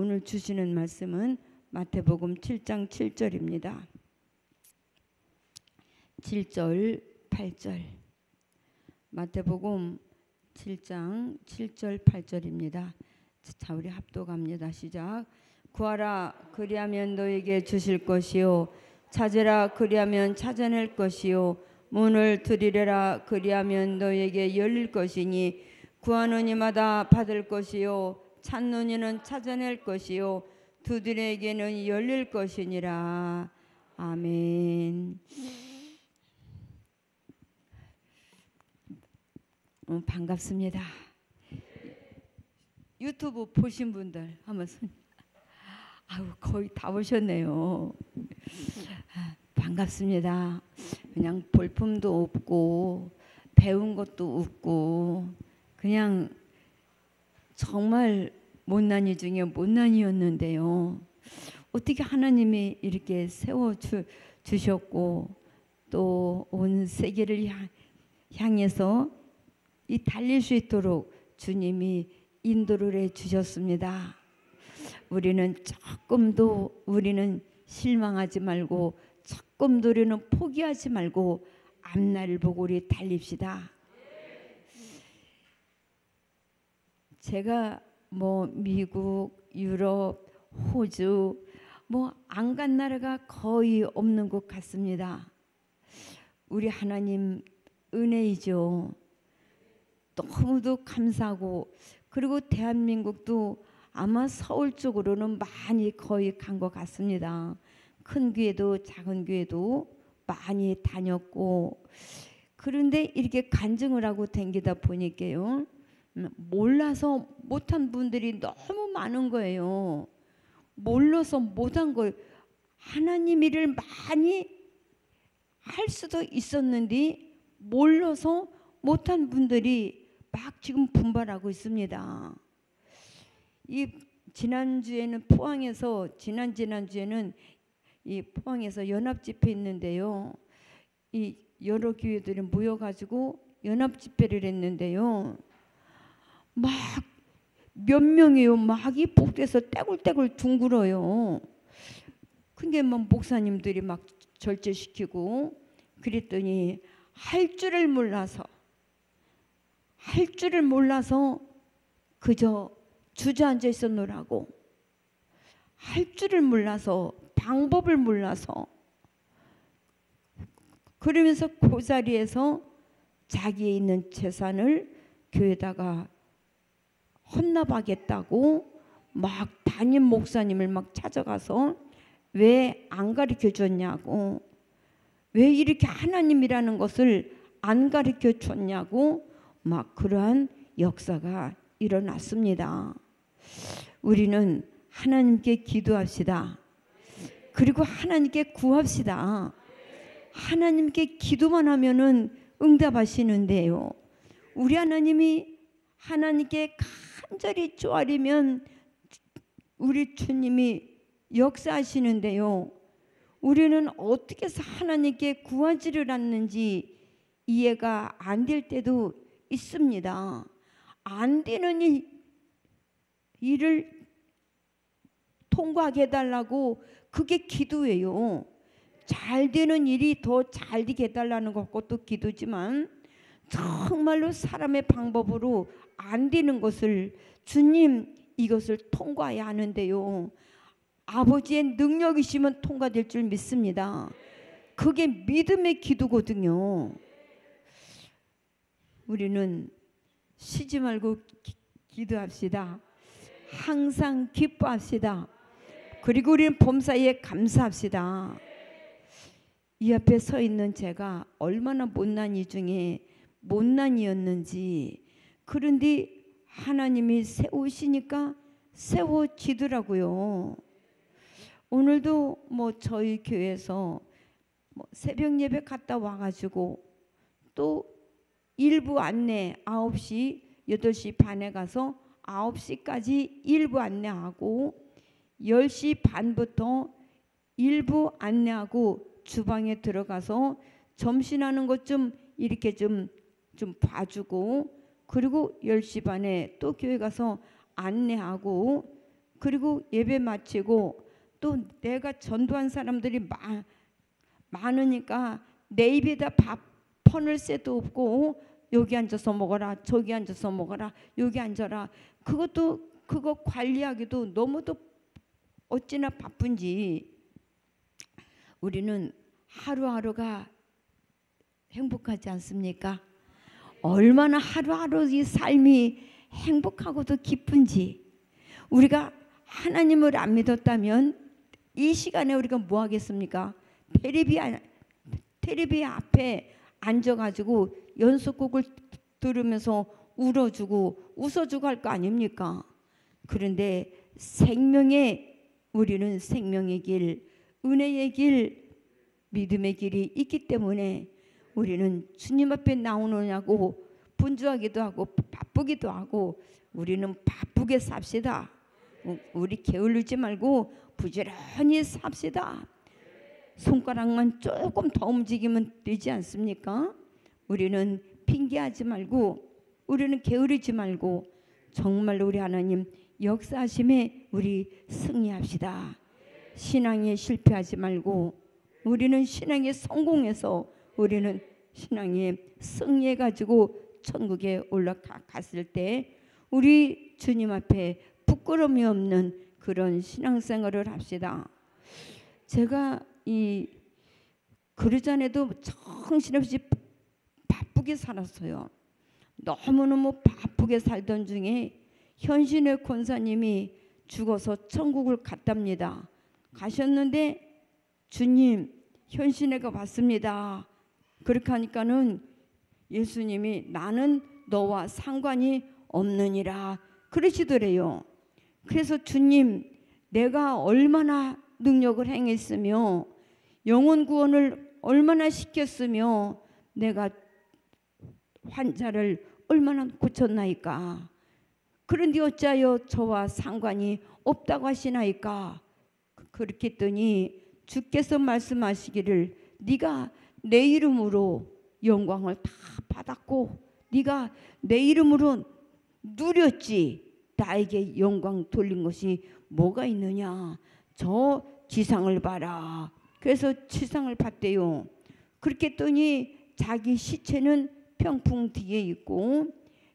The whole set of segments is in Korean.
오늘 주시는 말씀은 마태복음 7장 7절입니다. 7절 8절. 마태복음 7장 7절 8절입니다. 자, 우리 합독합니다. 시작. 구하라 그리하면 너에게 주실 것이요 찾으라 그리하면 찾아낼 것이요 문을 두드리라 그리하면 너에게 열릴 것이니 구하는 이마다 받을 것이요 찾는 이는 찾아낼 것이요 두드리에게는 열릴 것이니라. 아멘. 반갑습니다. 유튜브 보신 분들 한번 아유 거의 다 보셨네요. 반갑습니다. 그냥 볼품도 없고 배운 것도 없고 그냥 정말 못난이 중에 못난이였는데요. 어떻게 하나님이 이렇게 세워 주셨고 또 온 세계를 향해서 이 달릴 수 있도록 주님이 인도를 해 주셨습니다. 우리는 우리는 실망하지 말고 조금도 우리는 포기하지 말고 앞날을 보고 우리 달립시다. 제가 미국, 유럽, 호주 안 간 나라가 거의 없는 것 같습니다. 우리 하나님 은혜이죠. 너무도 감사하고 그리고 대한민국도 아마 서울 쪽으로는 많이 거의 간 것 같습니다. 큰 교회도 작은 교회도 많이 다녔고 그런데 이렇게 간증을 하고 다니다 보니까요. 몰라서 못한 분들이 너무 많은 거예요. 몰라서 못한 거예요. 하나님 일을 많이 할 수도 있었는데 몰라서 못한 분들이 막 지금 분발하고 있습니다. 이 지난주에는 지난주에는 이 포항에서 연합 집회 있는데요. 이 여러 교회들이 모여가지고 연합 집회를 했는데요. 막 몇 명이요. 막 이 복도에서 떼굴떼굴 둥글어요. 근데 막 목사님들이 막 절제시키고 그랬더니 할 줄을 몰라서 그저 주저앉아 있었노라고. 할 줄을 몰라서 방법을 몰라서 그러면서 그 자리에서 자기의 있는 재산을 교회에다가 헌납하겠다고 막 담임 목사님을 막 찾아가서 왜 안 가르쳐 줬냐고, 왜 이렇게 하나님이라는 것을 안 가르쳐 줬냐고 막 그러한 역사가 일어났습니다. 우리는 하나님께 기도합시다. 그리고 하나님께 구합시다. 하나님께 기도만 하면은 응답하시는데요. 우리 하나님이 하나님께 간절히 쪼아리면 우리 주님이 역사하시는데요. 우리는 어떻게 해서 하나님께 구하지를 않는지 이해가 안 될 때도 있습니다. 안 되는 일을 통과하게 해달라고 그게 기도예요. 잘 되는 일이 더 잘 되게 해달라는 것도 기도지만 정말로 사람의 방법으로 안 되는 것을 주님 이것을 통과해야 하는데요. 아버지의 능력이시면 통과될 줄 믿습니다. 그게 믿음의 기도거든요. 우리는 쉬지 말고 기도합시다. 항상 기뻐합시다. 그리고 우리는 범사에 감사합시다. 이 앞에 서 있는 제가 얼마나 못난이 중에 못난이였는지, 그런데 하나님이 세우시니까 세워지더라고요. 오늘도 저희 교회에서 새벽 예배 갔다 와가지고 또 일부 안내 9시 8시 반에 가서 9시까지 일부 안내하고 10시 반부터 일부 안내하고 주방에 들어가서 점심하는 것 좀 이렇게 좀 봐주고, 그리고 10시 반에 또 교회 가서 안내하고 그리고 예배 마치고 또 내가 전도한 사람들이 많으니까 내 입에다 밥 퍼낼 새도 없고 여기 앉아서 먹어라 저기 앉아서 먹어라 여기 앉아라 그거 관리하기도 너무도 어찌나 바쁜지 우리는 하루하루가 행복하지 않습니까? 얼마나 하루하루 이 삶이 행복하고도 기쁜지 우리가 하나님을 안 믿었다면 이 시간에 우리가 뭐 하겠습니까? 텔레비 앞에 앉아가지고 연속곡을 들으면서 울어주고 웃어주고 할 거 아닙니까? 그런데 우리는 생명의 길, 은혜의 길, 믿음의 길이 있기 때문에 우리는 주님 앞에 나오느냐고 분주하기도 하고 바쁘기도 하고 우리는 바쁘게 삽시다. 우리 게을르지 말고 부지런히 삽시다. 손가락만 조금 더 움직이면 되지 않습니까? 우리는 핑계하지 말고 우리는 게으르지 말고 정말로 우리 하나님 역사하심에 우리 승리합시다. 신앙에 실패하지 말고 우리는 신앙에 성공해서 우리는 신앙에 승리해가지고 천국에 올라갔을 때 우리 주님 앞에 부끄러움이 없는 그런 신앙생활을 합시다. 제가 그러전에도 정신없이 바쁘게 살았어요. 너무너무 바쁘게 살던 중에 현신의 권사님이 죽어서 천국을 갔답니다. 가셨는데 주님 현신회가 왔습니다. 그렇게 하니까는 예수님이 나는 너와 상관이 없느니라 그러시더래요. 그래서 주님 내가 얼마나 능력을 행했으며 영혼 구원을 얼마나 시켰으며 내가 환자를 얼마나 고쳤나이까. 그런데 어찌하여 저와 상관이 없다고 하시나이까. 그렇게 했더니 주께서 말씀하시기를 네가 내 이름으로 영광을 다 받았고 네가 내 이름으로 누렸지. 나에게 영광 돌린 것이 뭐가 있느냐. 저 지상을 봐라. 그래서 지상을 봤대요. 그렇게 했더니 자기 시체는 평풍 뒤에 있고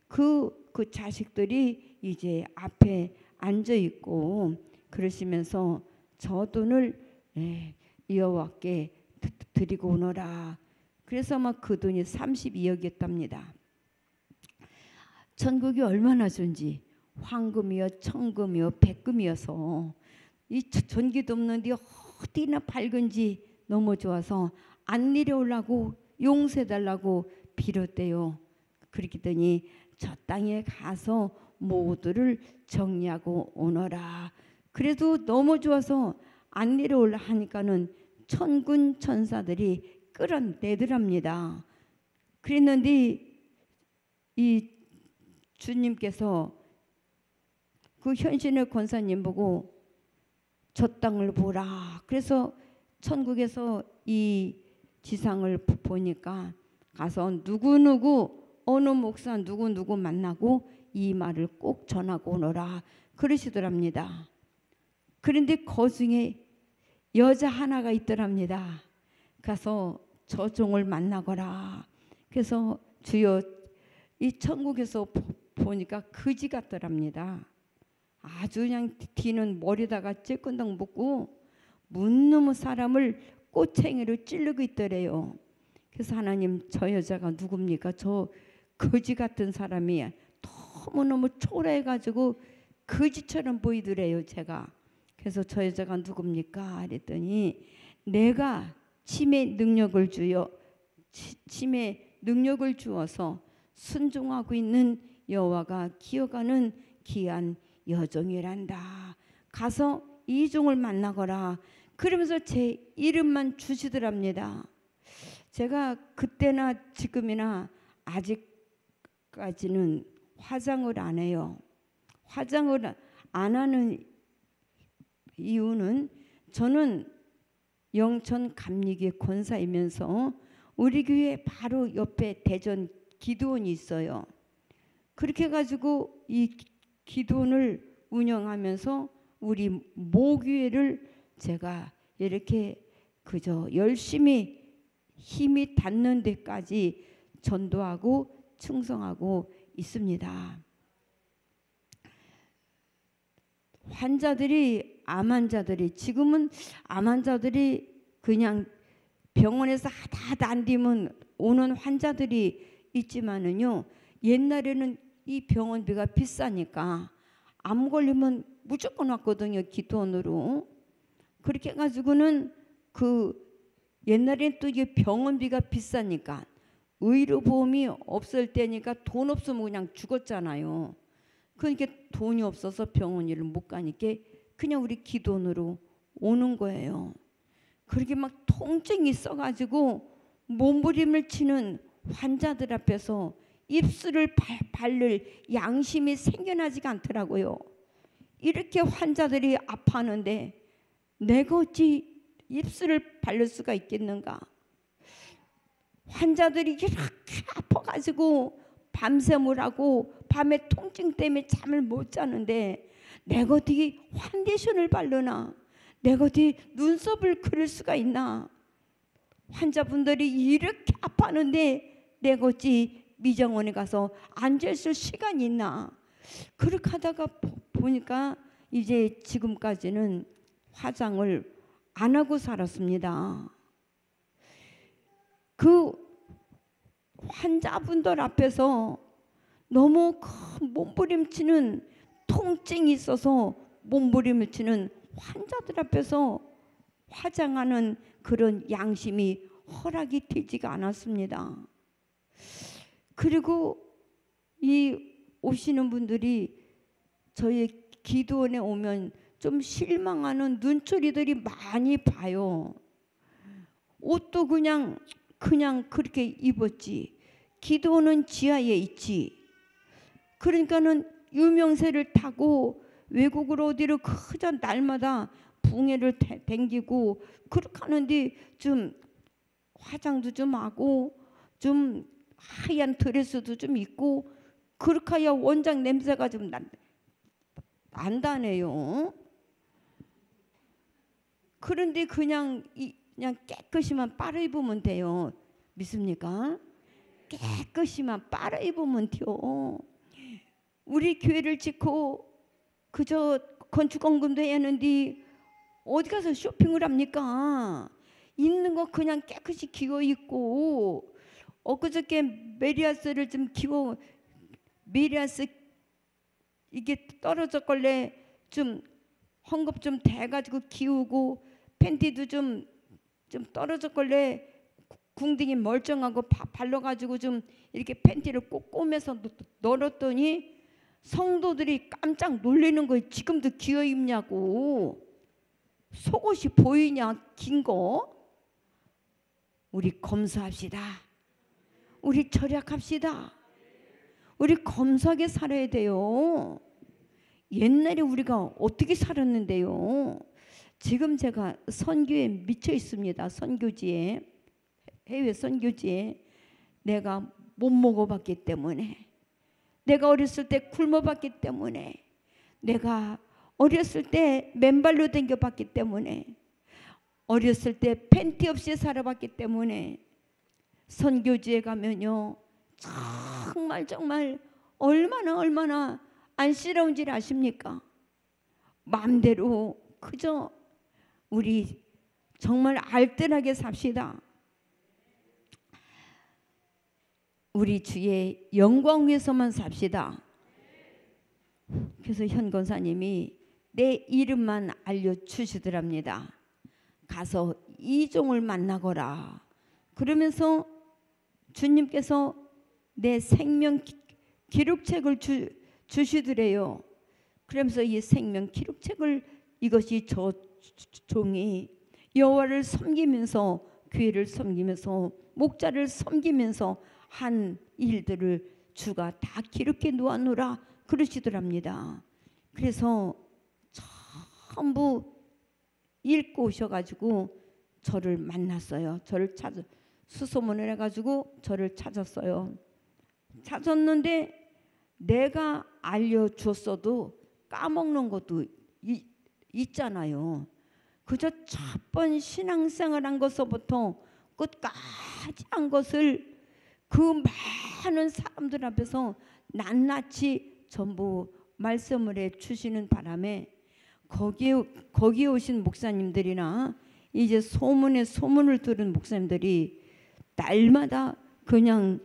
그 자식들이 이제 앞에 앉아 있고 그러시면서 저 돈을 여호와께 드리고 오너라. 그래서 막 그 돈이 32억이었답니다. 천국이 얼마나 좋은지 황금이요 청금이요 백금이어서 이 전기도 없는데 어디나 밝은지 너무 좋아서 안 내려오려고 용서해달라고 빌었대요. 그렇게 했더니 저 땅에 가서 모두를 정리하고 오너라. 그래도 너무 좋아서 안 내려올라 하니까는 천군 천사들이 끌어내더랍니다. 그랬는데 이 주님께서 그 현신의 권사님 보고 저 땅을 보라. 그래서 천국에서 이 지상을 보니까 가서 누구누구 어느 목사 누구누구 만나고 이 말을 꼭 전하고 오너라 그러시더랍니다. 그런데 그 중에 여자 하나가 있더랍니다. 가서 저 종을 만나거라. 그래서 주여 이 천국에서 보니까 거지 같더랍니다. 아주 그냥 뒤는 머리다가 찔끈덩 묶고 문놈의 사람을 꼬챙이로 찌르고 있더래요. 그래서 하나님 저 여자가 누굽니까? 저 거지 같은 사람이 너무너무 초라해가지고 거지처럼 보이더래요. 제가. 그래서 저 여자가 누굽니까? 그랬더니 내가 치매 능력을 주어서 순종하고 있는 여호와가 기어가는 귀한 여종이란다. 가서 이 종을 만나거라. 그러면서 제 이름만 주시더랍니다. 제가 그때나 지금이나 아직까지는 화장을 안 해요. 화장을 안 하는 이유는 저는 영천 감리교회 권사이면서 우리 교회 바로 옆에 대전 기도원이 있어요. 그렇게 해가지고 이 기도원을 운영하면서 우리 모교회를 제가 이렇게 그저 열심히 힘이 닿는 데까지 전도하고 충성하고 있습니다. 환자들이, 암 환자들이, 지금은 암 환자들이 그냥 병원에서 하다 안 되면 오는 환자들이 있지만은요, 옛날에는 이 병원비가 비싸니까 암 걸리면 무조건 왔거든요, 기도원으로. 그렇게 해가지고는 옛날엔 또 이게 병원비가 비싸니까, 의료보험이 없을 때니까 돈 없으면 그냥 죽었잖아요. 그러니까 돈이 없어서 병원 일을 못 가니까 그냥 우리 기도원으로 오는 거예요. 그렇게 막 통증이 있어가지고 몸부림을 치는 환자들 앞에서 입술을 바를 양심이 생겨나지가 않더라고요. 이렇게 환자들이 아파하는데 내가 어찌 입술을 바를 수가 있겠는가. 환자들이 이렇게 아파가지고 밤샘을 하고 밤에 통증 때문에 잠을 못 자는데 내가 어떻게 환데이션을 바르나, 내가 어떻게 눈썹을 그릴 수가 있나. 환자분들이 이렇게 아파하는데 내가 어찌 미정원에 가서 앉아있을 시간이 있나. 그렇게 하다가 보니까 이제 지금까지는 화장을 안 하고 살았습니다. 그 환자분들 앞에서 너무 큰 몸부림치는, 통증이 있어서 몸부림을 치는 환자들 앞에서 화장하는 그런 양심이 허락이 되지가 않았습니다. 그리고 이 오시는 분들이 저희 기도원에 오면 좀 실망하는 눈초리들이 많이 봐요. 옷도 그냥 그렇게 입었지. 기도원은 지하에 있지. 그러니까는 유명세를 타고 외국으로 어디로 그저 날마다 붕해를 댕기고 그렇게 하는데 좀 화장도 좀 하고 좀 하얀 드레스도 좀 입고 그렇게 해야 원장 냄새가 좀 난다네요. 그런데 그냥 깨끗이만 빨아 입으면 돼요. 믿습니까? 깨끗이만 빨아 입으면 돼요. 우리 교회를 짓고 그저 건축원금도 해야 하는데 어디 가서 쇼핑을 합니까? 있는 거 그냥 깨끗이 기워 입고, 엊그저께 메리아스를 좀 기워, 메리아스 이게 떨어졌걸래 좀 헝겊 좀 대가지고 기우고, 팬티도 좀 떨어졌걸래 궁둥이 멀쩡하고 발라가지고 좀 이렇게 팬티를 꼭 꼬매서 널었더니 성도들이 깜짝 놀라는 거예요. 지금도 기어 입냐고. 속옷이 보이냐, 긴 거. 우리 검소합시다. 우리 절약합시다. 우리 검소하게 살아야 돼요. 옛날에 우리가 어떻게 살았는데요. 지금 제가 선교에 미쳐 있습니다. 선교지에, 해외 선교지에. 내가 못 먹어봤기 때문에, 내가 어렸을 때 굶어봤기 때문에, 내가 어렸을 때 맨발로 댕겨봤기 때문에, 어렸을 때 팬티 없이 살아봤기 때문에 선교지에 가면요 정말 얼마나 안쓰러운지를 아십니까? 마음대로 그저 우리 정말 알뜰하게 삽시다. 우리 주의 영광 위해서만 삽시다. 그래서 현 권사님이 내 이름만 알려주시더랍니다. 가서 이종을 만나거라. 그러면서 주님께서 내 생명 기록책을 주시더래요. 그러면서 이 생명 기록책을, 이것이 저 종이 여호와를 섬기면서, 교회를 섬기면서, 목자를 섬기면서 한 일들을 주가 다 기록해 놓았노라 그러시더랍니다. 그래서 전부 읽고 오셔가지고 저를 만났어요. 저를 수소문을 해가지고 저를 찾았어요. 찾았는데 내가 알려줬어도 까먹는 것도 있잖아요. 그저 첫 번 신앙생활 한 것서부터 끝까지 한 것을 그 많은 사람들 앞에서 낱낱이 전부 말씀을 해 주시는 바람에 거기에 오신 목사님들이나 이제 소문을 들은 목사님들이 날마다 그냥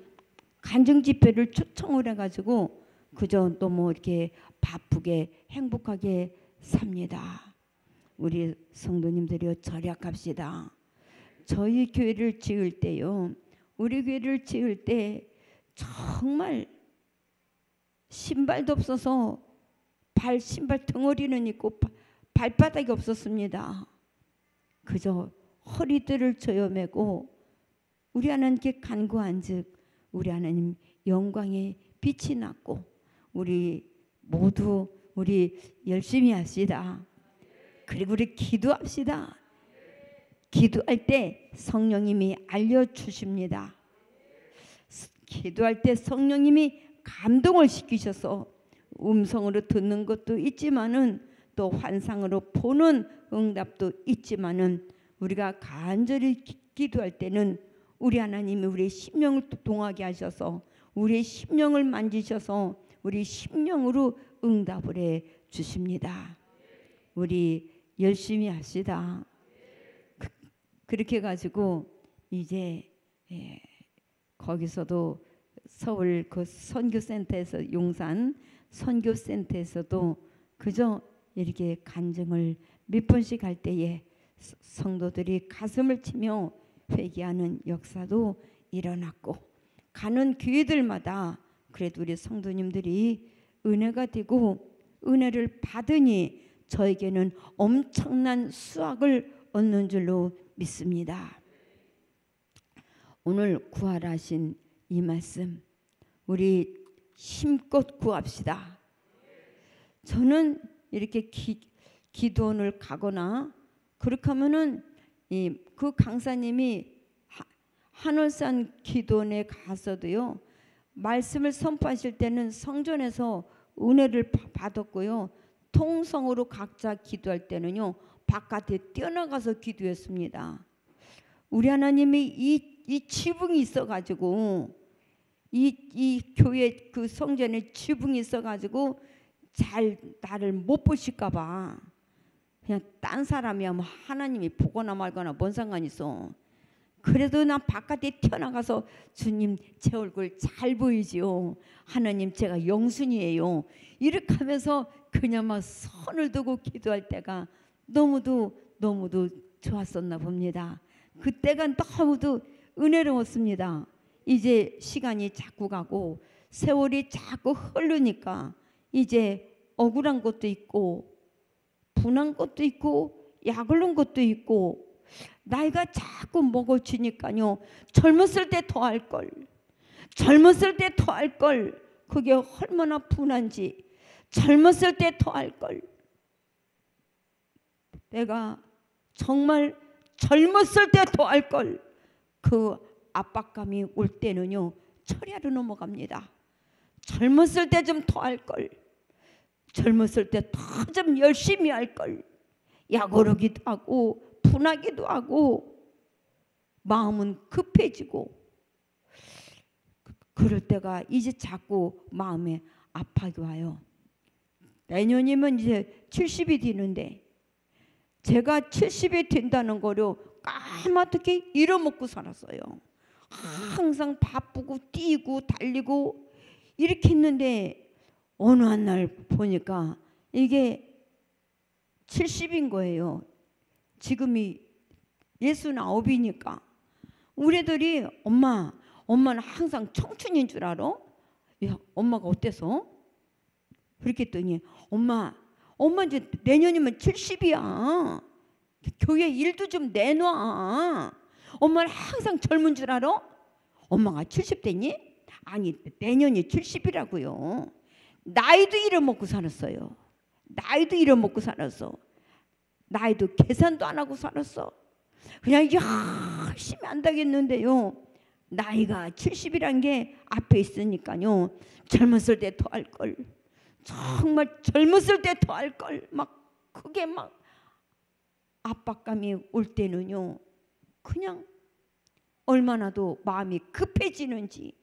간증 집회를 초청을 해가지고 그저 너무 이렇게 바쁘게 행복하게 삽니다. 우리 성도님들이요, 절약합시다. 저희 교회를 지을 때요, 우리 교회를 지을 때 정말 신발도 없어서 신발 덩어리는 있고 발바닥이 없었습니다. 그저 허리들을 저여매고 우리 하나님께 간구한즉 우리 하나님 영광의 빛이 났고 우리 모두 우리 열심히 합시다. 그리고 우리 기도합시다. 기도할 때 성령님이 알려주십니다. 기도할 때 성령님이 감동을 시키셔서 음성으로 듣는 것도 있지만은 또 환상으로 보는 응답도 있지만은 우리가 간절히 기도할 때는 우리 하나님이 우리의 심령을 동하게 하셔서 우리의 심령을 만지셔서 우리 심령으로 응답을 해 주십니다. 우리 열심히 합시다. 그렇게 해가지고 이제 거기서도 서울 그 선교센터에서 용산 선교센터에서도 그저 이렇게 간증을 몇 번씩 할 때에 성도들이 가슴을 치며 회개하는 역사도 일어났고 가는 교회들마다 그래도 우리 성도님들이 은혜가 되고 은혜를 받으니 저에게는 엄청난 수확을 얻는 줄로 믿습니다. 오늘 구하라신 이 말씀 우리 힘껏 구합시다. 저는 이렇게 기도원을 가거나 그렇게 하면은 그 강사님이 한월산 기도원에 가서도요 말씀을 선포하실 때는 성전에서 은혜를 받았고요 통성으로 각자 기도할 때는요 바깥에 뛰어나가서 기도했습니다. 우리 하나님이 이 지붕이 있어가지고 이 교회 그 성전에 지붕이 있어가지고 잘 나를 못 보실까봐 그냥 딴 사람이야 뭐 하나님이 보거나 말거나 뭔 상관 있어. 그래도 난 바깥에 튀어나가서 주님 제 얼굴 잘 보이지요. 하나님 제가 영순이에요. 이렇게 하면서 그냥 막 손을 두고 기도할 때가 너무도 좋았었나 봅니다. 그때가 너무도 은혜로웠습니다. 이제 시간이 자꾸 가고 세월이 자꾸 흐르니까 이제 억울한 것도 있고 분한 것도 있고 약올른 것도 있고 나이가 자꾸 먹어지니까요 젊었을 때 더 할 걸 젊었을 때 더 할 걸 그게 얼마나 분한지 젊었을 때 더 할 걸 내가 정말 젊었을 때 더 할 걸 그 압박감이 올 때는요 철야로 넘어갑니다. 젊었을 때 좀 더 할 걸 젊었을 때 더 좀 열심히 할 걸 약오르기도 하고 분하기도 하고 마음은 급해지고 그럴 때가 이제 자꾸 마음에 아파게 와요. 내년이면 이제 70이 되는데 제가 70이 된다는 거를 까맣게 잃어먹고 살았어요. 항상 바쁘고 뛰고 달리고 이렇게 했는데 어느 한 날 보니까 이게 70인 거예요. 지금이 69이니까 우리 애들이 엄마는 항상 청춘인 줄 알아? 야, 엄마가 어때서? 그렇게 했더니 엄마 이제 내년이면 70이야. 교회 일도 좀 내놔. 엄마는 항상 젊은 줄 알아? 엄마가 70대니? 아니 내년이 70이라고요. 나이도 잃어먹고 살았어요. 나이도 잃어먹고 살았어. 나이도 계산도 안 하고 살았어. 그냥 열심히 한다겠는데요. 나이가 70이란 게 앞에 있으니까요. 젊었을 때 더 할 걸. 정말 젊었을 때 더 할 걸. 막 그게 막 압박감이 올 때는요, 그냥 얼마나도 마음이 급해지는지,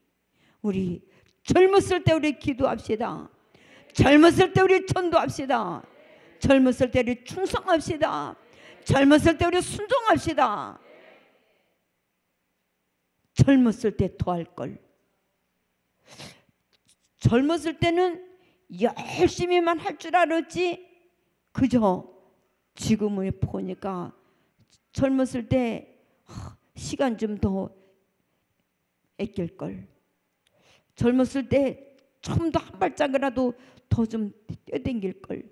우리 젊었을 때 우리 기도합시다. 젊었을 때 우리 전도합시다. 젊었을 때 우리 충성합시다. 젊었을 때 우리 순종합시다. 젊었을 때 더 할 걸. 젊었을 때는 열심히만 할 줄 알았지, 그저 지금을 보니까 젊었을 때 시간 좀 더 아낄 걸. 젊었을 때 좀 더 한 발짝이라도 더 좀 뛰어댕길 걸.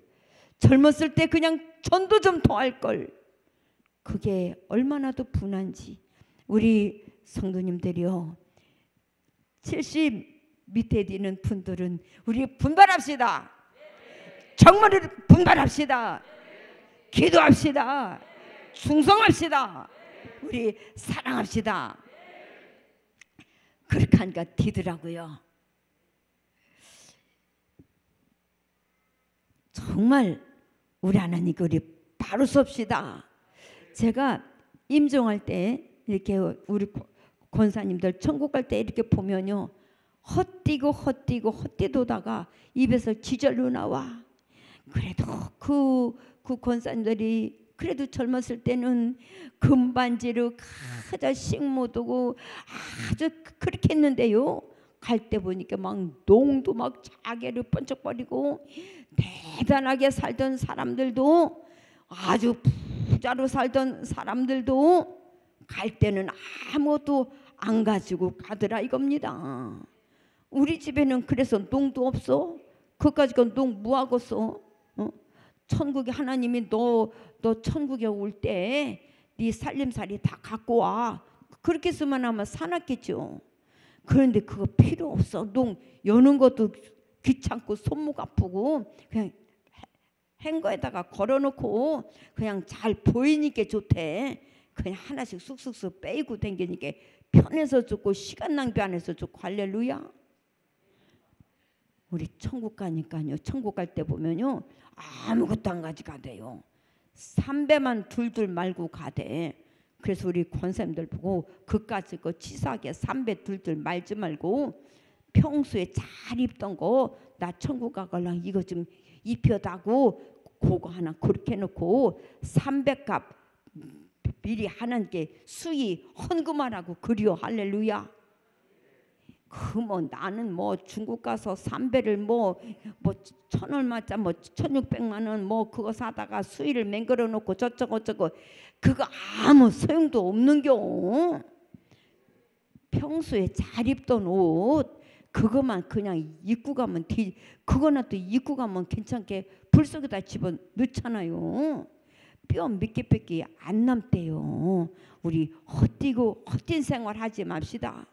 젊었을 때 그냥 전도 좀 더 할 걸. 그게 얼마나 더 분한지. 우리 성도님들이요, 70 밑에 있는 분들은 우리 분발합시다. 정말 분발합시다. 기도합시다. 충성합시다. 우리 사랑합시다. 그렇게 하니까 되더라고요. 정말 우리 하나님 우리 바로 섭시다. 제가 임종할 때 이렇게 우리 권사님들 천국 갈 때 이렇게 보면요, 헛뛰도다가 입에서 지절로 나와. 그래도 그 권사님들이 그래도 젊었을 때는 금반지로 가자 식모두고 아주 그렇게 했는데요, 갈 때 보니까 막 농도 막 자개를 번쩍거리고, 대단하게 살던 사람들도, 아주 부자로 살던 사람들도 갈 때는 아무것도 안 가지고 가더라 이겁니다. 우리 집에는 그래서 농도 없어. 그까짓 건 농 뭐하겠어? 천국에 하나님이 너 천국에 올 때 네 살림살이 다 갖고 와. 그렇게 쓰면 아마 사놨겠죠. 그런데 그거 필요 없어. 농 여는 것도 귀찮고 손목 아프고 그냥 행거에다가 걸어놓고 그냥 잘 보이니까 좋대. 그냥 하나씩 쑥쑥쑥 빼고 댕기니까 편해서 좋고 시간 낭비 안 해서 좋고. 할렐루야. 우리 천국 가니까요, 천국 갈 때 보면요 아무것도 안 가져가대요. 삼배만 둘둘 말고 가대. 그래서 우리 권사님들 보고 그까짓 거 치사하게 삼배 둘둘 말지 말고 평소에 잘 입던 거 나 천국 가걸랑 이거 좀 입혀다고 그거 하나 그렇게 해놓고 300값 미리 하나님께 수의 헌금하라고 그리요. 할렐루야. 그 뭐 나는 뭐 중국 가서 삼배를 뭐 1,000얼마짜 뭐 1,600만 원 뭐 그거 사다가 수의를 맹글어 놓고 저쩌고 저쩌고 그거 아무 소용도 없는겨. 평소에 잘 입던 옷 그거만 그냥 입고 가면 그거나 또 입고 가면 괜찮게 불 속에다 집어 넣잖아요. 뼈 몇 개밖에 안 남대요. 우리 헛뛴 생활 하지 맙시다.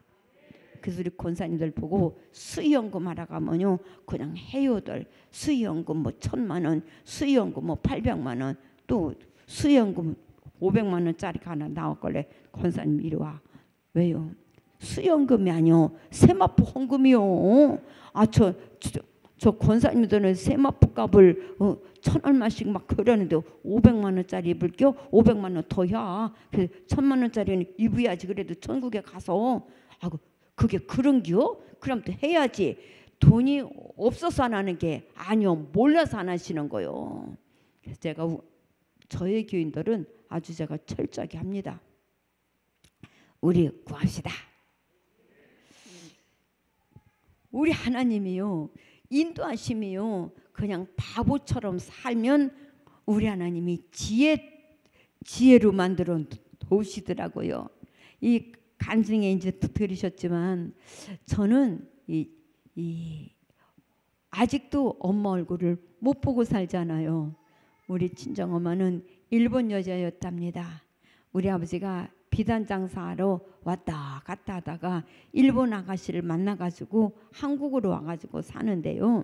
그래서 우리 권사님들 보고 수의연금 하러 가면요 그냥 해요들 수의연금 뭐 1,000만 원, 수의연금 뭐 800만 원, 또 수의연금 500만 원짜리 하나 나왔걸래. 권사님 이리 와. 왜요? 수의연금이 아니요 세마포 헌금이요. 저 권사님들은 세마포 값을 1,000얼마씩 막 그러는데 500만 원짜리 입을게요. 500만 원 더야. 그래서 1,000만 원짜리는 입어야지. 그래도 천국에 가서 그게 그런겨? 그럼 또 해야지. 돈이 없어서 안 하는 게 아니요 몰라서 안 하시는 거요. 그래서 제가 저희 교인들은 아주 제가 철저하게 합니다. 우리 구합시다. 우리 하나님이요 인도하심이요 그냥 바보처럼 살면 우리 하나님이 지혜로 만들어 놓으시더라고요. 이 간증에 이제 들으셨지만 저는 아직도 엄마 얼굴을 못 보고 살잖아요. 우리 친정엄마는 일본 여자였답니다. 우리 아버지가 비단 장사하러 왔다 갔다 하다가 일본 아가씨를 만나가지고 한국으로 와가지고 사는데요.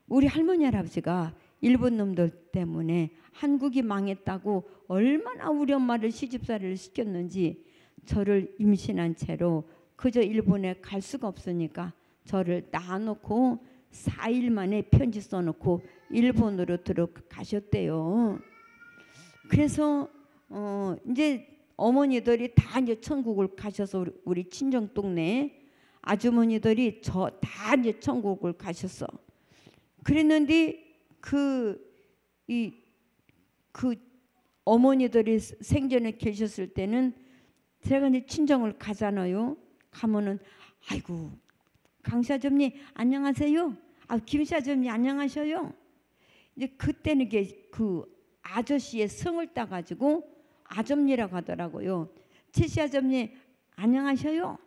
우리 할머니 할아버지가 일본 놈들 때문에 한국이 망했다고 얼마나 우리 엄마를 시집살이를 시켰는지 저를 임신한 채로 그저 일본에 갈 수가 없으니까 저를 낳아놓고 4일 만에 편지 써놓고 일본으로 들어가셨대요. 그래서 이제 어머니들이 다 이제 천국을 가셔서 우리 친정 동네 아주머니들이 다 이제 천국을 가셨어. 그랬는데 그 어머니들이 생전에 계셨을 때는 제가 이제 친정을 가잖아요. 가면은 아이고 강사점님 안녕하세요. 아 김사점님 안녕하셔요. 이제 그때는 그 아저씨의 성을 따가지고 아점니라고 하더라고요. 최시아점님 안녕하셔요.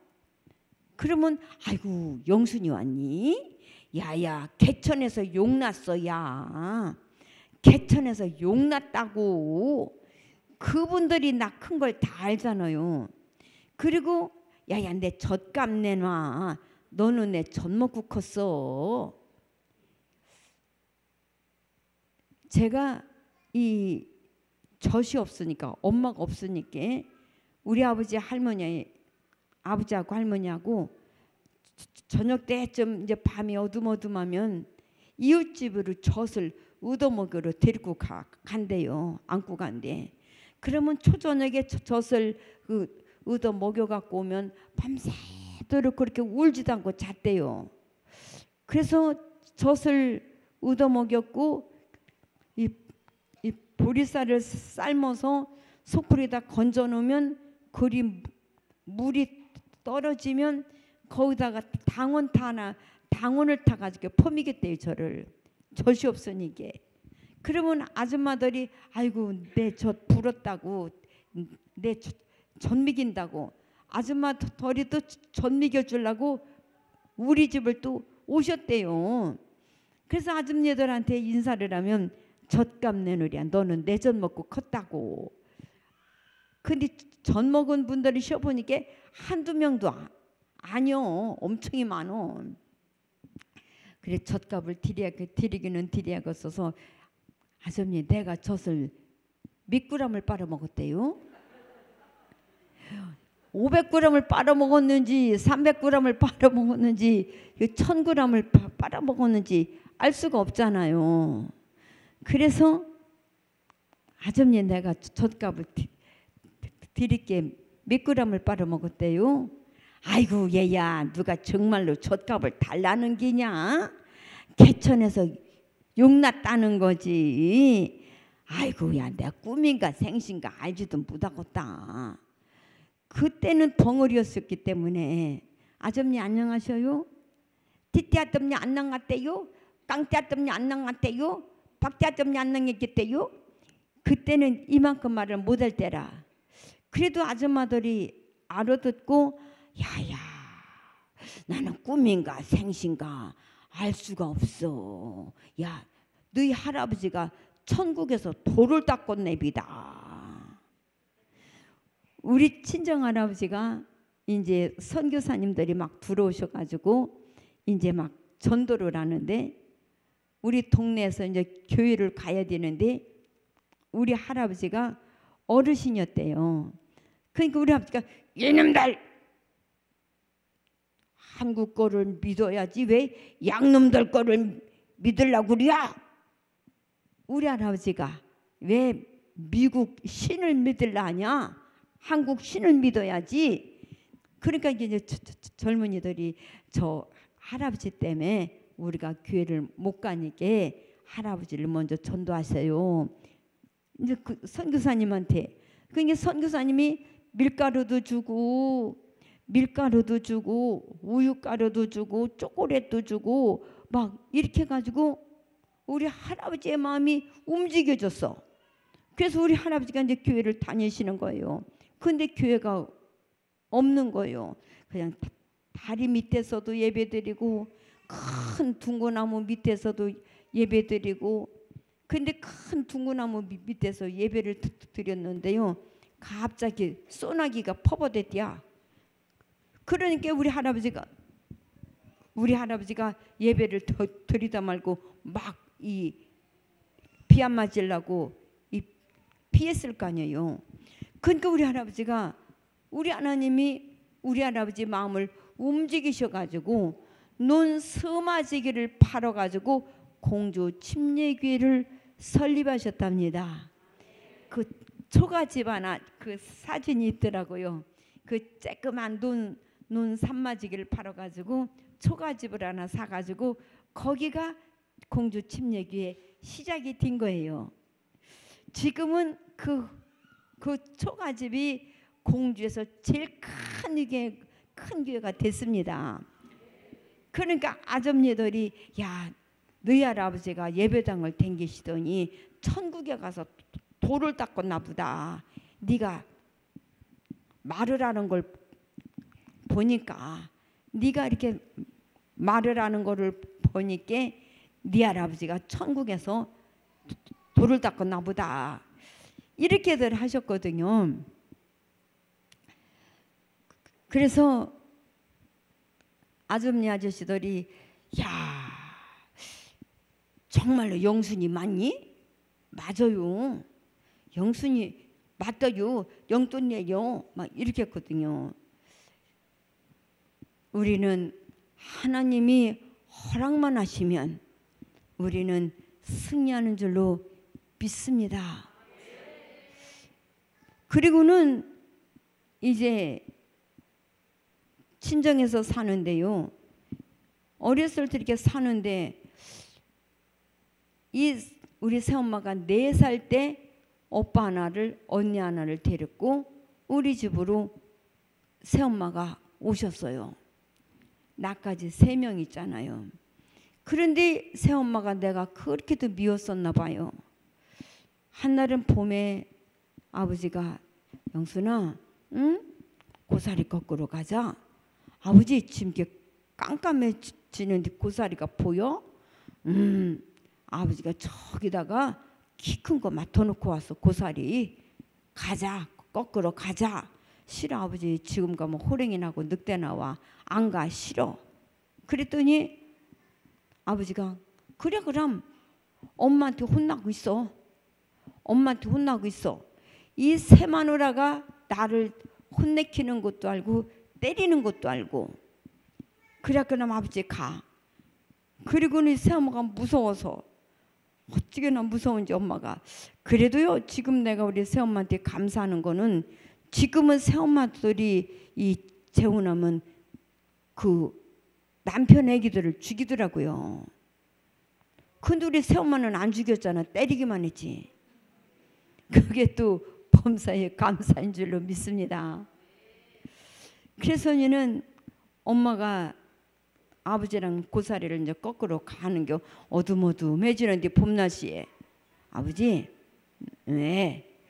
그러면 아이고 영순이 왔니? 야야 개천에서 용났어. 야 개천에서 용났다고. 그분들이 나 큰 걸 다 알잖아요. 그리고 야야 내 젖값 내놔. 너는 내 젖 먹고 컸어. 제가 이 젖이 없으니까 엄마가 없으니까 우리 아버지 할머니 아버지하고 할머니하고 저녁 때쯤 이제 밤이 어둠어둠하면 이웃집으로 젖을 얻어먹으러 데리고 간대요. 안고 간대. 그러면 초저녁에 젖을 얻어 먹여 갖고 오면 밤새도록 그렇게 울지도 않고 잤대요. 그래서 젖을 얻어 먹였고 이 보리쌀을 삶아서 소쿠리에다 건져 놓으면 그리 물이 떨어지면 거기다가 당원을 타가지고 퍼미겠대요. 저를 젖이 없으니까. 그러면 아줌마들이 아이고 내 젖 불었다고 내 젖 미긴다고 아줌마들이 또 젖 미겨주려고 우리 집을 또 오셨대요. 그래서 아줌마들한테 인사를 하면 젖값 내놓으랴. 너는 내 젖 먹고 컸다고. 근데 젖 먹은 분들이 쉬어보니까 한두 명도 아니요. 엄청이 많어. 그래 젖값을 드리기는 드려야겠어서 아줌니 내가 젖을 몇 그램을 빨아먹었대요. 500g을 빨아먹었는지 300g을 빨아먹었는지 1000g을 빨아먹었는지 알 수가 없잖아요. 그래서 아줌니 내가 젖값을 드릴게 몇 그램을 빨아먹었대요. 아이고 얘야 누가 정말로 젖값을 달라는 기냐? 개천에서 용났다는 거지. 아이고 야 내가 꿈인가 생신가 알지도 못하겠다. 그때는 벙어리였었기 때문에 아줌니 안녕하셔요? 티띠아tom니 안녕하대요? 깡띠아tom니 안녕하대요? 박띠아tom니 안녕했겠대요? 그때는 이만큼 말을 못할 때라. 그래도 아줌마들이 알아듣고 야야 나는 꿈인가 생신가 알 수가 없어. 야 너희 할아버지가 천국에서 돌을 닦고 내비다. 우리 친정 할아버지가 이제 선교사님들이 막 들어오셔가지고 이제 막 전도를 하는데 우리 동네에서 이제 교회를 가야 되는데 우리 할아버지가 어르신이었대요. 그러니까 우리 아버지가 이놈들 한국 거를 믿어야지 왜 양놈들 거를 믿으려고 그래야? 우리 할아버지가 왜 미국 신을 믿으려 하냐? 한국 신을 믿어야지. 그러니까 이제 젊은이들이 저 할아버지 때문에 우리가 교회를 못 가니까 할아버지를 먼저 전도하세요. 이제 그 선교사님한테 그러니까 선교사님이 밀가루도 주고 우유가루도 주고 초콜릿도 주고 막 이렇게 가지고 우리 할아버지의 마음이 움직여졌어. 그래서 우리 할아버지가 이제 교회를 다니시는 거예요. 근데 교회가 없는 거예요. 그냥 다리 밑에서도 예배드리고 큰 둥근나무 밑에서도 예배드리고 근데 큰 둥근나무 밑에서 예배를 드렸는데요. 갑자기 소나기가 퍼버댔디야. 그러니까 우리 할아버지가 예배를 드리다 말고 막 이 비 안 맞으려고 이 피했을 거 아니에요. 그러니까 우리 할아버지가 우리 하나님이 우리 할아버지 마음을 움직이셔가지고 논 서마지기를 팔아가지고 공주 침례교회를 설립하셨답니다. 그 초가집 하나 그 사진이 있더라고요. 그 쬐끄만 눈 산마지기를 팔아가지고 초가집을 하나 사가지고 거기가 공주 침례교회 시작이 된 거예요. 지금은 그 초가집이 공주에서 제일 큰 교회가 됐습니다. 그러니까 아줌니들이 야 너희 할아버지가 예배당을 댕기시더니 천국에 가서 돌을 닦았나 보다. 네가 말을 하는 걸 보니까 네가 이렇게 말을 하는 거를 보니까 네 할아버지가 천국에서 돌을 닦았나 보다. 이렇게들 하셨거든요. 그래서 아줌니 아저씨들이 야 정말로 영순이 맞니? 맞아요. 영순이 맞다요. 용돈 내요. 막 이렇게 했거든요. 우리는 하나님이 허락만 하시면 우리는 승리하는 줄로 믿습니다. 그리고는 이제 친정에서 사는데요. 어렸을 때 이렇게 사는데 우리 새엄마가 4살 때 오빠 하나를 언니 하나를 데리고 우리 집으로 새엄마가 오셨어요. 나까지 3명 있잖아요. 그런데 새엄마가 내가 그렇게도 미웠었나 봐요. 한날은 봄에 아버지가 영순아 응? 고사리 꺾으러 가자. 아버지 지금 이렇게 깜깜해지는데 고사리가 보여? 아버지가 저기다가 키 큰 거 맡아놓고 왔어. 고사리 가자. 꺾으러 가자. 싫어 아버지 지금 가면 호랭이 나고 늑대 나와. 안 가 싫어. 그랬더니 아버지가 그래 그럼 엄마한테 혼나고 있어. 엄마한테 혼나고 있어. 이 새마누라가 나를 혼내키는 것도 알고 때리는 것도 알고. 그래 그럼 아버지 가. 그리고는 새엄마가 무서워서 어찌게나 무서운지 엄마가 그래도요 지금 내가 우리 새엄마한테 감사하는 거는 지금은 새엄마들이 이 재혼하면 그 남편 애기들을 죽이더라고요. 근데 우리 새엄마는 안 죽였잖아. 때리기만 했지. 그게 또 범사의 감사인 줄로 믿습니다. 그래서 얘는 엄마가 아버지랑 고사리를 이제 거꾸로 가는 게 어둠어둠해지는데 봄날씨에 아버지 왜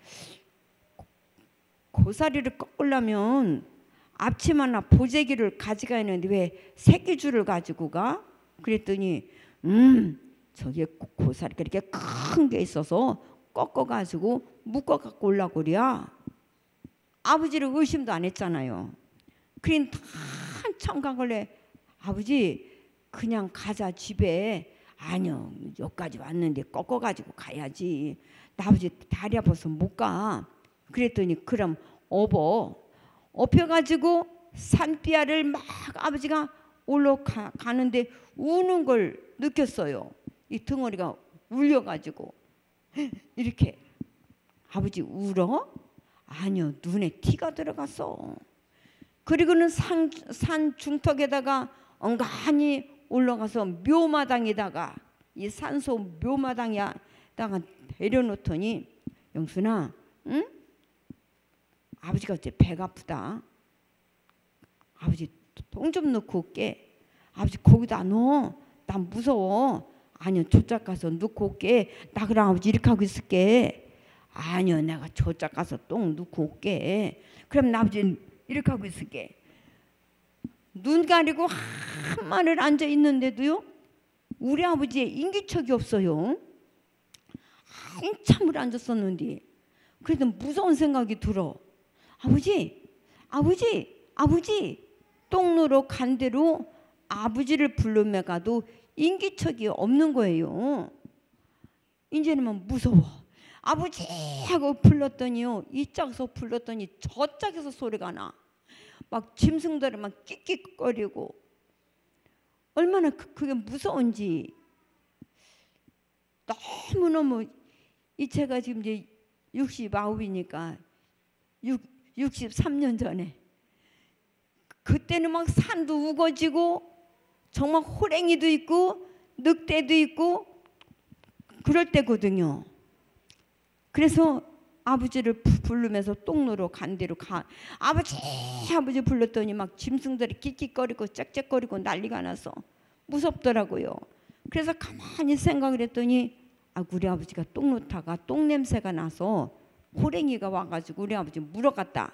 고사리를 꺾으려면 앞치마나 보재기를 가져가야 하는데 왜 새끼줄을 가지고 가? 그랬더니 저기에 고사리가 이렇게 큰 게 있어서 꺾어가지고 묶어갖고 오려고 그래. 아버지를 의심도 안 했잖아요. 그린 한참 가걸래 아버지 그냥 가자 집에. 아니요 여기까지 왔는데 꺾어가지고 가야지. 나 아버지 다리 아파서 못 가. 그랬더니 그럼 업혀가지고 산비아를 막 아버지가 올라가는데 우는 걸 느꼈어요. 이 덩어리가 울려가지고 이렇게 아버지 울어? 아니요 눈에 티가 들어갔어. 그리고는 산 중턱에다가 엉간히 올라가서 묘마당에다가 이 산소 묘마당에다가 내려놓더니 영순아 응? 아버지가 어째 배가 아프다. 아버지 똥 좀 넣고 올게. 아버지 거기다 넣어. 난 무서워. 아니요 저짝 가서 넣고 올게. 나 그럼 아버지 이렇게 하고 있을게. 아니요 내가 저짝 가서 똥 넣고 올게. 그럼 나 아버지 이렇게 하고 있을게. 눈 가리고 한마늘 앉아 있는데도요 우리 아버지의 인기척이 없어요. 한참을 앉았었는데 그래도 무서운 생각이 들어. 아버지 똥누러 간 대로 아버지를 부르며 가도 인기척이 없는 거예요. 이제는 무서워. 아버지 하고 불렀더니요 이 짝에서 불렀더니 저 짝에서 소리가 나. 막 짐승들이 막 끽끽거리고 얼마나 그게 무서운지. 너무너무 이 제가 지금 이제 69이니까 63년 전에 그때는 막 산도 우거지고 정말 호랭이도 있고 늑대도 있고 그럴 때거든요. 그래서 아버지를 부르면서 똥로로 간 데로 아버지 불렀더니 막 짐승들이 끽끽거리고 짹짹거리고 난리가 나서 무섭더라고요. 그래서 가만히 생각을 했더니 우리 아버지가 똥 놓다가 똥 냄새가 나서 호랭이가 와가지고 우리 아버지 물어갔다.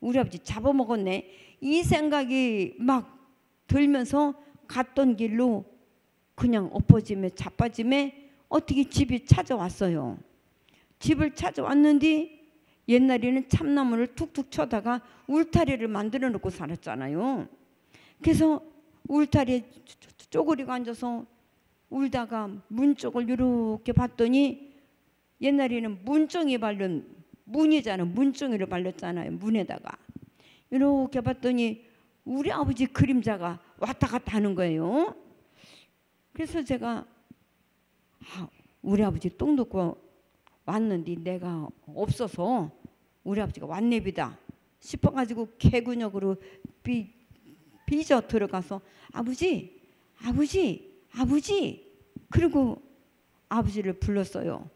우리 아버지 잡아먹었네. 이 생각이 막 들면서 갔던 길로 그냥 엎어짐에 자빠짐에 어떻게 집이 찾아왔어요. 집을 찾아왔는데 옛날에는 참나무를 툭툭 쳐다가 울타리를 만들어 놓고 살았잖아요. 그래서 울타리에 쪼그리고 앉아서 울다가 문 쪽을 이렇게 봤더니 옛날에는 문종이 바른 문이잖아요. 문종이를 발랐잖아요. 문에다가 이렇게 봤더니 우리 아버지 그림자가 왔다 갔다 하는 거예요. 그래서 제가 우리 아버지 똥 놓고 왔는데 내가 없어서 우리 아버지가 왔네비다 싶어가지고 개근역으로 삐져 들어가서 아버지 그리고 아버지를 불렀어요.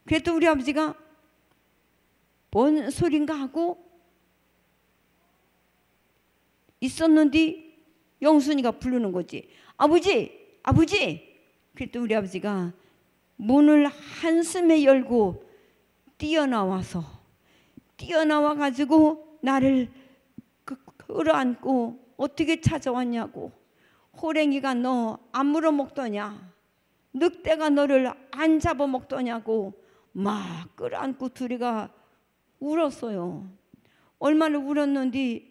그래도 우리 아버지가 뭔 소린가 하고 있었는데 영순이가 부르는 거지. 아버지 그랬더니 우리 아버지가 문을 한숨에 열고 뛰어나와 가지고 나를 끌어안고 어떻게 찾아왔냐고. 호랭이가 너 안 물어먹더냐, 늑대가 너를 안 잡아먹더냐고 막 끌어안고 둘이가 울었어요. 얼마나 울었는데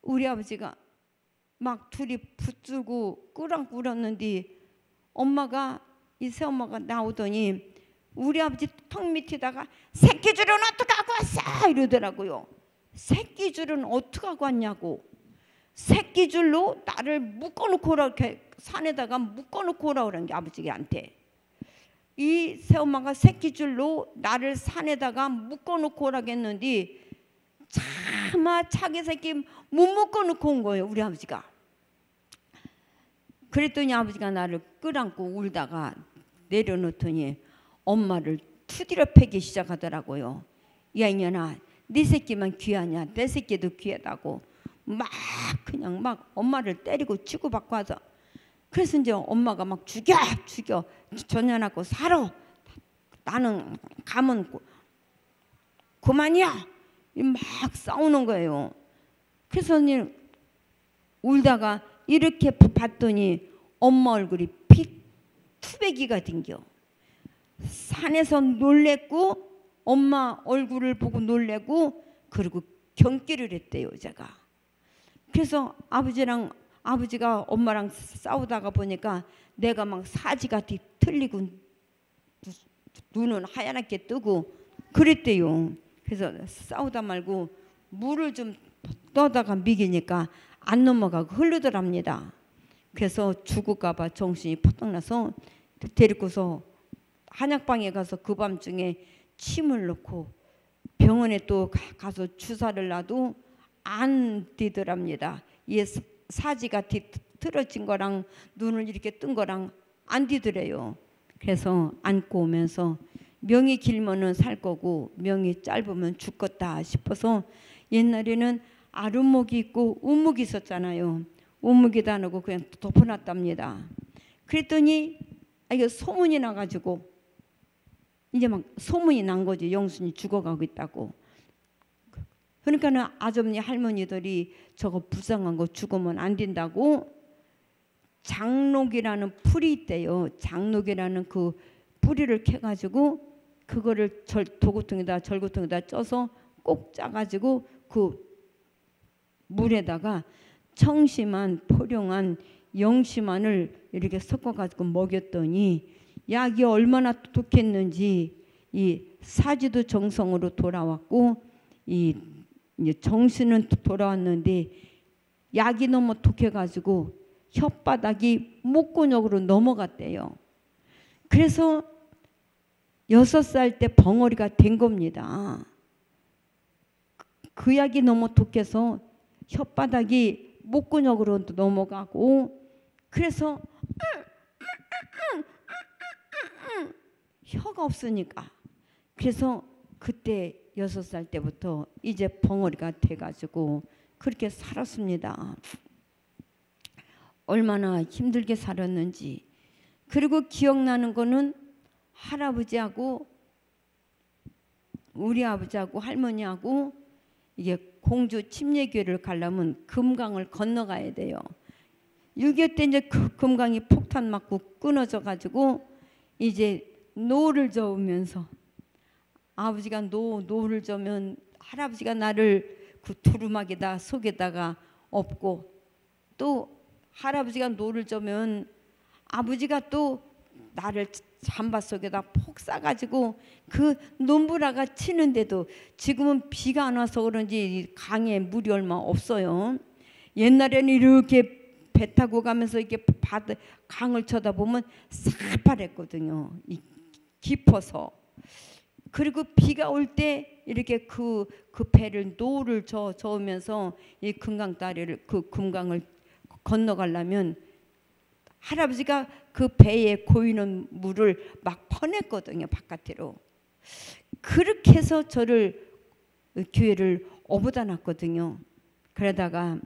우리 아버지가 막 둘이 붙들고 끌어안고 울었는데 이 새엄마가 나오더니 우리 아버지 턱 밑에다가 새끼줄은 어떻게 하고 왔어? 이러더라고요. 새끼줄은 어떻게 하고 왔냐고. 새끼줄로 나를 묶어놓고 오라, 이렇게 산에다가 묶어놓고 오라 그런 게 아버지한테. 이 새엄마가 새끼줄로 나를 산에다가 묶어놓고 오라고 했는데 차마 자기 새끼 못 묶어놓고 온 거예요. 우리 아버지가. 그랬더니 아버지가 나를 끌어안고 울다가 내려놓더니 엄마를 투디려 패기 시작하더라고요. 야 이년아, 네 새끼만 귀하냐, 내 새끼도 귀하다고 막 그냥 막 엄마를 때리고 치고받고 하서. 그래서 이제 엄마가 막 죽여 전년하고 살아, 나는 가면 그만이야 막 싸우는 거예요. 그래서 울다가 이렇게 봤더니 엄마 얼굴이 피투배기가 댕겨. 산에서 놀랬고 엄마 얼굴을 보고 놀래고 그리고 경기를 했대요 제가. 그래서 아버지가 엄마랑 싸우다가 보니까 내가 막 사지가 뒤틀리고 눈은 하얗게 뜨고 그랬대요. 그래서 싸우다 말고 물을 좀 떠다가 미기니까 안 넘어가고 흐르더랍니다. 그래서 죽을까봐 정신이 퍼뜩나서 데리고서 한약방에 가서 그 밤중에 침을 넣고 병원에 또 가서 주사를 놔도 안 뛰더랍니다. 이 사지가 뒤틀어진 거랑 눈을 이렇게 뜬 거랑 안 뛰더래요. 그래서 안고 오면서 명이 길면은 살 거고 명이 짧으면 죽겠다 싶어서 옛날에는 아랫목이 있고 우묵이 있었잖아요. 우묵이도 안 하고 그냥 덮어놨답니다. 그랬더니 이게 소문이 나가지고 이제 막 소문이 난 거지. 영순이 죽어가고 있다고. 그러니까는 아주머니 할머니들이 저거 불쌍한 거 죽으면 안 된다고 장록이라는 풀이 있대요. 장록이라는 그 뿌리를 캐가지고 그거를 절구통에다 쪄서 꼭 짜가지고 그 물에다가 청심한, 포령한, 영심한을 이렇게 섞어가지고 먹였더니 약이 얼마나 독했는지 이 사지도 정성으로 돌아왔고 이 이제 정신은 돌아왔는데 약이 너무 독해가지고 혓바닥이 목근육으로 넘어갔대요. 그래서 6살 때 벙어리가 된 겁니다. 그 약이 너무 독해서 혓바닥이 목근육으로 넘어가고, 그래서 혀가 없으니까, 그래서 그때 6살 때부터 이제 벙어리가 돼가지고 그렇게 살았습니다. 얼마나 힘들게 살았는지. 그리고 기억나는 거는 할아버지하고 우리 아버지하고 할머니하고 이게 공주 침례교회를 가려면 금강을 건너가야 돼요. 6.25 때 이제 그 금강이 폭탄 맞고 끊어져 가지고 이제 노를 저으면서, 아버지가 노를 저으면 할아버지가 나를 그 두루마기다 속에다가 엎고, 또 할아버지가 노를 저으면 아버지가 또 나를 잠바 속에다 폭 싸가지고 그 눈보라가 치는데도, 지금은 비가 안 와서 그런지 강에 물이 얼마 없어요. 옛날에는 이렇게 배 타고 가면서 이렇게 강을 쳐다보면 새파랬거든요. 깊어서. 그리고 비가 올 때 이렇게 그 배를 노를 저으면서 이 금강다리를, 그 금강을 건너가려면 할아버지가 그 배에 고이는 물을 막 퍼냈거든요, 바깥으로. 그렇게 해서 저를 교회를 어부다 놨거든요. 그러다가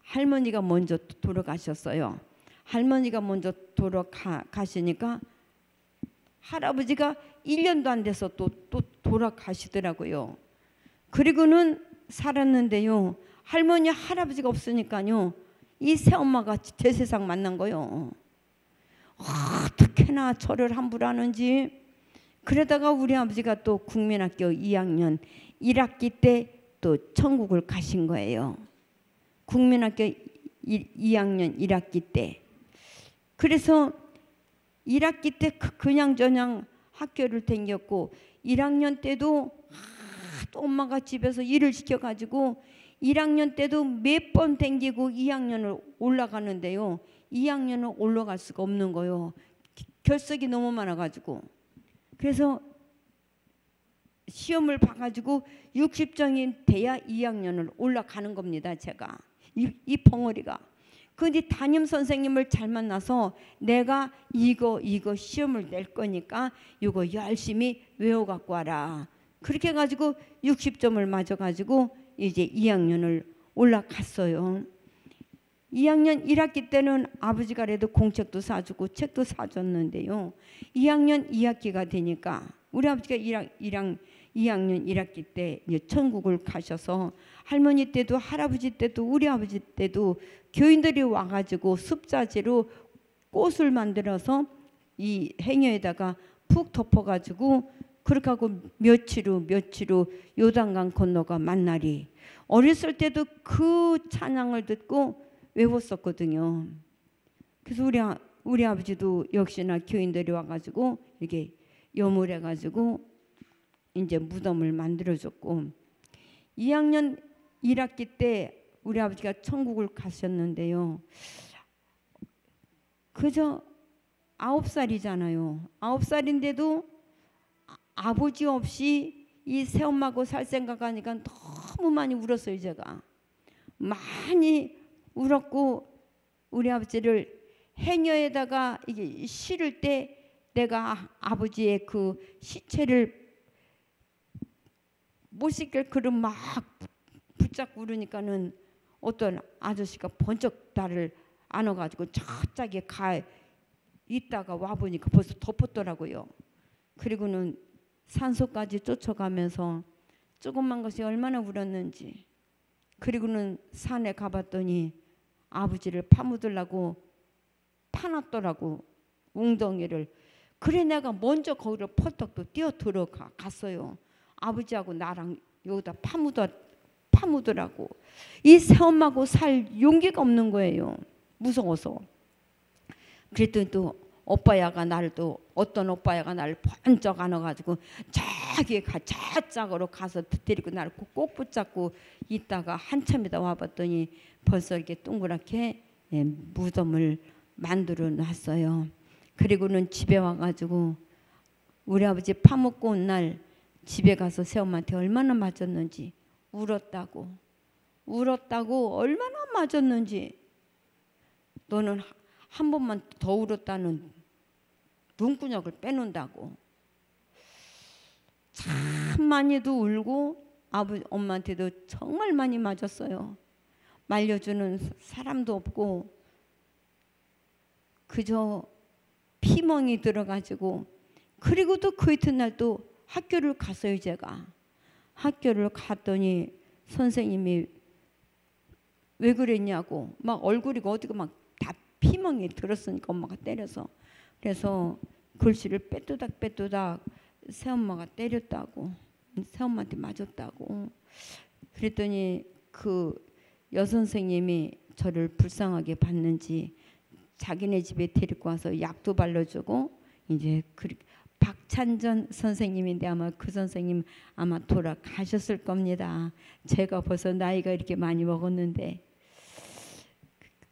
할머니가 먼저 돌아가셨어요. 할머니가 먼저 돌아가시니까 할아버지가 1년도 안 돼서 또 돌아가시더라고요. 그리고는 살았는데요, 할머니 할아버지가 없으니까요, 이 새엄마가 제 세상 만난 거요. 어떻게나 저를 함부로 하는지. 그러다가 우리 아버지가 또 국민학교 2학년 1학기 때 또 천국을 가신 거예요. 국민학교 2학년 1학기 때. 그래서 1학기 때 그냥저냥 학교를 다녔고, 1학년 때도 또 엄마가 집에서 일을 시켜가지고 1학년 때도 몇 번 댕기고 2학년을 올라가는데요, 2학년은 올라갈 수가 없는 거예요. 결석이 너무 많아가지고. 그래서 시험을 봐가지고 60점이 돼야 2학년을 올라가는 겁니다, 제가. 이 벙어리가. 근데 담임 선생님을 잘 만나서 내가 이거 시험을 낼 거니까 이거 열심히 외워갖고 와라. 그렇게 해가지고 60점을 맞아가지고 이제 2학년을 올라갔어요. 2학년 1학기 때는 아버지가 그래도 공책도 사주고 책도 사줬는데요, 2학년 2학기가 되니까 우리 아버지가 2학년 1학기 때 이제 천국을 가셔서, 할머니 때도 할아버지 때도 우리 아버지 때도 교인들이 와가지고 습자지로 꽃을 만들어서 이 행여에다가 푹 덮어가지고 그렇게 하고 며칠 후 요단강 건너가 만나리. 어렸을 때도 그 찬양을 듣고 외웠었거든요. 그래서 우리 아버지도 역시나 교인들이 와가지고 이렇게 염을해가지고 이제 무덤을 만들어줬고, 2학년 1학기 때 우리 아버지가 천국을 가셨는데요, 그저 9살이잖아요. 9살인데도 아버지 없이 이 새엄마하고 살 생각하니까 너무 많이 울었어요. 제가 많이 울었고, 우리 아버지를 행여에다가 이게 실을 때 내가 아버지의 그 시체를 못 씻길 그릇 막 붙잡고 울으니까는 어떤 아저씨가 번쩍 나를 안아가지고 저짝에 가 있다가 와보니까 벌써 덮었더라고요. 그리고는 산소까지 쫓아가면서 조금만 것이 얼마나 울었는지. 그리고는 산에 가봤더니 아버지를 파묻으려고 파놨더라고, 웅덩이를. 그래 내가 먼저 거기를 펄떡 또 뛰어 들어갔어요. 아버지하고 나랑 여기다 파묻으라고. 이 새엄마하고 살 용기가 없는 거예요, 무서워서. 그랬더니 또 어떤 오빠야가 나를 번쩍 안아가지고 저짝으로 가서 데리고 나를 꼭 붙잡고 있다가 한참 있다 와봤더니 벌써 이렇게 동그랗게 무덤을 만들어 놨어요. 그리고는 집에 와가지고 우리 아버지 파먹고 온 날 집에 가서 새엄마한테 얼마나 맞았는지 울었다고 얼마나 맞았는지 너는 한 번만 더 울었다는 눈구녕을 빼놓는다고 참 많이도 울고 엄마한테도 정말 많이 맞았어요. 말려주는 사람도 없고 그저 피멍이 들어가지고 그리고 또 그 이튿날 또 학교를 갔어요. 제가 학교를 갔더니 선생님이 왜 그랬냐고 막 얼굴이 어디가 막 다 피멍이 들었으니까 엄마가 때려서 그래서 글씨를 빼뚜닥 새엄마가 때렸다고 새엄마한테 맞았다고 그랬더니 그 여선생님이 저를 불쌍하게 봤는지 자기네 집에 데리고 와서 약도 발라주고 이제 박찬전 선생님인데 아마 그 선생님 아마 돌아가셨을 겁니다. 제가 벌써 나이가 이렇게 많이 먹었는데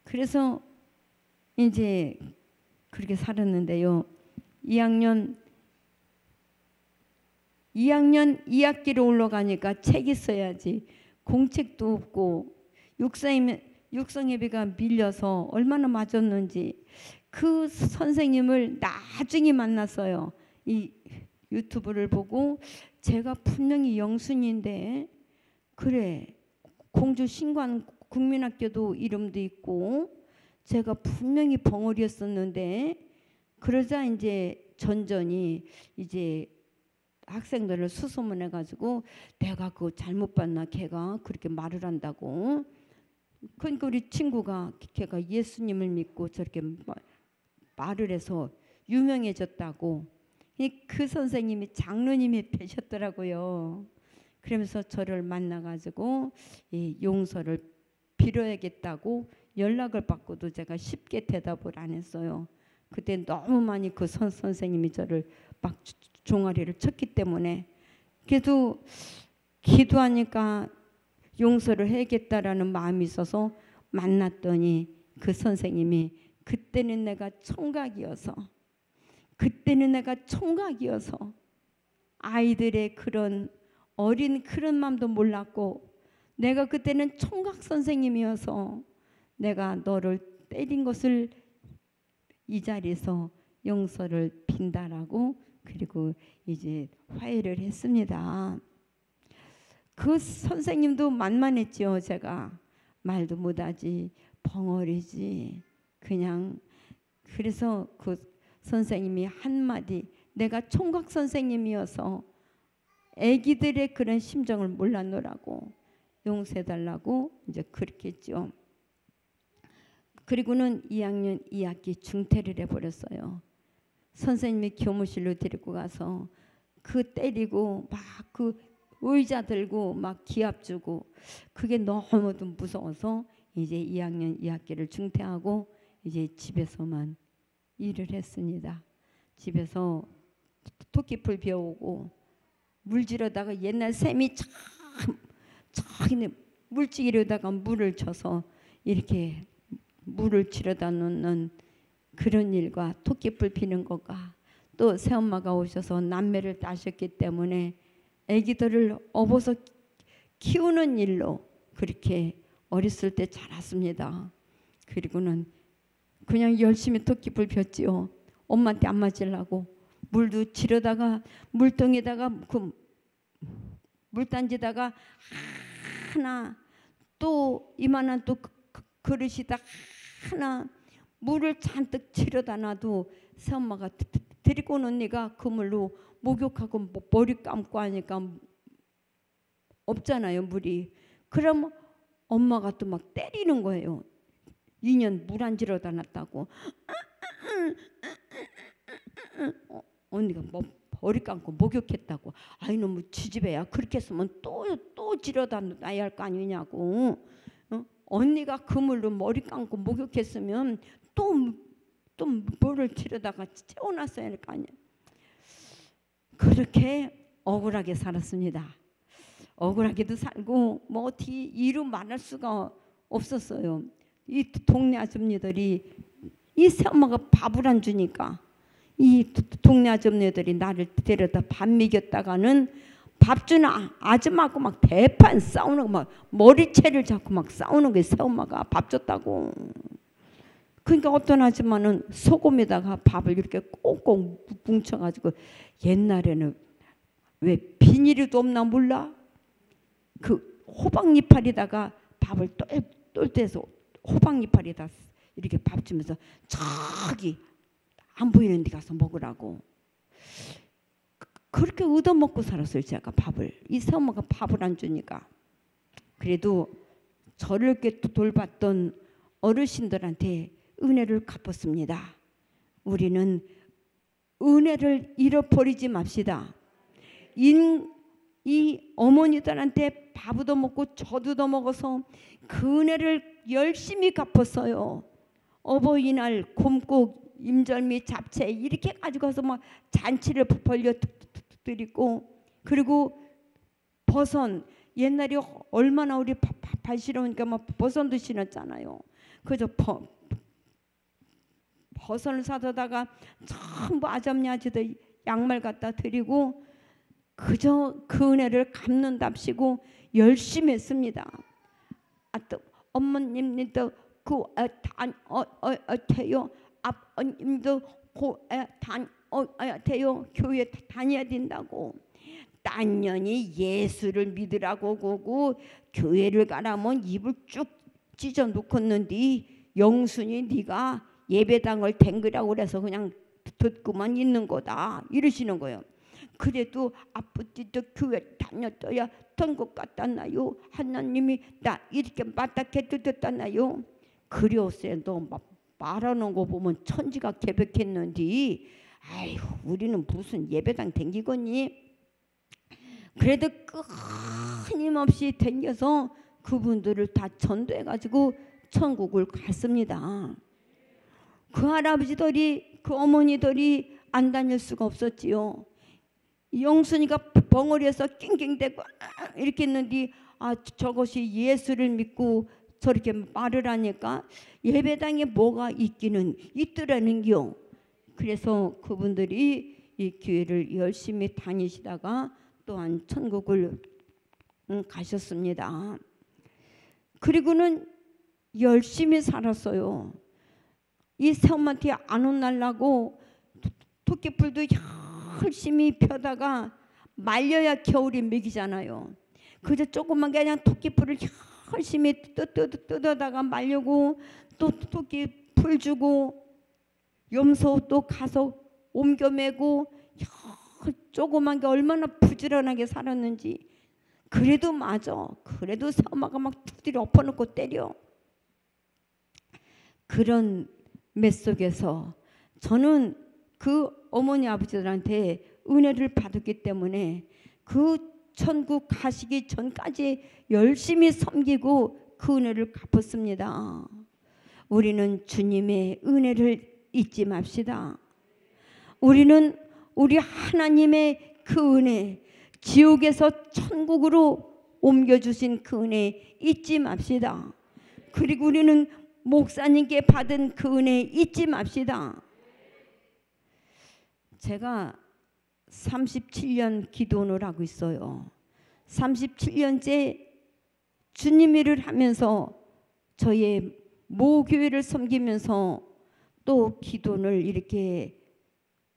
그래서 이제 그렇게 살았는데요. 2학년 2학기로 올라가니까 책이 써야지 공책도 없고 육성예배가 밀려서 얼마나 맞았는지 그 선생님을 나중에 만났어요. 이 유튜브를 보고 제가 분명히 영순인데 그래 공주 신관 국민학교도 이름도 있고 제가 분명히 벙어리였었는데 그러자 이제 전전이 이제 학생들을 수소문해 가지고 내가 그거 잘못 봤나 걔가 그렇게 말을 한다고 그러니까 우리 친구가 걔가 예수님을 믿고 저렇게 말을 해서 유명해졌다고 그 선생님이 장로님이 되셨더라고요. 그러면서 저를 만나가지고 용서를 빌어야겠다고 연락을 받고도 제가 쉽게 대답을 안 했어요. 그때 너무 많이 그 선생님이 저를 막 종아리를 쳤기 때문에 그래도 기도하니까 용서를 해야겠다라는 마음이 있어서 만났더니 그 선생님이 그때는 내가 총각이어서 아이들의 그런 어린 그런 마음도 몰랐고 내가 그때는 총각 선생님이어서 내가 너를 때린 것을 이 자리에서 용서를 빈다라고 그리고 이제 화해를 했습니다. 그 선생님도 만만했지요. 제가 말도 못하지 벙어리지 그냥 그래서 그 선생님이 한마디 내가 총각 선생님이어서 애기들의 그런 심정을 몰랐노라고 용서해달라고 이제 그렇게 했죠. 그리고는 2학년 2학기 중퇴를 해버렸어요. 선생님이 교무실로 데리고 가서 그 때리고 막 그 의자 들고 막 기합 주고 그게 너무도 무서워서 이제 2학년 2학기를 중퇴하고 이제 집에서만 일을 했습니다. 집에서 토끼풀 배우고 물질하다가 옛날 샘이 저기 물찌개로다가 물을 쳐서 이렇게 물을 치러다 놓는 그런 일과 토끼풀 피는 것과 또 새엄마가 오셔서 남매를 따셨기 때문에 아기들을 업어서 키우는 일로 그렇게 어렸을 때 자랐습니다. 그리고는 그냥 열심히 토끼풀 폈지요. 엄마한테 안 맞으려고 물도 치러다가 물통에다가 그 물단지다가 하나 또 이만한 또 그릇이다 하나 물을 잔뜩 치러다 놔도 새엄마가 데리고 온 언니가 그 물로 목욕하고 머리 감고 하니까 없잖아요 물이. 그럼 엄마가 또 막 때리는 거예요. 2년 물 안 지러다 놨다고. 언니가 뭐 머리 감고 목욕했다고. 아이 너무 지지배야. 그렇게 했으면 또 지러다 놔야 할 거 아니냐고. 언니가 그 물로 머리 감고 목욕했으면 또 물을 치러다가 채워놨어야 할 거 아니야. 그렇게 억울하게 살았습니다. 억울하게도 살고 뭐 어떻게 이루 말할 수가 없었어요. 이 동네 아줌마들이 이 새엄마가 밥을 안 주니까 이 동네 아줌마들이 나를 데려다 밥 먹였다가는 밥 주는 아줌마하고 막 대판 싸우는 거, 막 머리채를 잡고 막 싸우는 거예요. 새엄마가 밥 줬다고. 그러니까 어떤 아줌마는 소금에다가 밥을 이렇게 꽁꽁 뭉쳐가지고, 옛날에는 왜 비닐이도 없나 몰라? 그 호박 이파리다가 밥을 똘똘해서 호박 이파리에다 이렇게 밥 주면서 저기 안 보이는 데 가서 먹으라고. 그렇게 얻어먹고 살았어요. 제가 밥을. 이 새엄마가 밥을 안 주니까. 그래도 저를 이렇게 돌봤던 어르신들한테 은혜를 갚았습니다. 우리는 은혜를 잃어버리지 맙시다. 이 어머니들한테 밥 얻어먹고 젖 얻어먹어서 그 은혜를 열심히 갚았어요. 어버이날 곰국, 임절미, 잡채 이렇게 가지고서 막 잔치를 벌려 드리고, 그리고 버선, 옛날에 얼마나 우리 발 시려우니까 막 버선도 신었잖아요. 그래서 버선을 사다가 전부 아점니 아저들 양말 갖다 드리고, 그저 그 은혜를 갚는답시고 열심히 했습니다. 또 어머님도 돼요. 아버님도 돼요. 교회 다녀야 된다고. 딴 년이 예수를 믿으라고 고고 교회를 가라면 입을 쭉 찢어 놓겠는데, 영순이 네가 예배당을 댕기라고 그래서 그냥 듣고만 있는 거다 이러시는 거예요. 그래도 아버지도 교회 다녔어야 천국 갔다나요? 하나님이 나 이렇게 마땅해 듣었다나요? 그려세 너 말하는 거 보면 천지가 개벽했는데, 아이고 우리는 무슨 예배당 댕기겠니? 그래도 끊임없이 댕겨서 그분들을 다 전도해가지고 천국을 갔습니다. 그 할아버지들이, 그 어머니들이 안 다닐 수가 없었지요. 영순이가 벙어리에서 낑낑대고 이렇게 했는데, 저것이 예수를 믿고 저렇게 말을 하니까 예배당에 뭐가 있기는 있더라는겨. 그래서 그분들이 이 교회를 열심히 다니시다가 또한 천국을 가셨습니다. 그리고는 열심히 살았어요. 이 새엄마한테 안 혼날라고 토끼풀도 열심히 펴다가 말려야 겨울이 먹이잖아요. 그저 조그만 게 그냥 토끼풀을 열심히 뜯어다가 말려고, 또 토끼풀 주고 염소 또 가서 옮겨 매고, 조그만 게 얼마나 부지런하게 살았는지. 그래도 맞아. 그래도 새엄마가 막 두드려 엎어놓고 때려. 그런 매 속에서 저는 그 어머니 아버지들한테 은혜를 받았기 때문에 그 천국 가시기 전까지 열심히 섬기고 그 은혜를 갚았습니다. 우리는 주님의 은혜를 잊지 맙시다. 우리는 우리 하나님의 그 은혜, 지옥에서 천국으로 옮겨주신 그 은혜 잊지 맙시다. 그리고 우리는 목사님께 받은 그 은혜 잊지 맙시다. 제가 37년 기도원을 하고 있어요. 37년째 주님 일을 하면서 저의 모교회를 섬기면서 또 기도원을 이렇게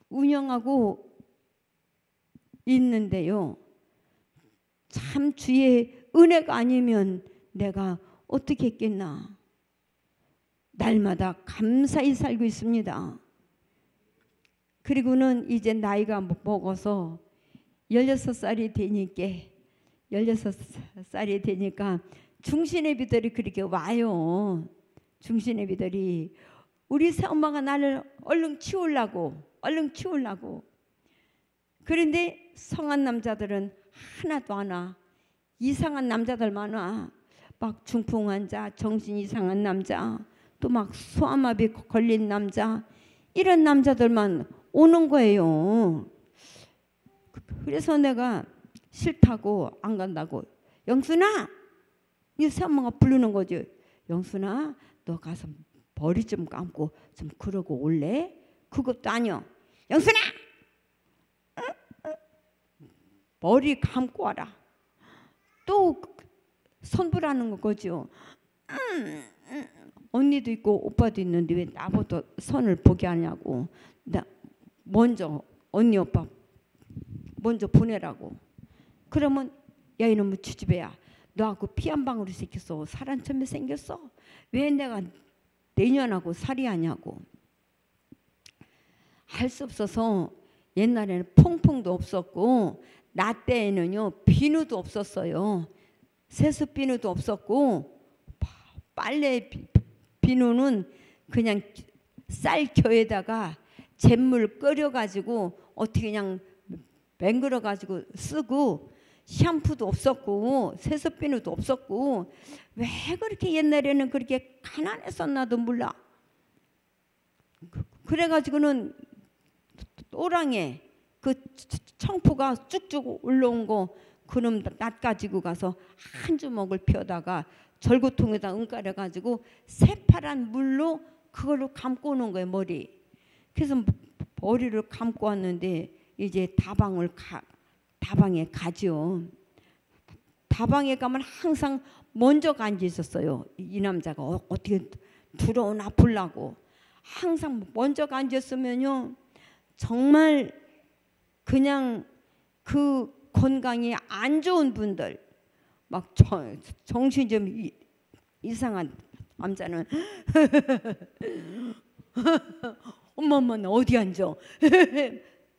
운영하고 있는데요. 참 주의 은혜가 아니면 내가 어떻게 했겠나. 날마다 감사히 살고 있습니다. 그리고는 이제 나이가 먹어서 16살이 되니까 중신애비들이 그렇게 와요. 중신애비들이 우리 새엄마가 나를 얼른 치우려고. 그런데 성한 남자들은 하나도 안 와. 이상한 남자들 많아. 막 중풍 환자, 정신 이상한 남자, 또 막 소아마비 걸린 남자, 이런 남자들만 오는 거예요. 그래서 내가 싫다고 안 간다고. 영순아, 이 새엄마가 부르는 거지. 영순아, 너 가서 머리 좀 감고 좀 그러고 올래? 그것도 아니야. 영순아, 머리 감고 와라. 또 손불하는 거죠. 언니도 있고 오빠도 있는데 왜 나보다 선을 보게 하냐고. 나 먼저 언니 오빠 먼저 보내라고. 그러면 야 이놈의 주집애야, 너하고 피 한 방울이 생겼어. 사람처럼 생겼어. 왜 내가 내년하고 살이하냐고. 할 수 없어서 옛날에는 퐁퐁도 없었고 나 때에는요 비누도 없었어요. 세수 비누도 없었고 빨래 비누는 그냥 쌀겨에다가 잿물 끓여가지고 어떻게 그냥 맹글어가지고 쓰고, 샴푸도 없었고 세수 비누도 없었고. 왜 그렇게 옛날에는 그렇게 가난했었나도 몰라. 그래가지고는 또랑에 그 청포가 쭉쭉 올라온 거 그놈 낫 가지고 가서 한 주먹을 펴다가 절구통에다 응가려 가지고 새파란 물로 그걸로 감고 오는 거예요, 머리. 그래서 머리를 감고 왔는데 이제 다방에 가죠. 다방에 가면 항상 먼저 앉아 있었어요. 이 남자가 어떻게 들어오나 보려고. 항상 먼저 앉았으면요 정말 그냥 그 건강이 안 좋은 분들, 막 정신 좀 이상한 남자는 엄마 나 어디 앉아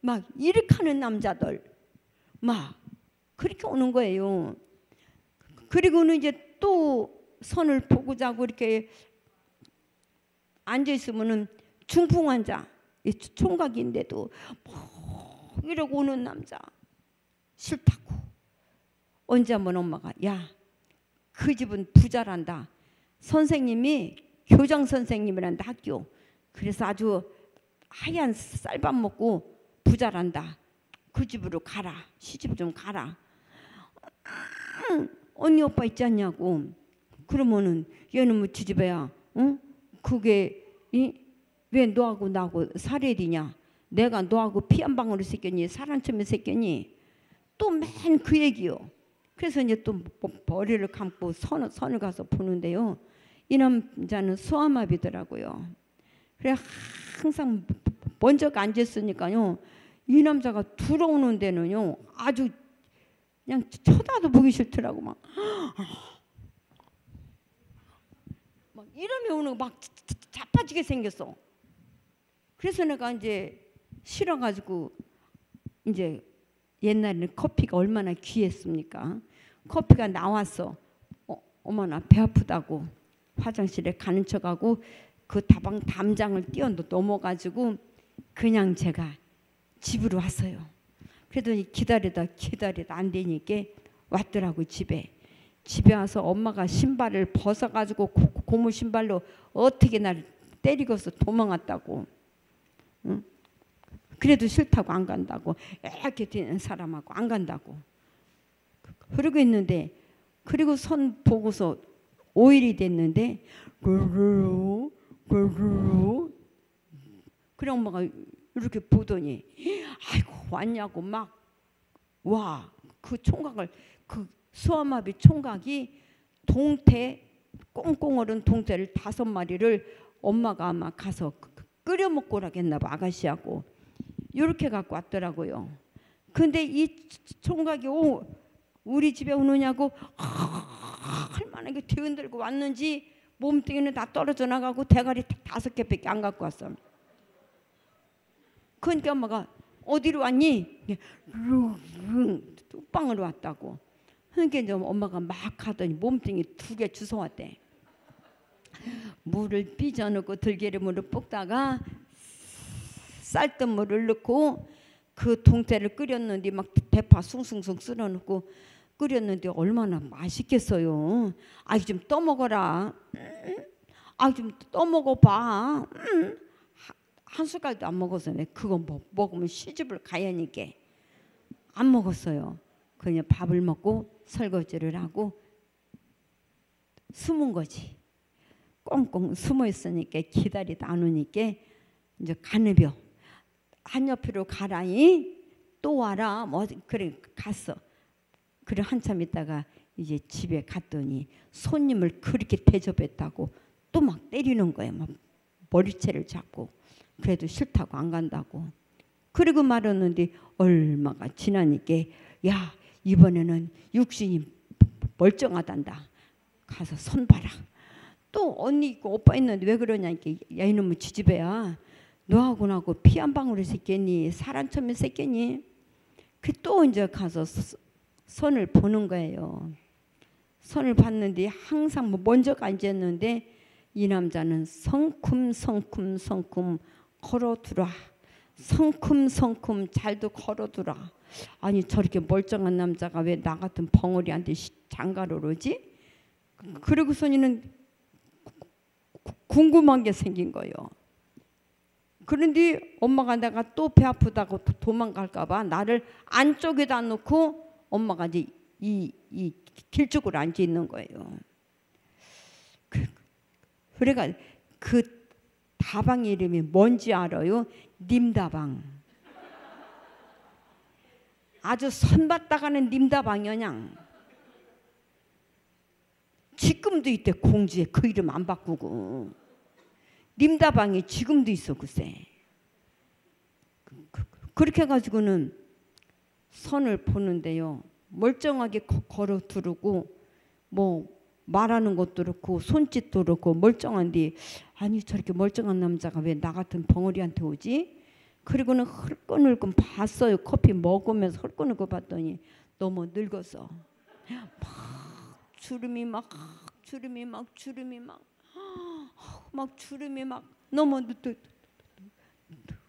막 이렇게 하는 남자들 막 그렇게 오는 거예요. 그리고는 이제 또 선을 보고 자고 이렇게 앉아 있으면은 중풍 환자, 총각인데도 뭐 이러고 오는 남자 싫다고. 언제 한번 엄마가 야, 그 집은 부자란다. 선생님이 교장 선생님이란다, 학교. 그래서 아주 하얀 쌀밥 먹고 부자란다. 그 집으로 가라. 시집 좀 가라. 언니 오빠 있지 않냐고. 그러면은 얘는 뭐 지집애야. 응? 그게 왜 너하고 나하고 살해디냐. 내가 너하고 피 한 방울을 새겼니. 사람처럼 새겼니. 또 맨 그 얘기요. 그래서 이제 또 머리를 감고 선을 가서 보는데요. 이 남자는 소아마비더라고요. 그래 항상 먼저 앉았으니까요. 이 남자가 들어오는 데는요 아주 그냥 쳐다도 보기 싫더라고. 막 이러면 오는 막 자빠지게 생겼어. 그래서 내가 이제 싫어가지고 이제 옛날에는 커피가 얼마나 귀했습니까? 커피가 나왔어. 어머나 배 아프다고 화장실에 가는 척하고 그 다방 담장을 뛰어 넘어가지고 그냥 제가 집으로 왔어요. 그러더니 기다리다 안 되니까 왔더라고. 집에 와서 엄마가 신발을 벗어가지고 고무 신발로 어떻게 날 때리고서 도망갔다고. 응? 그래도 싫다고 안 간다고. 이렇게 되는 사람하고 안 간다고. 그러고 있는데 그리고 선 보고서 5일이 됐는데 그래 엄마가 이렇게 보더니 아이고 왔냐고 막 와. 그 총각을 그 소아마비 총각이 동태 꽁꽁 얼은 동태를 5마리를 엄마가 아마 가서 끓여 먹고 라겠나 봐. 아가씨하고 이렇게 갖고 왔더라고요. 근데 이 총각이 우리 집에 오느냐고 얼마나 뒤흔들고 왔는지 몸뚱이는 다 떨어져 나가고 대가리 5개밖에 안 갖고 왔어. 그러니까 엄마가 어디로 왔니? 뚝방으로 왔다고. 그러니까 이제 엄마가 막 하더니 몸뚱이 2개 주워왔대. 물을 삐져넣고 들기름으로 볶다가 쌀뜨물을 넣고 그 동태를 끓였는데 막 대파 숭숭숭 쓸어넣고 끓였는데 얼마나 맛있겠어요. 아 좀 떠먹어라. 아 좀 떠먹어봐. 한 숟갈도 안 먹어서 내 그거 먹으면 시집을 가야니까 안 먹었어요. 그냥 밥을 먹고 설거지를 하고 숨은 거지. 꽁꽁 숨어 있으니까 기다리다 안 오니까 이제 가느벼 한옆으로 가라이 또 와라 뭐 그래 갔어. 그래 한참 있다가 이제 집에 갔더니 손님을 그렇게 대접했다고 또 막 때리는 거예요. 막 머리채를 잡고. 그래도 싫다고 안 간다고. 그리고 말았는데 얼마가 지나니까 야 이번에는 육신이 멀쩡하단다. 가서 손 봐라. 또 언니 있고 오빠 있는데 왜 그러냐니까 야 이놈의 지지배야. 너하고 나하고 피 한 방울이 새끼니 사람처럼 새끼니. 그 또 이제 가서 선을 보는 거예요. 선을 봤는데 항상 뭐 먼저가 앉았는데 이 남자는 성큼성큼 걸어두라. 성큼성큼 잘도 걸어두라. 아니 저렇게 멀쩡한 남자가 왜 나 같은 벙어리한테 장가를 오지? 그리고 선이는 궁금한 게 생긴 거예요. 그런데 엄마가 내가 또 배 아프다고 도망갈까 봐 나를 안쪽에다 놓고 엄마가 이제 이 길쪽으로 앉아 있는 거예요. 그래가 그 다방 이름이 뭔지 알아요? 님다방. 아주 선받다가는 님다방이냐. 지금도 있대. 공주에 그 이름 안 바꾸고. 님다방이 지금도 있어 글쎄. 그렇게 해가지고는 선을 보는데요. 멀쩡하게 걸어 두르고 뭐 말하는 것도 그렇고 손짓도 그렇고 멀쩡한데 아니 저렇게 멀쩡한 남자가 왜 나 같은 벙어리한테 오지? 그리고는 헐끈헐끈 봤어요. 커피 먹으면서 헐끈헐끈 봤더니 너무 늙었어. 막 주름이 막 너무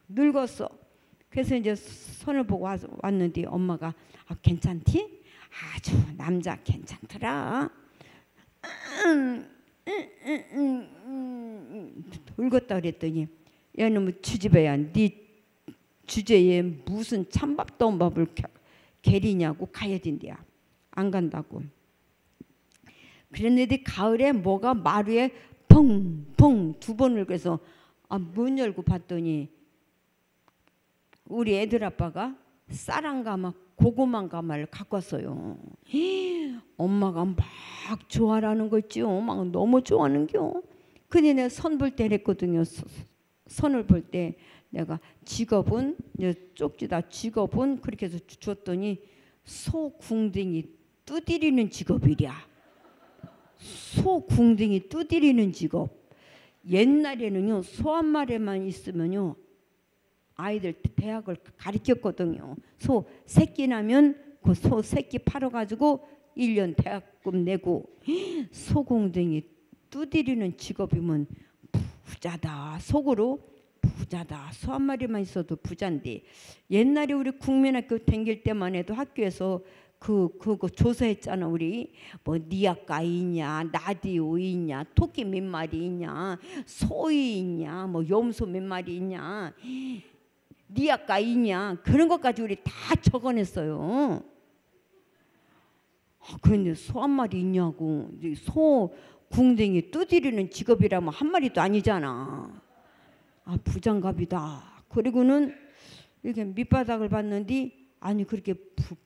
늙었어. 그래서 이제 손을 보고 왔는데 엄마가 아, 괜찮지? 아주 남자 괜찮더라. 늙었다 그랬더니 야 너무 주집애야 네 주제에 무슨 찬밥도 온 밥을 게리냐고 가야 된대야. 안 간다고. 그랬는데 가을에 뭐가 마루에 펑펑 두 번을 그래서 문 열고 봤더니 우리 애들 아빠가 쌀 한 가마 고구마 가마를 갖고 왔어요. 엄마가 막 좋아라는 거 있죠. 막 너무 좋아하는겨. 근데 내가 선 볼 때 그랬거든요. 선을 볼 때 내가 직업은 쪽지다 직업은 그렇게 해서 줬더니 소궁뎅이 두드리는 직업이랴. 소궁뎅이 두드리는 직업. 옛날에는요 소 한 마리만 있으면요 아이들 대학을 가르쳤거든요. 소 새끼 나면 그 소 새끼 팔아가지고 1년 대학금 내고. 소궁뎅이 두드리는 직업이면 부자다. 속으로 부자다. 소 한 마리만 있어도 부자인데 옛날에 우리 국민학교 다닐 때만 해도 학교에서 그거 조사했잖아. 우리 뭐 니아까 있냐, 나디오 있냐, 토끼 몇 마리 있냐, 소이 있냐, 뭐 염소 몇 마리 있냐, 니아까 있냐, 그런 것까지 우리 다 적어냈어요. 그런데 소 한 마리 있냐고. 소 궁뎅이 두드리는 직업이라면 한 마리도 아니잖아. 부장갑이다. 그리고는 이렇게 밑바닥을 봤는데 아니 그렇게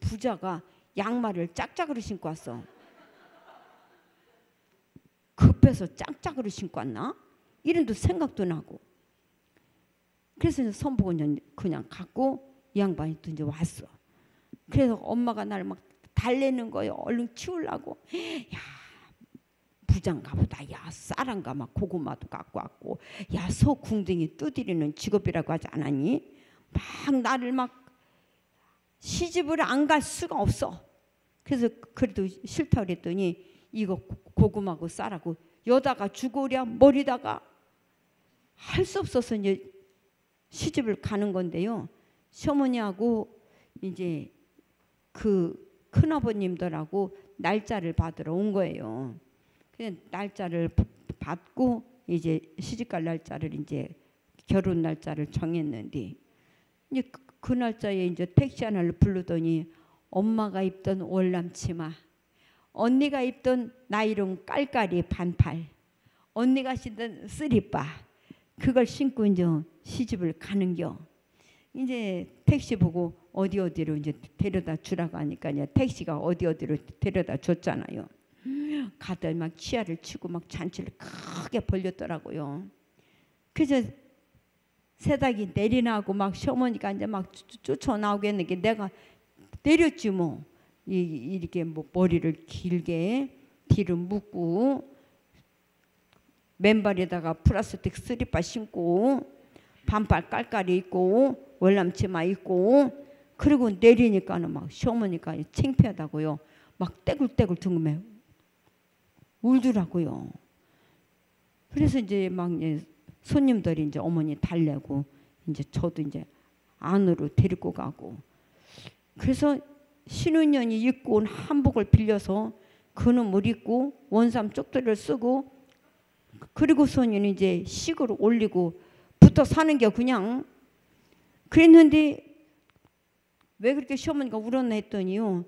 부자가 양말을 짝짝으로 신고 왔어. 급해서 짝짝으로 신고 왔나? 이런도 생각도 나고. 그래서 선보고 그냥 갖고 이 양반이 또 이제 왔어. 그래서 엄마가 날 막 달래는 거예요. 얼른 치우려고. 야 부장가 보다. 야 쌀한가 막 고구마도 갖고 왔고. 야 소 궁뎅이 두드리는 직업이라고 하지 않았니? 막 나를 막 시집을 안 갈 수가 없어. 그래서 그래도 싫다 그랬더니 이거 고구마고 쌀하고 여다가 주고랴 머리다가 할 수 없어서 이제 시집을 가는 건데요. 시어머니하고 이제 그 큰아버님들하고 날짜를 받으러 온 거예요. 그냥 날짜를 받고 이제 시집갈 날짜를 이제 결혼 날짜를 정했는데 이제 그 날짜에 이제 택시 하나를 부르더니 엄마가 입던 월남 치마, 언니가 입던 나이롱 깔깔이 반팔, 언니가 신던 쓰리빠 그걸 신고 이제 시집을 가는겨. 이제 택시 보고 어디로 이제 데려다 주라고 하니까 이제 택시가 어디로 데려다 줬잖아요. 가다 막 치아를 치고 막 잔치를 크게 벌렸더라고요. 그래서 세닥이 내리나고 막 시어머니가 이제 막 쫓아나오겠는데 내가 내렸지 뭐. 이렇게 뭐 머리를 길게 뒤로 묶고 맨발에다가 플라스틱 슬리퍼 신고 반팔 깔깔이 입고 월남치마 입고 그리고 내리니까는 막 시어머니가 창피하다고요. 막 떼굴떼굴 둥금에 울더라고요. 그래서 이제 막 손님들이 이제 어머니 달래고 이제 저도 이제 안으로 데리고 가고 그래서 신혼년이 입고 온 한복을 빌려서 그놈을 입고 원삼 쪽다리를 쓰고 그리고서는 이제 식으로 올리고 붙어 사는 게 그냥 그랬는데 왜 그렇게 시어머니가 울었나 했더니요.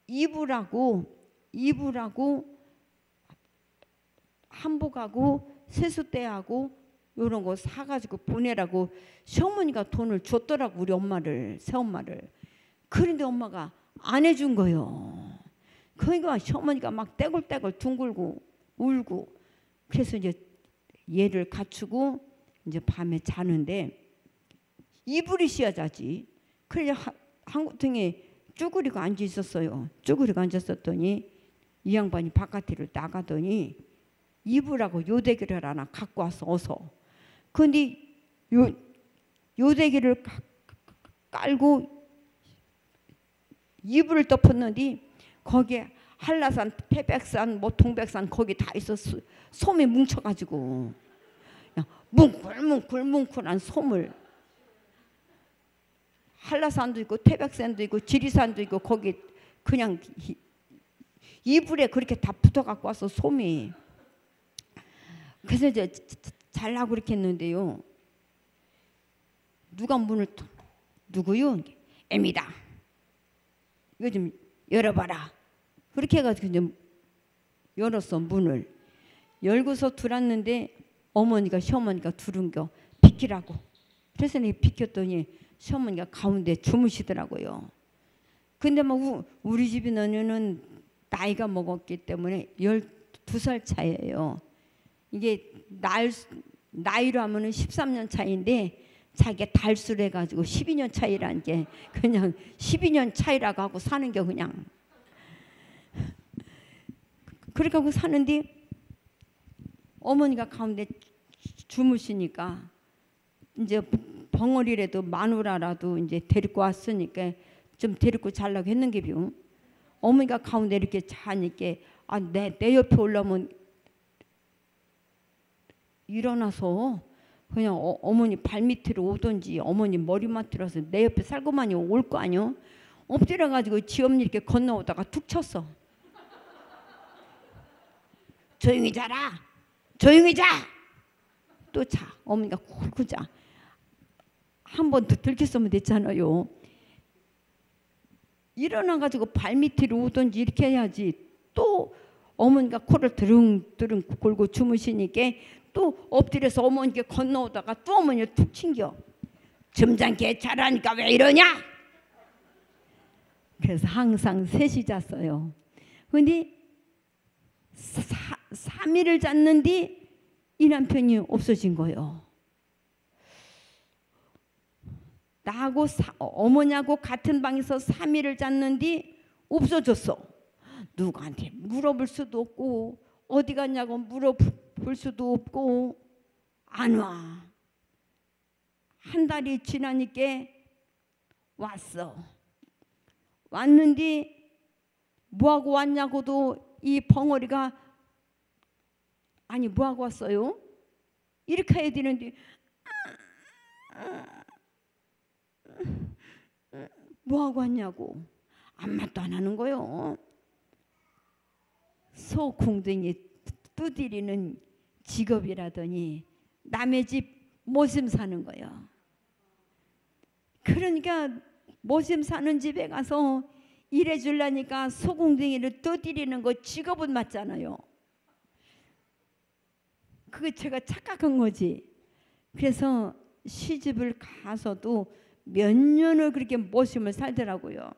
이불하고 한복하고 세숫대하고 이런 거 사가지고 보내라고 시어머니가 돈을 줬더라고 우리 엄마를 새엄마를. 그런데 엄마가 안 해준 거요. 그러니까 시어머니가 막 떼굴떼굴 둥글고 울고 그래서 이제 얘를 갖추고 이제 밤에 자는데 이불이 씌어 자지. 그래 한구통에 쭈그리고 앉아 있었어요. 쭈그리고 앉았었더니 이 양반이 바깥으로 나가더니 이불하고 요대기를 하나 갖고 와서 어서. 근데 요대기를 깔고 이불을 덮었는데 거기에 한라산, 태백산, 뭐 동백산 거기 다 있었어. 솜이 뭉쳐가지고 뭉클한 솜을 한라산도 있고 태백산도 있고 지리산도 있고 거기 그냥 이불에 그렇게 다 붙어갖고 와서 솜이. 그래서 이제 잘라고 그렇게 했는데요. 누가 문을 누구요? 애미다. 이거 좀 열어봐라. 그렇게 해가지고 좀 열었어 문을. 열고서 들었는데 어머니가 시어머니가 두른겨 비키라고. 그래서 내가 비켰더니 시어머니가 가운데 주무시더라고요. 근데 막 우리 집에는 나이가 먹었기 때문에 12살 차이예요. 이게 나이로 하면은 13년 차이인데 자기가 달수를 해가지고 12년 차이라는 게 그냥 12년 차이라고 하고 사는 게 그냥 그렇게 하고 사는데 어머니가 가운데 주무시니까 이제 벙어리라도 마누라라도 이제 데리고 왔으니까 좀 데리고 자려고 했는게요. 어머니가 가운데 이렇게 자니까 내 옆에 올라오면 일어나서 그냥 어머니 발밑으로 오든지 어머니 머리맡으로서 내 옆에 살고만이 올 거 아니요. 엎드려가지고 지 엄니 이렇게 건너오다가 툭 쳤어. 조용히 자라. 조용히 자. 또 자. 어머니가 쿨쿨 자. 한 번 더 들켰으면 됐잖아요. 일어나가지고 발밑으로 오든지 이렇게 해야지. 또 어머니가 코를 드릉드릉 골고 주무시니까 또 엎드려서 어머니께 건너오다가 또 어머니를 툭 튕겨. 점잖게 자라니까 왜 이러냐? 그래서 항상 셋이 잤어요. 근데 3일을 잤는데 이 남편이 없어진 거예요. 나하고 어머니하고 같은 방에서 3일을 잤는데 없어졌어. 누구한테 물어볼 수도 없고 어디 갔냐고 물어볼 수도 없고 안 와. 한 달이 지나니까 왔어. 왔는데 뭐하고 왔냐고도 이 벙어리가 아니 뭐하고 왔어요? 이렇게 해야 되는데 뭐하고 왔냐고 아무것도 안 하는 거요. 소궁둥이 두드리는 직업이라더니 남의 집 모심 사는 거예요. 그러니까 모심 사는 집에 가서 일해주려니까 소궁둥이를 두드리는 거 직업은 맞잖아요. 그게 제가 착각한 거지. 그래서 시집을 가서도 몇 년을 그렇게 모심을 살더라고요.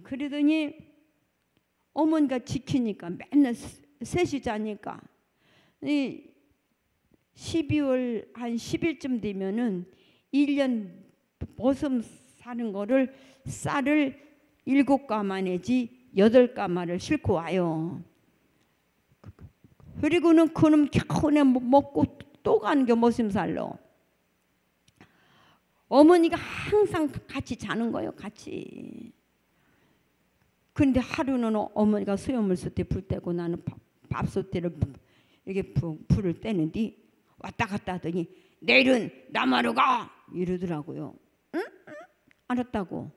그러더니 어머니가 지키니까 맨날 셋이 자니까 이 12월 한 10일쯤 되면은 1년 모섬 사는 거를 쌀을 7가마 내지 8가마를 싣고 와요. 그리고는 그놈 겨우내 먹고 또 가는 게 모섬 살러. 어머니가 항상 같이 자는 거예요. 같이. 그런데 하루는 어머니가 수염물솥에 불 떼고 나는 밥솥대를 이렇게 불을 떼는데 왔다 갔다 하더니 내일은 남하러 가 이러더라고요. 응? 알았다고.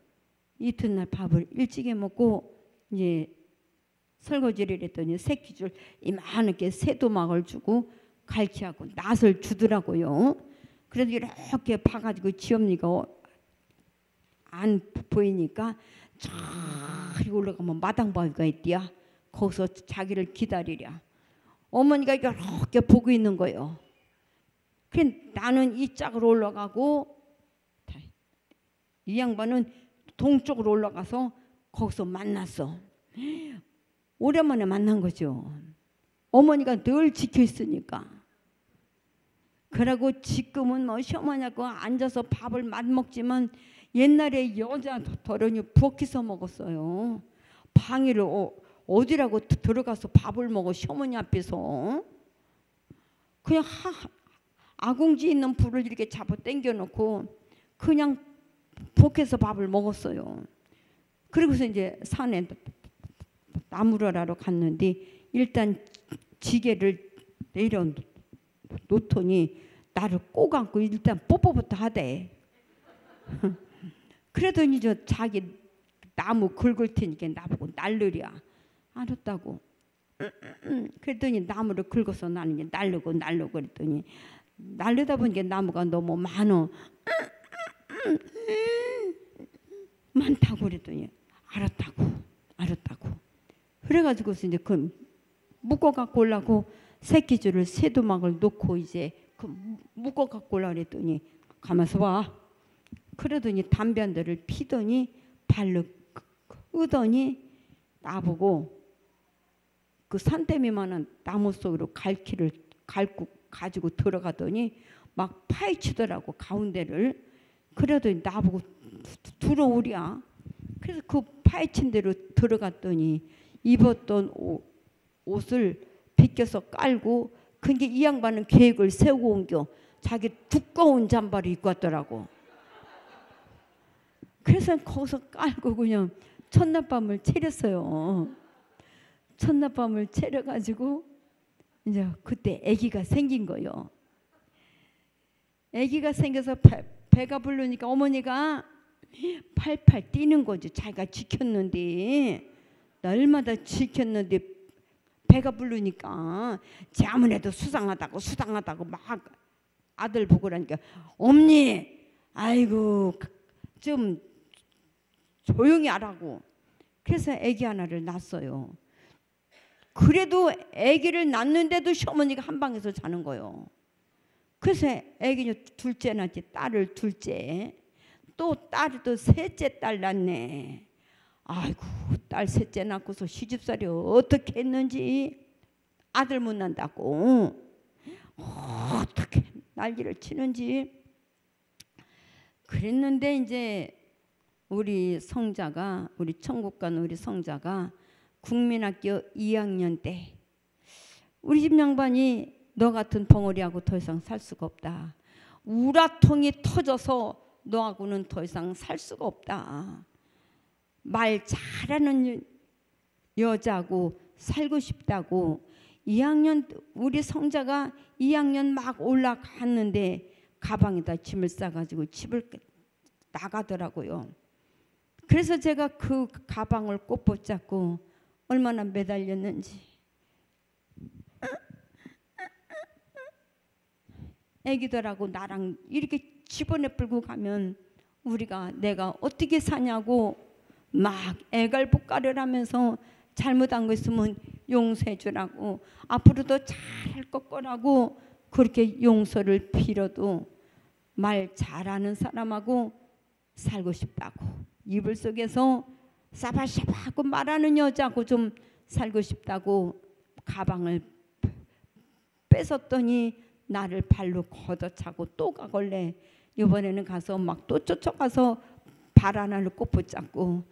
이튿날 밥을 일찍 해 먹고 이제 설거지를 했더니 새끼줄 이만하게 새도막을 주고 갈치하고 낫을 주더라고요. 그래서 이렇게 봐가지고 지엄니가 안 보이니까 저리 올라가면 마당바위가 있디야. 거기서 자기를 기다리랴. 어머니가 이렇게 보고 있는 거예요. 그래 나는 이 짝으로 올라가고 이 양반은 동쪽으로 올라가서 거기서 만났어. 오랜만에 만난 거죠. 어머니가 늘 지켜 있으니까. 그러고 지금은 뭐 시어머니하고 앉아서 밥을 맛먹지만 옛날에 여자 더러니 부엌에서 먹었어요. 방해를 어디라고 들어가서 밥을 먹어 시어머니 앞에서. 그냥 아궁지 있는 불을 이렇게 잡아 당겨놓고 그냥 부엌에서 밥을 먹었어요. 그리고서 이제 산에 나무라러 갔는데 일단 지게를 내려놓더니 나를 꼭 안고 일단 뽀뽀부터 하대. 그러더니 저 자기 나무 긁을 테니까 나보고 날르랴. 알았다고. 그랬더니 나무를 긁어서 나는 이제 날르고 그랬더니 날르다 보니까 나무가 너무 많어. 많다고 그랬더니 알았다고. 그래가지고서 이제 그 묶어 갖고 오려고 새끼줄을 새도막을 놓고 이제 그 묶어 갖고 오려고 그랬더니 가만있어 봐. 그러더니 담배 한 대를 피더니 발로 끄더니 나보고 그 산더미만한 나무 속으로 갈퀴를 갈고 가지고 들어가더니 막 파헤치더라고 가운데를. 그러더니 나보고 들어오랴. 그래서 그 파헤친 대로 들어갔더니 입었던 옷을 벗겨서 깔고 그게 이 양반은 계획을 세우고 온겨. 자기 두꺼운 잠바를 입고 왔더라고. 그래서 거기서 깔고 그냥 첫날밤을 차렸어요. 첫날밤을 차려가지고 이제 그때 아기가 생긴 거예요. 아기가 생겨서 배가 부르니까 어머니가 팔팔 뛰는 거죠. 자기가 지켰는데 날마다 지켰는데 배가 부르니까 제 아무래도 수상하다고 막 아들 보고 그러니까 엄니 아이고 좀 조용히 하라고. 그래서 아기 하나를 낳았어요. 그래도 아기를 낳는데도 시어머니가 한 방에서 자는 거예요. 그래서 아기 둘째 낳지. 딸을 둘째. 또 딸이 또 셋째 딸 낳네. 아이고 딸 셋째 낳고서 시집살이 어떻게 했는지 아들 못 낳는다고 어떻게 난리를 치는지 그랬는데 이제 우리 성자가 우리 천국 간 우리 성자가 국민학교 2학년 때 우리 집 양반이 너 같은 벙어리하고 더 이상 살 수가 없다. 우라통이 터져서 너하고는 더 이상 살 수가 없다. 말 잘하는 여자고 살고 싶다고 2학년 우리 성자가 2학년 막 올라갔는데 가방에다 짐을 싸가지고 집을 나가더라고요. 그래서 제가 그 가방을 꼭 붙잡고 얼마나 매달렸는지. 애기들하고 나랑 이렇게 집어내 끌고 가면 내가 어떻게 사냐고 막 애갈복가를 하면서 잘못한 거 있으면 용서해 주라고 앞으로도 잘할 거라고 그렇게 용서를 빌어도 말 잘하는 사람하고 살고 싶다고, 이불 속에서 사바사바하고 말하는 여자하고 좀 살고 싶다고 가방을 뺏었더니 나를 발로 걷어차고 또 가걸래. 이번에는 가서 막 또 쫓아가서 발 하나를 꼭 붙잡고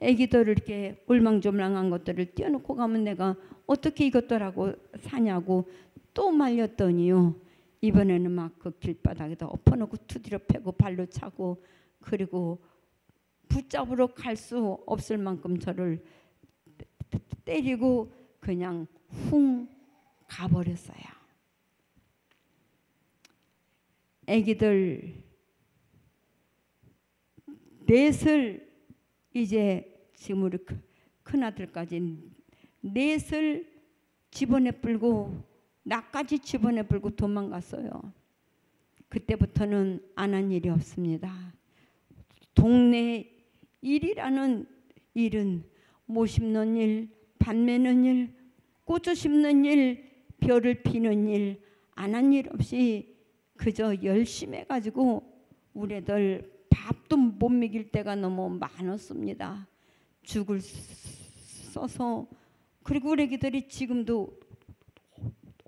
애기들을 이렇게 울망졸망한 것들을 띄워놓고 가면 내가 어떻게 이것들하고 사냐고 또 말렸더니요, 이번에는 막 그 길바닥에다 엎어놓고 두드려 패고 발로 차고, 그리고 붙잡으러 갈 수 없을 만큼 저를 때리고 그냥 훅 가버렸어요. 애기들 넷을, 이제 지금 우리 큰아들까지 넷을 집어내 불고 나까지 집어내 불고 도망갔어요. 그때부터는 안 한 일이 없습니다. 동네 일이라는 일은 모 심는 일, 밭 매는 일, 고추 심는 일, 벼를 피는 일, 안 한 일 없이 그저 열심히 해가지고 우리 애들 밥도 못 먹일 때가 너무 많았습니다. 죽을 써서. 그리고 우리 애기들이 지금도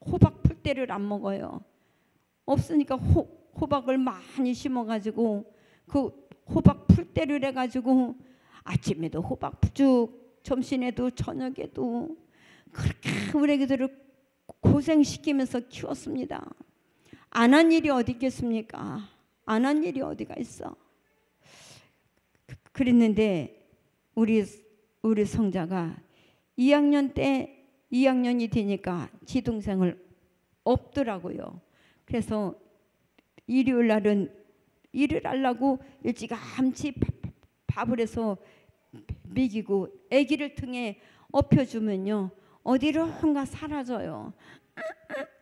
호박 풀대를 안 먹어요. 없으니까 호박을 많이 심어가지고 그 호박 풀대를 해가지고 아침에도 호박죽, 점심에도 저녁에도 그렇게 우리 애기들을 고생시키면서 키웠습니다. 안 한 일이 어디 있겠습니까? 안 한 일이 어디가 있어. 그랬는데 우리 성자가 2학년이 되니까 지동생을 없더라고요. 그래서 일요일 날은 일을 하려고 일찌감치 밥을 해서 먹이고 아기를 등에 엎혀주면요, 어디론가 사라져요.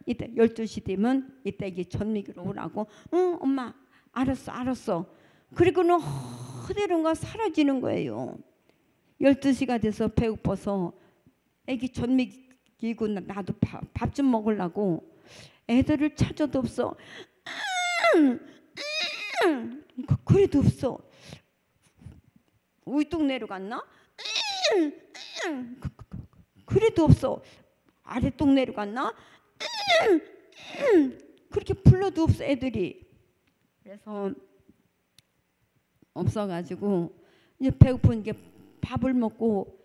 이때 12시 되면 이때 애기 젖 먹이러 오라고. 응 엄마 알았어. 그리고는 어디론가 사라지는 거예요. 12시가 돼서 배고파서 애기 젖 먹이고 나도 밥 좀 먹으려고 애들을 찾아도 없어. 그래도 없어. 위뚝 내려갔나? 그래도 없어. 아래뚝 내려갔나? 그렇게 불러도 없어 애들이. 그래서 없어가지고 이제 배고픈 게 밥을 먹고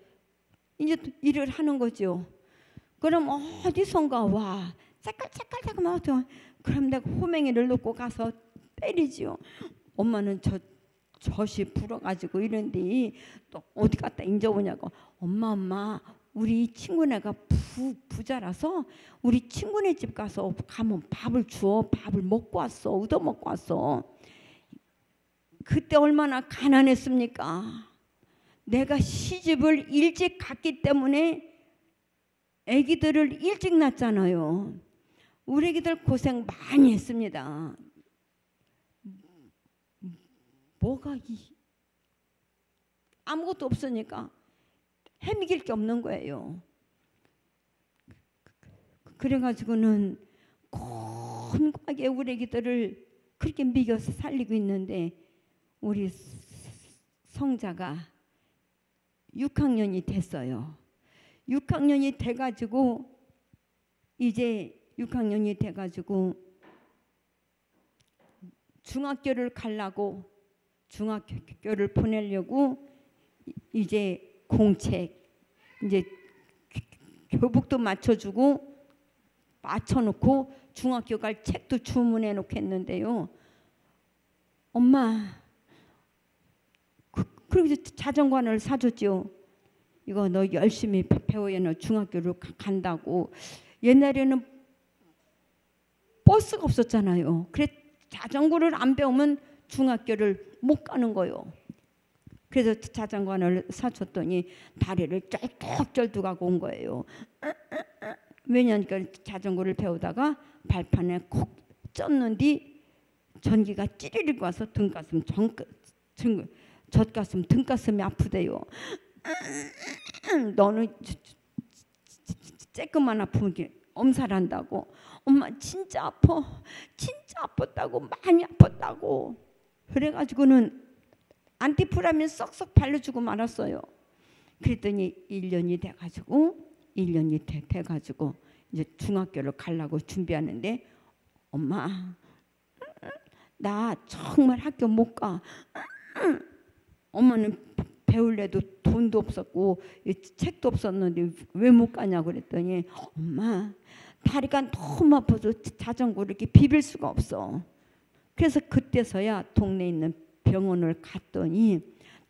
이제 일을 하는 거죠. 그럼 어디선가 와 짜깔짜깔 막 그럼 내가 호맹이를 놓고 가서 때리지요. 엄마는 젖이 불어가지고 이런데 또 어디 갔다 인져오냐고. 엄마 우리 친구네가 부자라서 우리 친구네 집 가면 밥을 주어. 밥을 먹고 왔어. 얻어 먹고 왔어. 그때 얼마나 가난했습니까? 내가 시집을 일찍 갔기 때문에 아기들을 일찍 낳았잖아요. 우리 아기들 고생 많이 했습니다. 뭐가 아무것도 없으니까 헤매길 게 없는 거예요. 그래가지고는 곤고하게 우리 아기들을 그렇게 먹여서 살리고 있는데 우리 성자가 6학년이 됐어요. 6학년이 돼가지고 이제 6학년이 돼가지고 중학교를 가려고 중학교를 보내려고 이제 공책 이제 교복도 맞춰놓고 중학교 갈 책도 주문해 놓겠는데요. 엄마 그리고 자전거를 사줬죠. 이거 너 열심히 배워야 너 중학교를 간다고. 옛날에는 버스가 없었잖아요. 그래 자전거를 안 배우면 중학교를 못 가는 거요. 그래서 자전거를 사줬더니 다리를 쩔뚝쩔뚝 하고 온 거예요. 왜냐니까 자전거를 배우다가 발판에 콕 쪘는데 전기가 찌르르 와서 젖가슴 등가슴이 아프대요. 너는 쬐끔만 아프면 엄살한다고. 엄마 진짜 아파, 진짜 아팠다고, 많이 아팠다고. 그래가지고는 안티프라민 썩썩 발라주고 말았어요. 그랬더니 1년이 돼가지고 이제 중학교를 가려고 준비하는데 엄마 나 정말 학교 못 가. 엄마는 배울래도 돈도 없었고 책도 없었는데 왜 못 가냐고 그랬더니 엄마 다리가 너무 아파서 자전거를 이렇게 비빌 수가 없어. 그래서 그때서야 동네에 있는 병원을 갔더니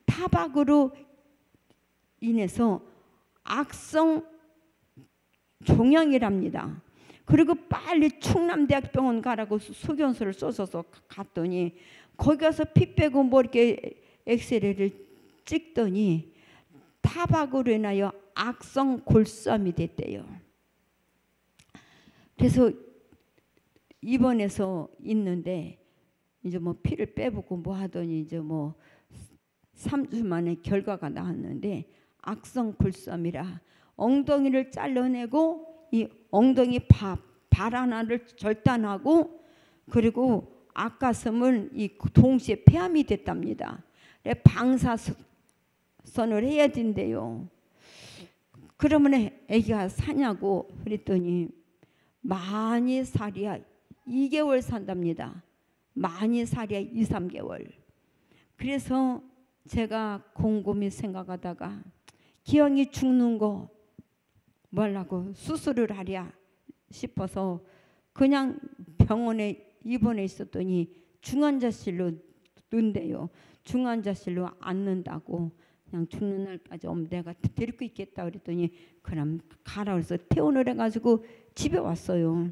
타박으로 인해서 악성 종양이랍니다. 그리고 빨리 충남대학병원 가라고 소견서를 써서 갔더니 거기 가서 피 빼고 뭐 이렇게 엑스레이를 찍더니 타박으로 인하여 악성 골수암이 됐대요. 그래서 입원해서 있는데 이제 뭐 피를 빼보고 뭐 하더니 이제 뭐 3주 만에 결과가 나왔는데 악성 골수암이라 엉덩이를 잘라내고 이 엉덩이 발 하나를 절단하고 그리고 앞가슴을 이 동시에 폐암이 됐답니다. 방사선을 해야 된대요. 그러면 애기가 사냐고 그랬더니 많이 살이야 2개월 산답니다. 많이 살이야 2, 3개월. 그래서 제가 곰곰이 생각하다가 기왕이 죽는 거 뭐하려고 수술을 하랴 싶어서 그냥 병원에 입원해 있었더니 중환자실로 넣는데요. 중환자실로 안 넣는다고 그냥 죽는 날까지 내가 데리고 있겠다 그랬더니 그럼 가라 그래서 퇴원을 해가지고 집에 왔어요.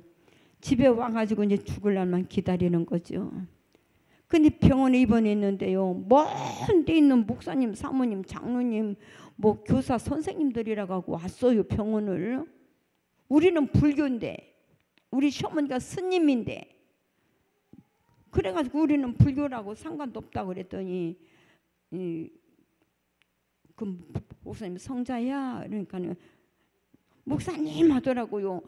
집에 와가지고 이제 죽을 날만 기다리는 거죠. 근데 병원에 입원했는데요. 먼 데 있는 목사님, 사모님, 장로님, 뭐 교사 선생님들이라고 왔어요. 병원을. 우리는 불교인데 우리 시어머니가 스님인데 그래가지고 우리는 불교라고 상관도 없다고 그랬더니 그 목사님 성자야 그러니까 목사님 하더라고요.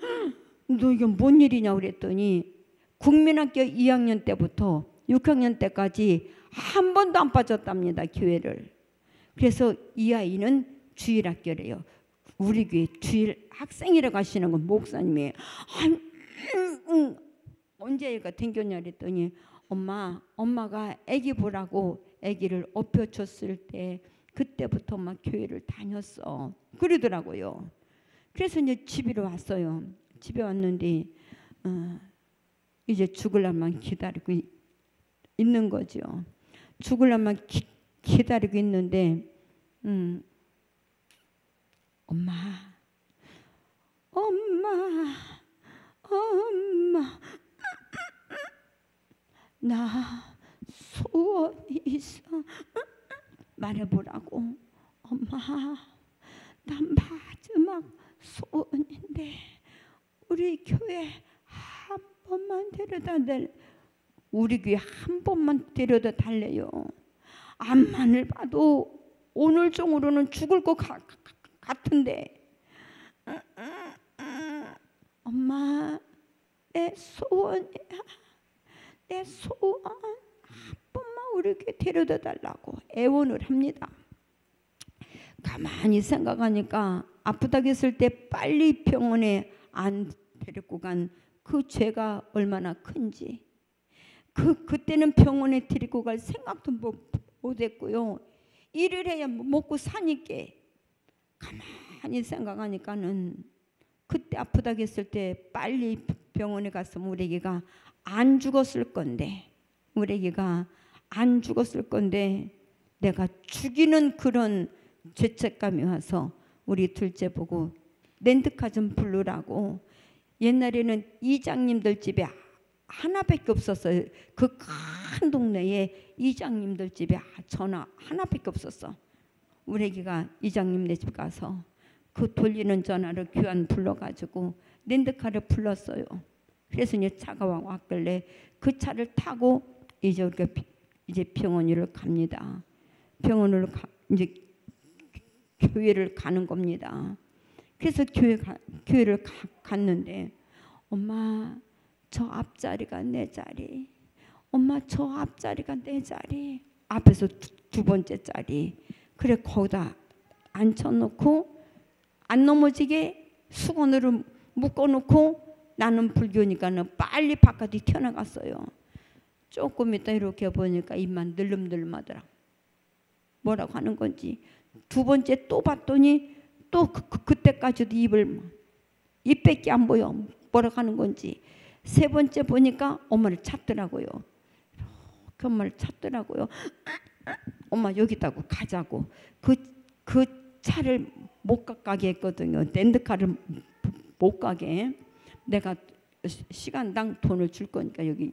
너 이게 뭔 일이냐 그랬더니 국민학교 2학년 때부터 6학년 때까지 한 번도 안 빠졌답니다. 교회를. 그래서 이 아이는 주일학교래요. 우리 교회 주일 학생이라고 하시는 건 목사님이 언제 애가 댕겼냐 그랬더니 엄마가 애기 보라고 애기를 업혀줬을 때 그때부터 막 교회를 다녔어 그러더라고요. 그래서 이제 집으로 왔어요. 집에 왔는데 이제 죽을 날만 기다리고 있는 거죠. 죽을 날만 기다리고 있는데 엄마 나 소원이 있어. 말해보라고. 엄마 난 마지막 소원인데 우리 교회 한 번만 데려다 달. 우리 교회 한 번만 데려다 달래요. 앞만을 봐도 오늘 중으로는 죽을 것 같은데 엄마 내 소원이야. 내 소원 한 번만 우리 교회 데려다 달라고 애원을 합니다. 가만히 생각하니까 아프다고 했을 때 빨리 병원에 안 데리고 간 그 죄가 얼마나 큰지 그때는 병원에 데리고 갈 생각도 못했고요. 일을 해야 먹고 사니까 가만히 생각하니까는 그때 아프다고 했을 때 빨리 병원에 갔으면 우리 애기가 안 죽었을 건데 내가 죽이는 그런 죄책감이 와서 우리 둘째 보고 렌트카 좀 부르라고. 옛날에는 이장님들 집에 하나밖에 없었어요. 그 큰 동네에 이장님들 집에 전화 하나밖에 없었어. 우리 애기가 이장님네 집 가서 그 돌리는 전화를 교환 불러가지고 렌트카를 불렀어요. 그래서 이제 차가 왔길래 그 차를 타고 이제 우리가 이제 병원을 갑니다. 병원을 이제 교회를 가는 겁니다. 그래서 교회를 갔는데 엄마 저 앞자리가 내 자리. 엄마 저 앞자리가 내 자리. 앞에서 두 번째 자리. 그래 거기다 앉혀놓고 안 넘어지게 수건으로 묶어놓고 나는 불교니까는 빨리 바깥에 튀어나갔어요. 조금 있다 이렇게 보니까 입만 늘름늘름하더라. 뭐라고 하는 건지. 두 번째 또 봤더니 또 그때까지도 입밖에 안 보여. 뭐라고 하는 건지. 세 번째 보니까 엄마를 찾더라고요. 이렇게 엄마를 찾더라고요. 엄마 여기 있다고 가자고. 그 차를 못 가게 했거든요. 렌트카를 못 가게. 내가 시간당 돈을 줄 거니까 여기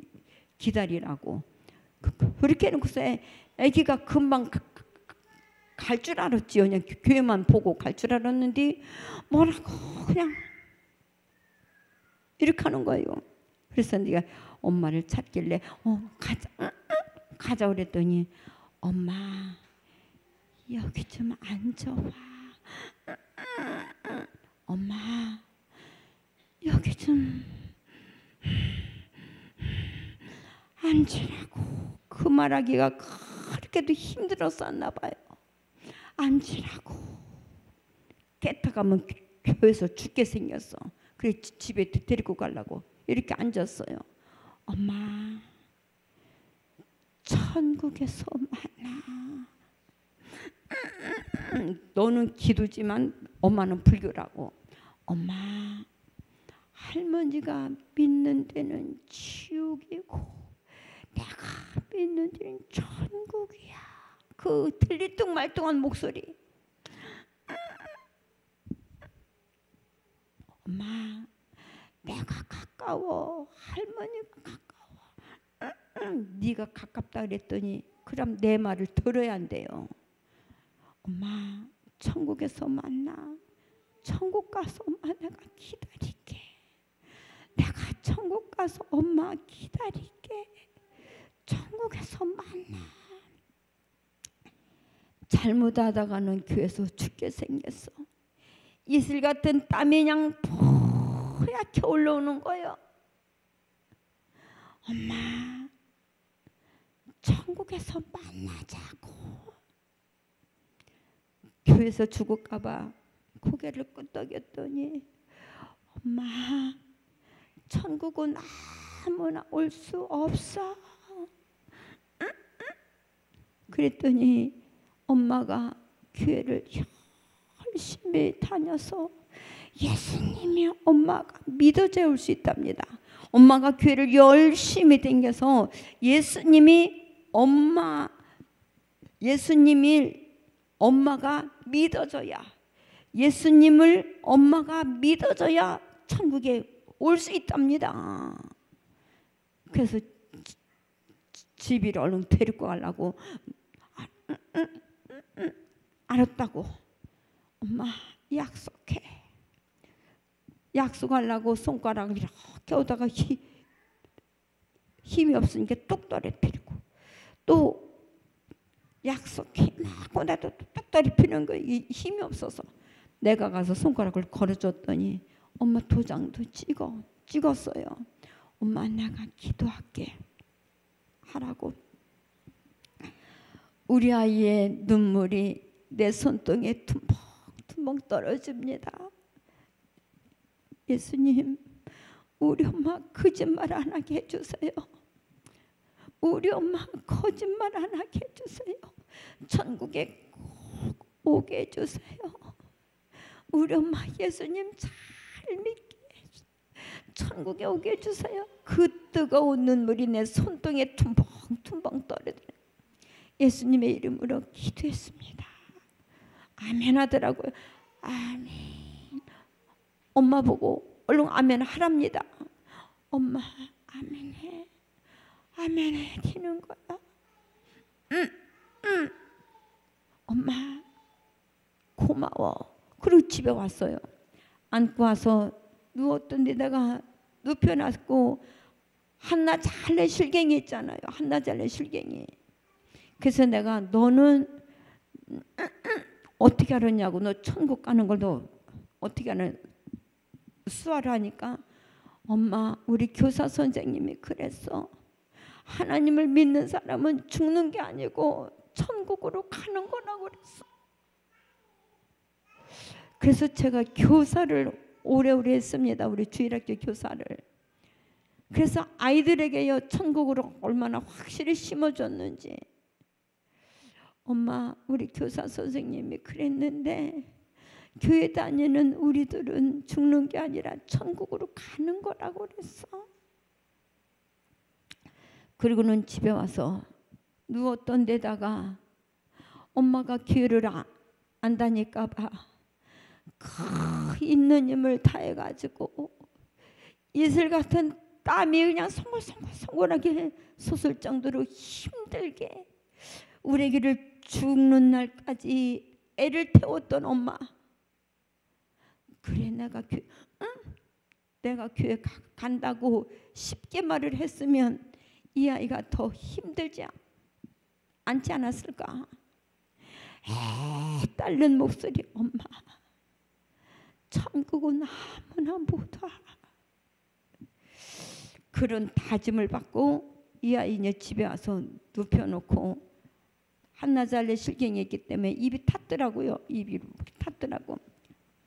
기다리라고. 그렇게 해놓고서 애기가 금방 갈 줄 알았지요. 그냥 교회만 보고 갈 줄 알았는데 뭐라고 그냥 이렇게 하는 거예요. 그래서 내가 엄마를 찾길래 가자 그랬더니 엄마 여기 좀 앉아봐. 엄마 여기 좀 앉으라고. 그 말하기가 그렇게도 힘들었었나 봐요. 앉으라고. 깨터가면 교회에서 죽게 생겼어. 그래 집에 데리고 가려고 이렇게 앉았어요. 엄마 천국에서 만나. 너는 기도지만 엄마는 불교라고. 엄마 할머니가 믿는 데는 지옥이고 내가 믿는 데는 천국이야. 그 들리뚱말뚱한 목소리. 엄마 내가 가까워. 할머니가 가까워. 네가 가깝다 그랬더니 그럼 내 말을 들어야 한대요. 엄마 천국에서 만나. 천국 가서 엄마 내가 기다릴게. 내가 천국 가서 엄마 기다릴게. 천국에서 만나. 잘못하다가는 교회에서 죽게 생겼어. 이슬 같은 땀이 그냥 뽀얗게 올라오는 거예요. 엄마 천국에서 만나자고. 교회에서 죽을까 봐 고개를 끄덕였더니 엄마 천국은 아무나 올 수 없어. 그랬더니 엄마가 교회를 열심히 다녀서 예수님이 엄마가 믿어져 올 수 있답니다. 엄마가 교회를 열심히 다녀서 예수님이 엄마가 믿어져야, 예수님을 엄마가 믿어져야 천국에 올 수 있답니다. 그래서 집이를 얼른 데리고 가려고. 알았다고. 엄마 약속해. 약속하려고 손가락을 이렇게 오다가 힘이 없으니까 뚝 떨어뜨리고 또 약속해 막 나도 뚝 떨어뜨리는 거 힘이 없어서 내가 가서 손가락을 걸어줬더니 엄마 도장도 찍었어요. 엄마 내가 기도할게 하라고. 우리 아이의 눈물이 내 손등에 tum벙tum벙 떨어집니다. 예수님 우리 엄마 거짓말 안 하게 해주세요. 우리 엄마 거짓말 안 하게 해주세요. 천국에 꼭 오게 해주세요. 우리 엄마 예수님 잘 믿게 해주세요. 천국에 오게 해주세요. 그 뜨거운 눈물이 내 손등에 tum벙tum벙 떨어져요. 예수님의 이름으로 기도했습니다. 아멘 하더라고요. 아멘. 엄마 보고 얼른 아멘 하랍니다. 엄마 아멘 해. 아멘 해. 되는 거야. 엄마 고마워. 그리고 집에 왔어요. 안고 와서 누웠던데 내가 눕혀놨고 한나잘래 실갱이 있잖아요. 한나잘래 실갱이. 그래서 내가 너는 어떻게 알았냐고. 너 천국 가는 걸 너 어떻게 하는 수화를 하니까 엄마, 우리 교사 선생님이 그랬어. 하나님을 믿는 사람은 죽는 게 아니고 천국으로 가는 거라고 그랬어. 그래서 제가 교사를 오래오래 했습니다. 우리 주일학교 교사를. 그래서 아이들에게요, 천국으로 얼마나 확실히 심어줬는지. 엄마, 우리 교사 선생님이 그랬는데 교회 다니는 우리들은 죽는 게 아니라 천국으로 가는 거라고 그랬어. 그리고는 집에 와서 누웠던 데다가 엄마가 교회를 안 다닐까 봐 있는 힘을 다해가지고 이슬 같은 땀이 그냥 송골송골하게 솟을 정도로 힘들게 우리 애기를 죽는 날까지 애를 태웠던 엄마. 그래, 내가 교회 간다고 쉽게 말을 했으면 이 아이가 더 힘들지 않지 않았을까. 딸른 목소리, 엄마, 천국은 아무나 못 와. 그런 다짐을 받고 이 아이 이제 집에 와서 눕혀놓고 한나절에 실경이 있기 때문에 입이 탔더라고요. 입이 탔더라고.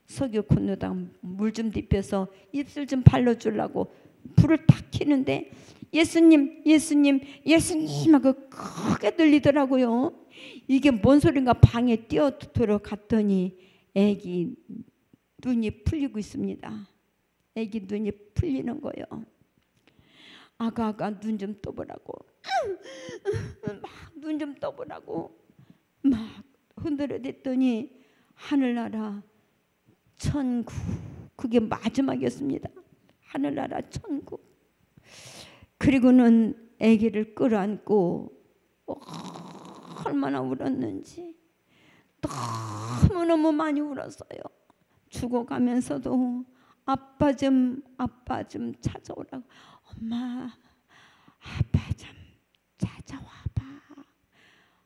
석유 콘누다 물 좀 데펴서 입술 좀 발라주려고 불을 탁 켜는데 예수님, 예수님, 예수님 하고 크게 들리더라고요. 이게 뭔 소린가 방에 뛰어 들어갔더니 애기 눈이 풀리고 있습니다. 애기 눈이 풀리는 거예요. 아가 눈 좀 떠보라고 막 눈 좀 떠보라고 막 흔들어댔더니 하늘나라 천국, 그게 마지막이었습니다. 하늘나라 천국. 그리고는 아기를 끌어안고 얼마나 울었는지 너무너무 많이 울었어요. 죽어가면서도 아빠 좀 찾아오라고. 엄마, 아빠 좀 찾아와봐.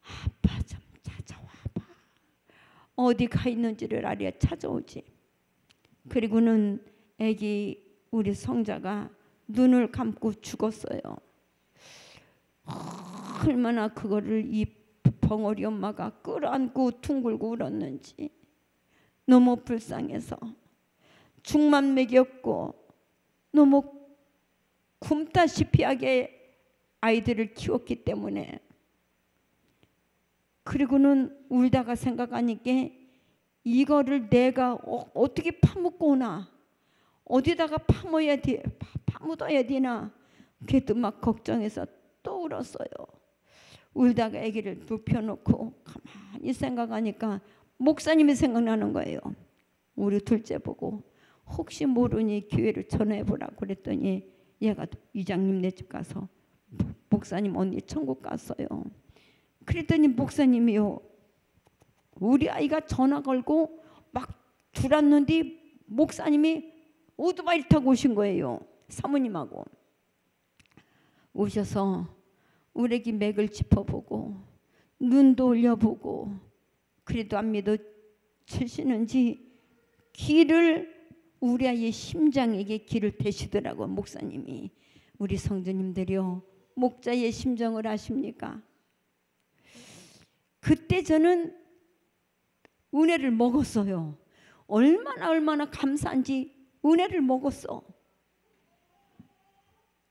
아빠 좀 찾아와봐. 어디 가 있는지를 알아야 찾아오지. 그리고는 아기 우리 성자가 눈을 감고 죽었어요. 얼마나 그거를 이 벙어리 엄마가 끌어안고 둥글고 울었는지. 너무 불쌍해서 죽만 먹였고 너무 굶다시피 하게 아이들을 키웠기 때문에. 그리고는 울다가 생각하니까 이거를 내가 어떻게 파묻고 오나, 어디다가 파묻어야 되나, 그래도 막 걱정해서 또 울었어요. 울다가 아기를 눕혀놓고 가만히 생각하니까 목사님이 생각나는 거예요. 우리 둘째 보고 혹시 모르니 교회를 전화해보라고 그랬더니 얘가 이장님네 집 가서 목사님 언니 천국 갔어요. 그랬더니 목사님이요, 우리 아이가 전화 걸고 막 들었는데 목사님이 오토바이를 타고 오신 거예요. 사모님하고 오셔서 우리 애기 맥을 짚어보고 눈도 올려보고 그래도 안 믿어지시는지 귀를 우리 아이의 심장에게 귀를 대시더라고. 목사님이. 우리 성도님들이요, 목자의 심정을 아십니까? 그때 저는 은혜를 먹었어요. 얼마나 감사한지 은혜를 먹었어.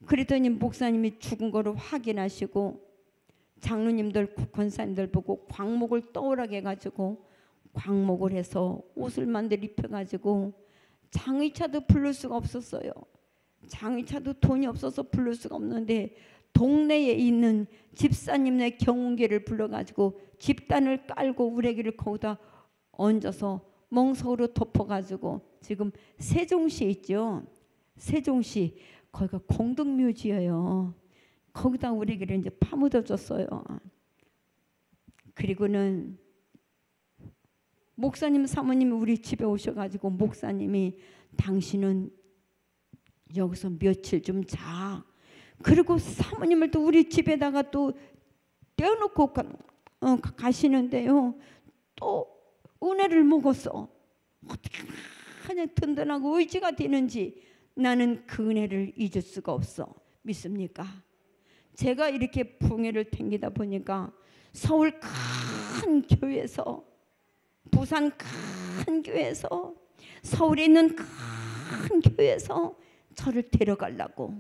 그랬더니 목사님이 죽은 거를 확인하시고 장로님들 권사님들 보고 광목을 떠오르게 해가지고 광목을 해서 옷을 만들 입혀가지고 장의차도 부를 수가 없었어요. 장의차도 돈이 없어서 부를 수가 없는데 동네에 있는 집사님네 경운기를 불러가지고 집단을 깔고 우리 애기를 거기다 얹어서 멍석으로 덮어가지고 지금 세종시 있죠. 세종시 거기가 공덕묘지예요. 거기다 우리 애기를 이제 파묻어줬어요. 그리고는 목사님 사모님이 우리 집에 오셔가지고 목사님이 당신은 여기서 며칠 좀 자. 그리고 사모님을 또 우리 집에다가 또 떼어놓고 가시는데요. 또 은혜를 먹었어. 어떻게 그냥 든든하고 의지가 되는지 나는 그 은혜를 잊을 수가 없어. 믿습니까? 제가 이렇게 풍회를 댕기다 보니까 서울 큰 교회에서, 부산 큰 교회에서, 서울에 있는 큰 교회에서 저를 데려가려고,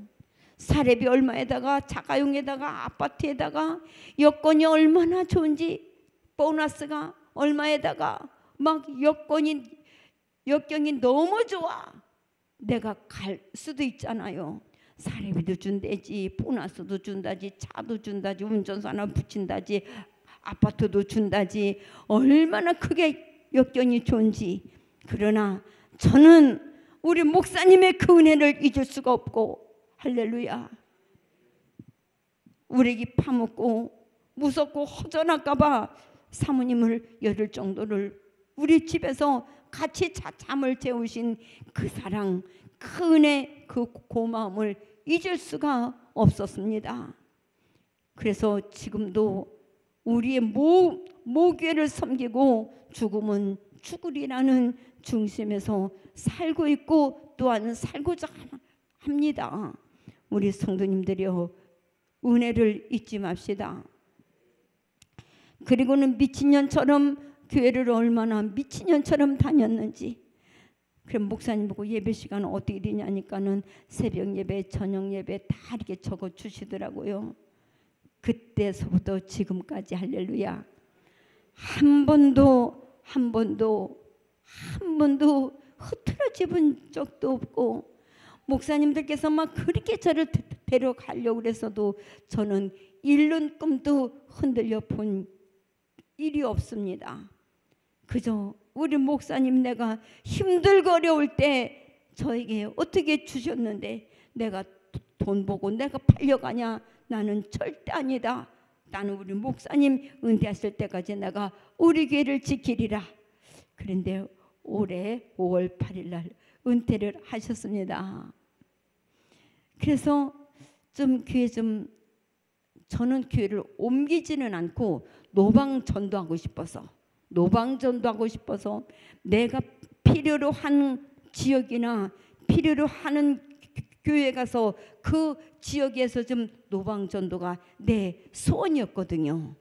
사례비 얼마에다가 자가용에다가 아파트에다가 여건이 얼마나 좋은지, 보너스가 얼마에다가 막 여건이 너무 좋아. 내가 갈 수도 있잖아요. 사례비도 준다지, 보너스도 준다지, 차도 준다지, 운전사 하나 붙인다지, 아파트도 준다지, 얼마나 크게 여건이 좋은지. 그러나 저는 우리 목사님의 그 은혜를 잊을 수가 없고, 할렐루야, 우리에게 파묻고 무섭고 허전할까 봐 사모님을 열을 정도를 우리 집에서 같이 잠을 재우신 그 사랑, 그 은혜, 그 고마움을 잊을 수가 없었습니다. 그래서 지금도 우리의 모교회를 섬기고 죽음은 죽으리라는 중심에서 살고 있고 또한 살고자 합니다. 우리 성도님들이여, 은혜를 잊지 맙시다. 그리고는 미친년처럼 교회를 얼마나 미친년처럼 다녔는지. 그럼 목사님 보고 예배 시간은 어떻게 되냐니까는 새벽 예배, 저녁 예배 다 이렇게 적어 주시더라고요. 그때서부터 지금까지 할렐루야, 한 번도 흐트러져 본 적도 없고, 목사님들께서 막 그렇게 저를 데려가려고 그랬어도 저는 일른 꿈도 흔들려 본 일이 없습니다. 그저 우리 목사님 내가 힘들고 어려울 때 저에게 어떻게 주셨는데 내가 돈 보고 내가 팔려가냐? 나는 절대 아니다. 나는 우리 목사님 은퇴하실 때까지 내가 우리 교회를 지키리라. 그런데 올해 5월 8일 날 은퇴를 하셨습니다. 그래서 저는 교회를 옮기지는 않고 노방전도하고 싶어서 내가 필요로 한 지역이나 필요로 하는 교회 가서 그 지역에서 좀 노방전도가 내 소원이었거든요.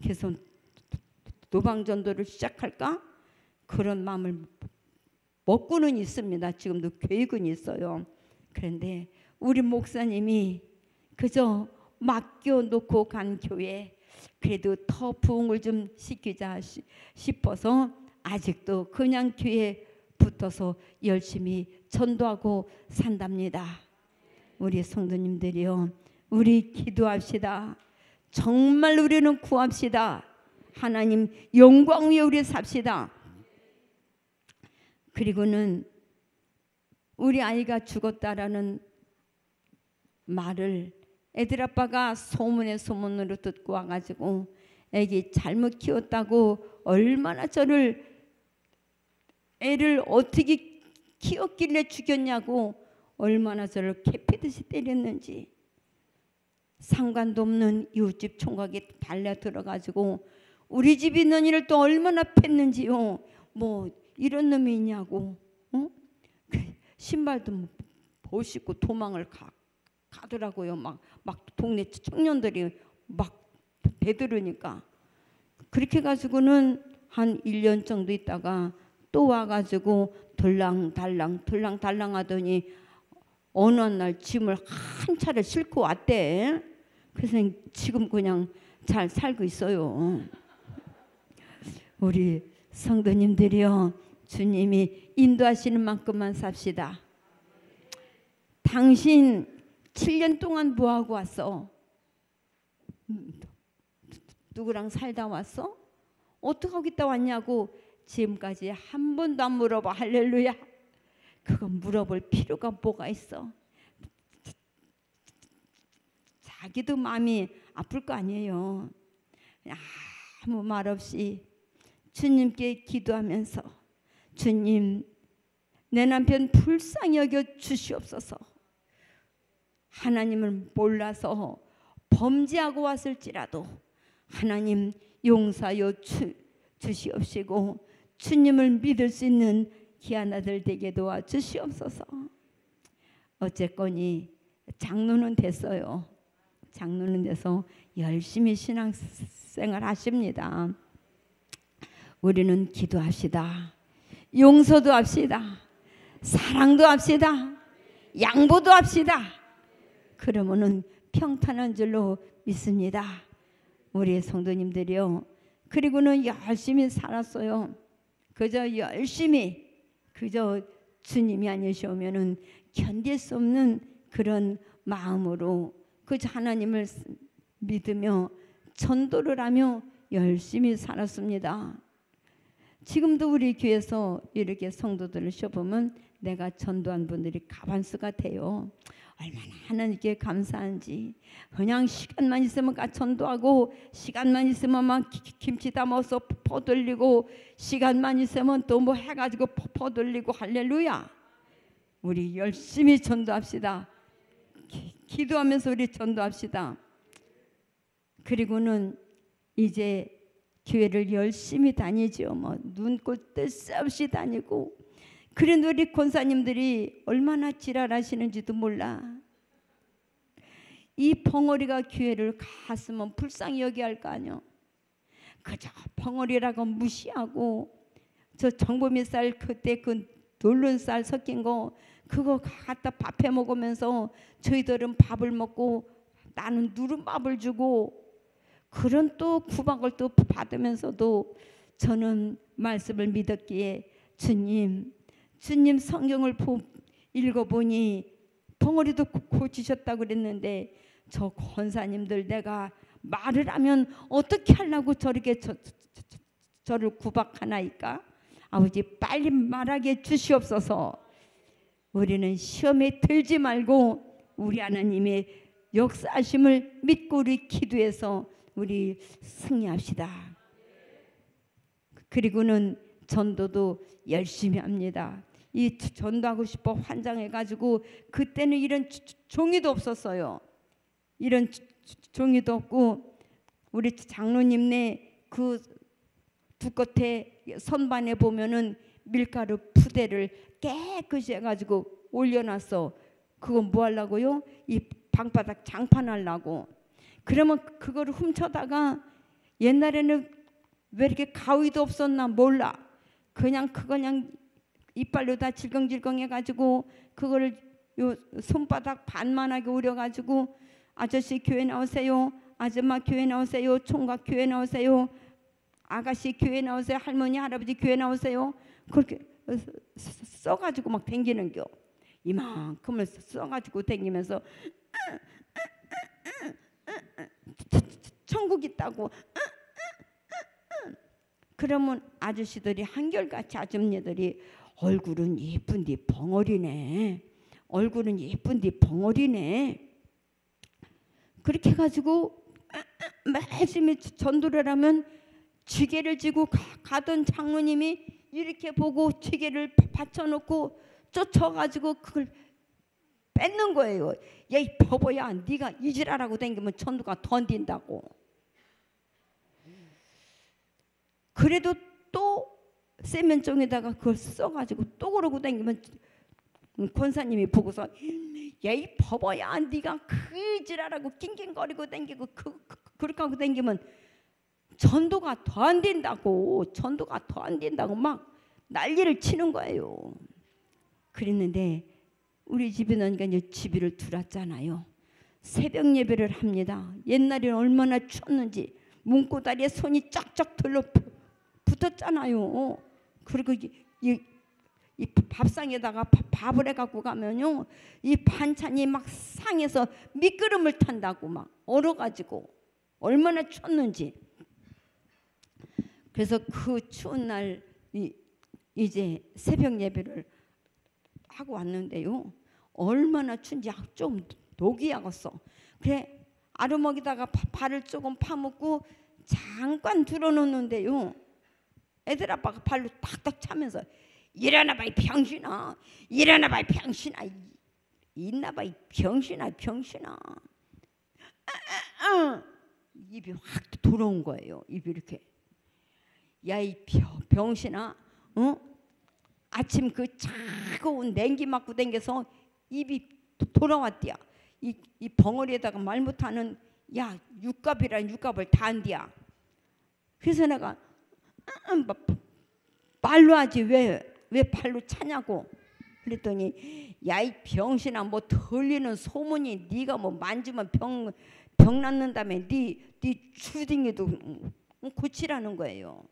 그래서 노방전도를 시작할까? 그런 마음을 먹고는 있습니다. 지금도 계획은 있어요. 그런데 우리 목사님이 그저 맡겨놓고 간 교회, 그래도 더 부흥을 좀 시키자 싶어서 아직도 그냥 교회에 붙어서 열심히 전도하고 산답니다. 우리 성도님들이요, 우리 기도합시다. 정말 우리는 구합시다. 하나님 영광 위에 우리 삽시다. 그리고는 우리 아이가 죽었다라는 말을 애들 아빠가 소문으로 듣고 와가지고 애기 잘못 키웠다고 얼마나 애를 어떻게 키웠길래 죽였냐고 얼마나 저를 캐피듯이 때렸는지, 상관도 없는 이웃집 총각이 달려 들어가지고 우리 집 있는 일을 또 얼마나 팼는지요. 뭐 이런 놈이 있냐고, 신발도 못 신고 도망을 가더라고요. 막 동네 청년들이 막 대들으니까. 그렇게 가지고는 한 1년 정도 있다가 또 와가지고 들랑달랑 하더니 어느 날 짐을 한 차를 싣고 왔대. 그래서 지금 그냥 잘 살고 있어요. 우리 성도님들이요, 주님이 인도하시는 만큼만 삽시다. 당신 7년 동안 뭐하고 왔어? 누구랑 살다 왔어? 어떻게 하고 있다 왔냐고 지금까지 한 번도 안 물어봐. 할렐루야. 그건 물어볼 필요가 뭐가 있어? 자기도 마음이 아플 거 아니에요. 아무 말 없이 주님께 기도하면서, 주님, 내 남편 불쌍히 여겨 주시옵소서. 하나님을 몰라서 범죄하고 왔을지라도 하나님 용서하여 주시옵시고 주님을 믿을 수 있는 귀한 아들 되게 도와주시옵소서. 어쨌거니 장로는 됐어요. 장로는 돼서 열심히 신앙생활 하십니다. 우리는 기도합시다. 용서도 합시다. 사랑도 합시다. 양보도 합시다. 그러면은 평탄한 줄로 믿습니다. 우리 성도님들이요. 그리고는 열심히 살았어요. 그저 열심히, 그저 주님이 아니시오면은 견딜 수 없는 그런 마음으로 그저 하나님을 믿으며 전도를 하며 열심히 살았습니다. 지금도 우리 교회에서 이렇게 성도들을 쉬어보면 내가 전도한 분들이 가반수가 돼요. 얼마나 하나님께 감사한지. 그냥 시간만 있으면 전도하고, 시간만 있으면 막 김치 담아서 퍼돌리고, 시간만 있으면 또 뭐 해가지고 퍼돌리고. 할렐루야. 우리 열심히 전도합시다. 기도하면서 우리 전도합시다. 그리고는 이제 교회를 열심히 다니죠. 뭐 눈꼴 뜰 새 없이 다니고. 그런데 우리 권사님들이 얼마나 지랄하시는지도 몰라. 이 벙어리가 교회를 갔으면 불쌍히 여기야 할 거 아니요. 그저 벙어리라고 무시하고 저 정보미 쌀 그때 그 놀른 쌀 섞인 거 그거 갖다 밥해 먹으면서 저희들은 밥을 먹고 나는 누른밥을 주고 그런 또 구박을 또 받으면서도 저는 말씀을 믿었기에 주님 성경을 읽어보니 벙어리도 고치셨다고 그랬는데 저 권사님들 내가 말을 하면 어떻게 하려고 저렇게 저를 구박하나이까? 아버지 빨리 말하게 주시옵소서. 우리는 시험에 들지 말고 우리 하나님의 역사하심을 믿고 우리 기도해서 우리 승리합시다. 그리고는 전도도 열심히 합니다. 이 전도하고 싶어 환장해가지고 그때는 이런 종이도 없었어요. 이런 종이도 없고 우리 장로님네 그 두 끝에 선반에 보면은 밀가루 푸대를 깨끗이 해가지고 올려놨어. 그건 뭐 하려고요? 이 방바닥 장판하려고. 그러면 그거를 훔쳐다가 옛날에는 왜 이렇게 가위도 없었나 몰라. 그냥 이빨로 다 질겅질겅 해가지고 그거를 요 손바닥 반만하게 우려가지고 아저씨 교회 나오세요. 아줌마 교회 나오세요. 총각 교회 나오세요. 아가씨 교회 나오세요. 할머니 할아버지 교회 나오세요. 그렇게 써가지고 막 댕기는겨. 이만큼을 써가지고 댕기면서 천국 있다고. 그러면 아저씨들이 한결같이 아줌마들이 얼굴은 예쁜디 벙어리네. 얼굴은 예쁜디 벙어리네. 그렇게 해가지고 열심히 전도를 하면 지게를 지고 가던 장로님이 이렇게 보고 지게를 받쳐놓고 쫓아가지고 그걸 뺏는 거예요. 야 이 바보야, 네가 이지랄하고 다니면 전도가 던진다고. 그래도 또 세면종에다가 그걸 써가지고 또 그러고 다니면 권사님이 보고서 야 이 바보야, 네가 그 지랄하고 낑낑거리고 다니고 그렇게 하고 다니면 전도가 더 안 된다고. 전도가 더 안 된다고 막 난리를 치는 거예요. 그랬는데 우리 집에는 그러니까 집이를 들었잖아요. 새벽 예배를 합니다. 옛날에는 얼마나 추웠는지 문고다리에 손이 쫙쫙 붙었잖아요. 그리고 이 밥상에다가 밥을 해갖고 가면요, 이 반찬이 막 상에서 미끄럼을 탄다고 막 얼어가지고 얼마나 추웠는지. 그래서 그 추운 날 이제 새벽 예배를 하고 왔는데요, 얼마나 추운지 좀 녹이 약었어. 그래 아르먹이다가 발을 조금 파묻고 잠깐 들어놓는데요, 애들 아빠가 발로 탁탁 차면서 일어나봐 이 병신아, 일어나봐 이 병신아, 있나봐 이 병신아, 병신아. 입이 확 돌아온 거예요. 입이 이렇게. 야 이 병신아, 아침 그 차가운 냉기 맞고 댕겨서 입이 돌아왔디야. 이 벙어리에다가 말 못하는 야 육갑이란 육갑을 다 한디야. 그래서 내가 말로 하지 왜 발로 차냐고 그랬더니 야 이 병신아 뭐 들리는 소문이 네가 뭐 만지면 병 낫는다며 네 주둥이도 고치라는 거예요.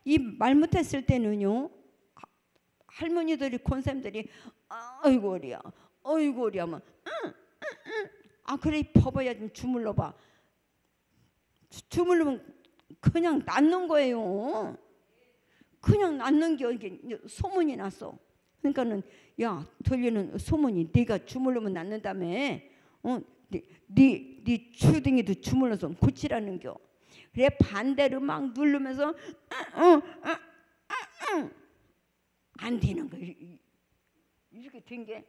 이 말 못했을 때는요 할머니들이 권쌤들이 아이고 어리야 어이구 어리야 막 아 그래 법어야 좀 주물러봐. 주물르면 그냥 낫는 거예요. 그냥 낫는 게 이게 소문이 났어. 그러니까는 야 들리는 소문이 네가 주물르면 낫는다며. 네 주둥이도 주물러서 고치라는겨. 그래 반대로 막 누르면서 안 되는 거 이렇게 된 게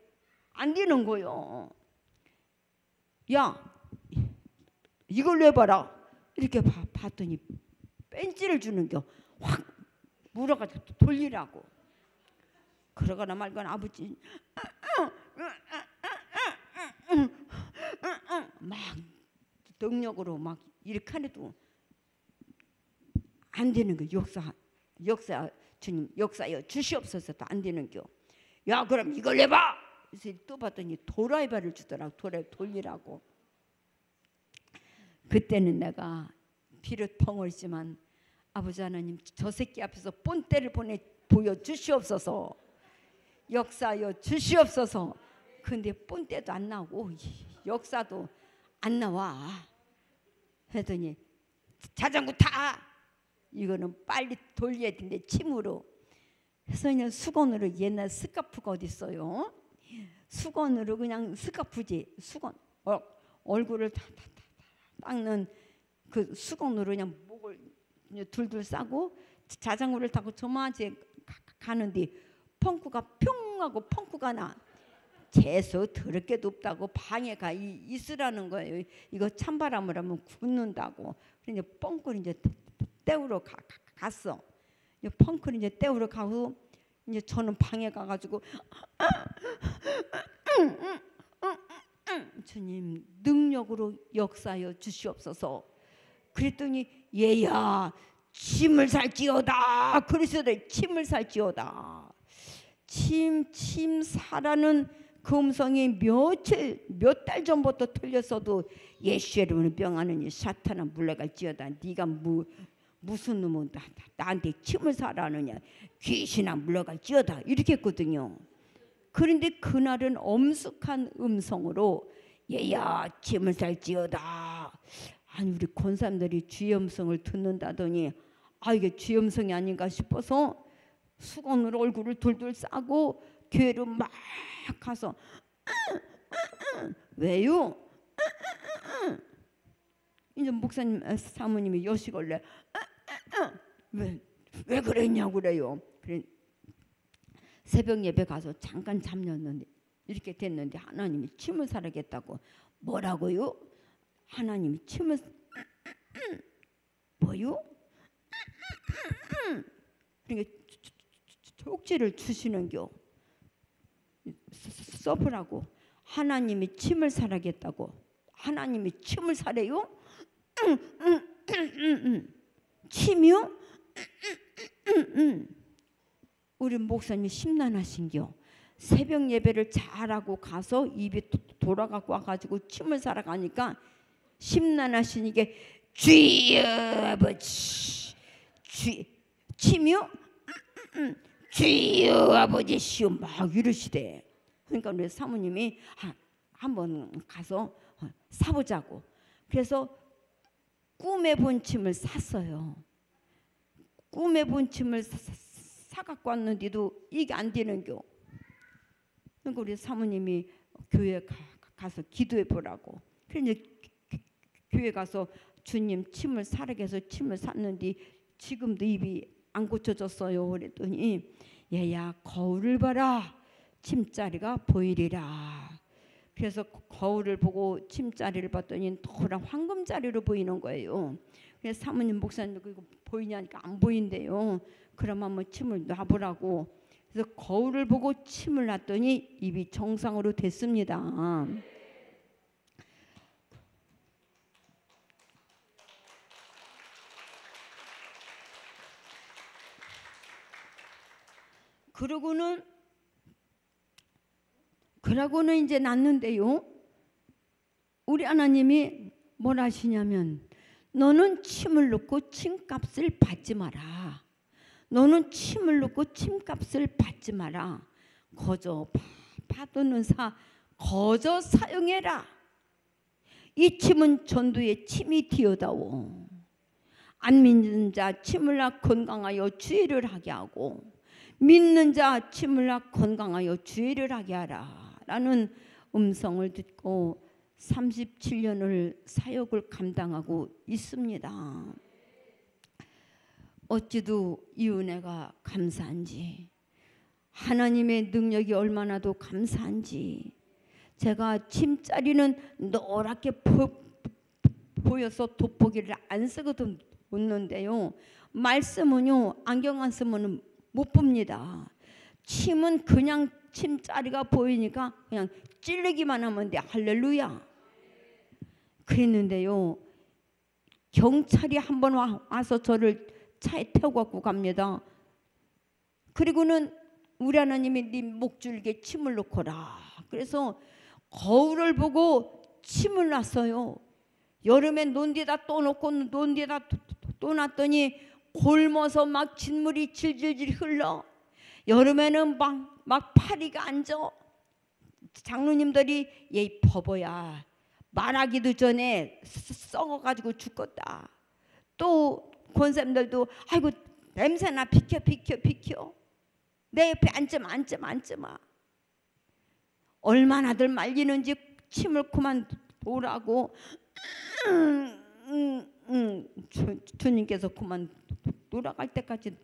안 되는 거요. 야 이걸 해봐라. 이렇게 봤더니 벤치를 주는겨. 확 물어가지고 돌리라고. 그러거나 말거나 아버지 막 능력으로 막 이렇게 하는데도 안 되는 거. 역사 주님 역사여 주시옵소서도 안 되는겨. 야 그럼 이걸 해봐. 그래서 또 봤더니 도라이바를 주더라고. 도라이바 돌리라고. 그때는 내가 비록 벙어리지만 아버지 하나님 저 새끼 앞에서 본때를 보여주시옵소서. 역사여 주시옵소서. 근데 본때도 안 나오고 역사도 안 나와. 했더니 자전거 타. 이거는 빨리 돌려야 되는데 침으로. 그래서 그냥 수건으로 옛날 스카프가 어디 있어요. 수건으로 그냥 스카프지. 수건 얼굴을 다 닦는 그 수건으로 그냥 목을 둘둘 싸고 자전거를 타고 저마지 가는데 펑크가 평 하고 펑크가 나. 재수 더럽게도 없다고 방해가 있으라는 거예요. 이거 찬바람을 하면 굳는다고. 그래서 펑크를 이제 떼우러 갔어. 펑크를 이제 떼우러 가고 이제 저는 방에 가가지고 주님 능력으로 역사여 주시옵소서. 그랬더니 얘야 침을 살지어다. 그리스도의 침을 살지어다. 침 사라는 그 음성이 몇 달 전부터 들렸어도 예수 이름으로 병하느니 사탄아 물러갈지어다. 네가 무슨 놈은 나한테 침을 사라느냐. 귀신아 물러갈지어다. 이렇게 했거든요. 그런데 그날은 엄숙한 음성으로 얘야 침을 살지어다. 아니 우리 권사님들이 주의 음성을 듣는다더니 이게 주의 음성이 아닌가 싶어서 수건으로 얼굴을 돌돌 싸고 교회로 막 가서 왜요? 이제 목사님 사모님이 여시걸래 왜 그랬냐고 그래요. 그래 새벽 예배 가서 잠깐 잠렸는데 이렇게 됐는데 하나님이 침을 사라겠다고. 뭐라고요? 하나님이 침을 뭐요? 그러니까 쪽지를 주시는겨. 써보라고. 하나님이 침을 사라겠다고. 하나님이 침을 사래요? 침이요? 우리 목사님 심란하신겨. 새벽 예배를 잘하고 가서 입이 돌아가고 와가지고 침을 사러 가니까 심란하시니까 주여 아버지 침이요? 주여 아버지시오 막 이러시대. 그러니까 우리 사모님이 한번 가서 사보자고. 그래서 꿈에 본 침을 샀어요. 꿈에 본 침을 사갖고 왔는데도 이게 안 되는겨. 그러니까 우리 사모님이 교회 가서 기도해 보라고. 그래서 교회 가서 주님 침을 사라게 해서 침을 샀는데 지금도 입이 안 고쳐졌어요. 그랬더니 얘야 거울을 봐라. 침자리가 보이리라. 그래서 거울을 보고 침자리를 봤더니 노란 황금자리로 보이는 거예요. 그래서 사모님 목사님도 이거 보이냐니까 안 보인대요. 그럼 한번 침을 놔보라고. 그래서 거울을 보고 침을 놨더니 입이 정상으로 됐습니다. 그러고는 이제 났는데요. 우리 하나님이 뭘 하시냐면 너는 침을 넣고 침값을 받지 마라. 너는 침을 넣고 침값을 받지 마라. 거저 받는 사 거저 사용해라. 이 침은 전도의 침이 되어다오. 안 믿는 자 침을 나 건강하여 주의를 하게 하고 믿는 자 침을 나 건강하여 주의를 하게 하라 라는 음성을 듣고 37년을 사역을 감당하고 있습니다. 어찌도 이 은혜가 감사한지, 하나님의 능력이 얼마나도 감사한지. 제가 침자리는 노랗게 보여서 돋보기를 안 쓰거든 웃는데요. 말씀은요, 안경 안 쓰면 못 봅니다. 침은 그냥 침자리가 보이니까 그냥 찌르기만 하면 돼. 할렐루야. 그랬는데요, 경찰이 한번 와서 저를 차에 태워 갖고 갑니다. 그리고는 우리 하나님이 네 목줄기에 침을 놓거라. 그래서 거울을 보고 침을 놨어요. 여름에 논디에다 또 놓고 논디에다 또 놨더니 골머서 막 진물이 질질질 흘러. 여름에는 막 파리가 앉아. 장로님들이 얘 버버야 말하기도 전에 썩어가지고 죽겠다. 또 권사님들도 아이고 냄새나 비켜 내 옆에 앉지마. 얼마나들 말리는지 침을 그만 놓으라고 주님께서 그만 돌아갈 때까지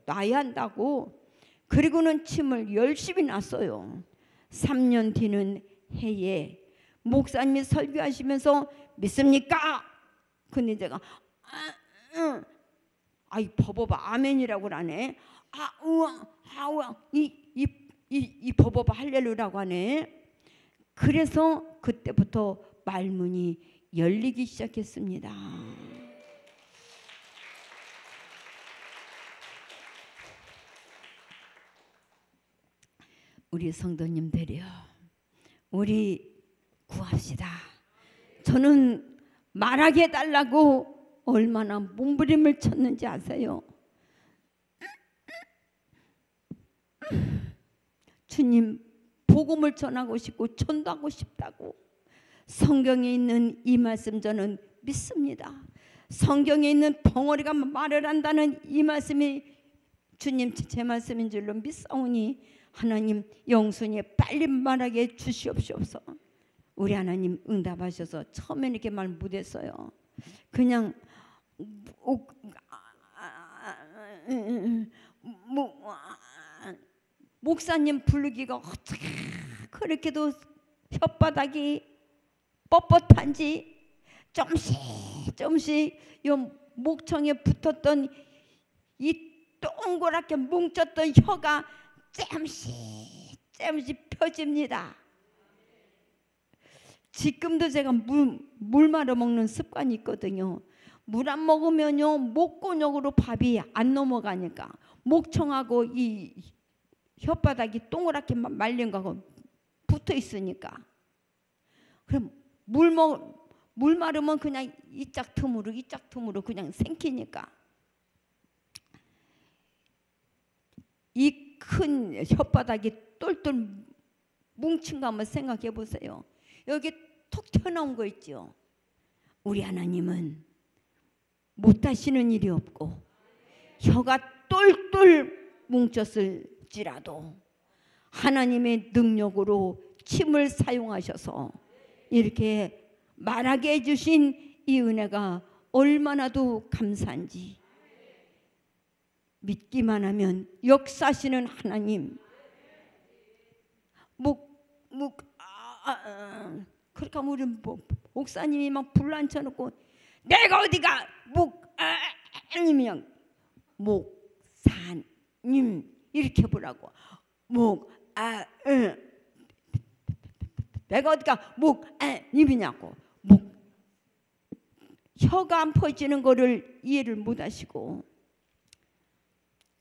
놔야 한다고. 그리고는 침을 열심히 놨어요. 3년 뒤는 해에 목사님이 설교하시면서 믿습니까? 근데 제가 아이 버버바 아멘이라고 그러네. 이 버버바 할렐루야라고 하네. 그래서 그때부터 말문이 열리기 시작했습니다. 우리 성도님들이요, 우리 구합시다. 저는 말하게 해달라고 얼마나 몸부림을 쳤는지 아세요? 주님 복음을 전하고 싶고 전도하고 싶다고. 성경에 있는 이 말씀 저는 믿습니다. 성경에 있는 벙어리가 말을 한다는 이 말씀이 주님 제 말씀인 줄로 믿사오니 하나님 영순이 빨리 말하게 주시옵소서. 우리 하나님 응답하셔서 처음에 이렇게 말 못했어요. 그냥 목사님 부르기가 어떻게 그렇게도 혓바닥이 뻣뻣한지 조금씩 요 목청에 붙었던 이 동그랗게 뭉쳤던 혀가 조금씩 펴집니다. 지금도 제가 물 말아 먹는 습관이 있거든요. 물 안 먹으면요 목근육으로 밥이 안 넘어가니까 목청하고 이 혓바닥이 동그랗게 말린 거하고 붙어 있으니까. 그럼 물 마르면 그냥 이 짝 틈으로 그냥 생기니까. 이 큰 혓바닥이 똘똘 뭉친 거 한번 생각해 보세요. 여기 톡 튀어나온 거 있죠. 우리 하나님은 못하시는 일이 없고 혀가 똘똘 뭉쳤을지라도 하나님의 능력으로 침을 사용하셔서 이렇게 말하게 해주신 이 은혜가 얼마나도 감사한지. 믿기만 하면 역사하시는 하나님. 그러니까 우리 목사님이 막 불난쳐놓고 내가 어디가 목사님 이렇게 보라고. 내가 어디가 입이냐고. 혀가 안 퍼지는 거를 이해를 못 하시고,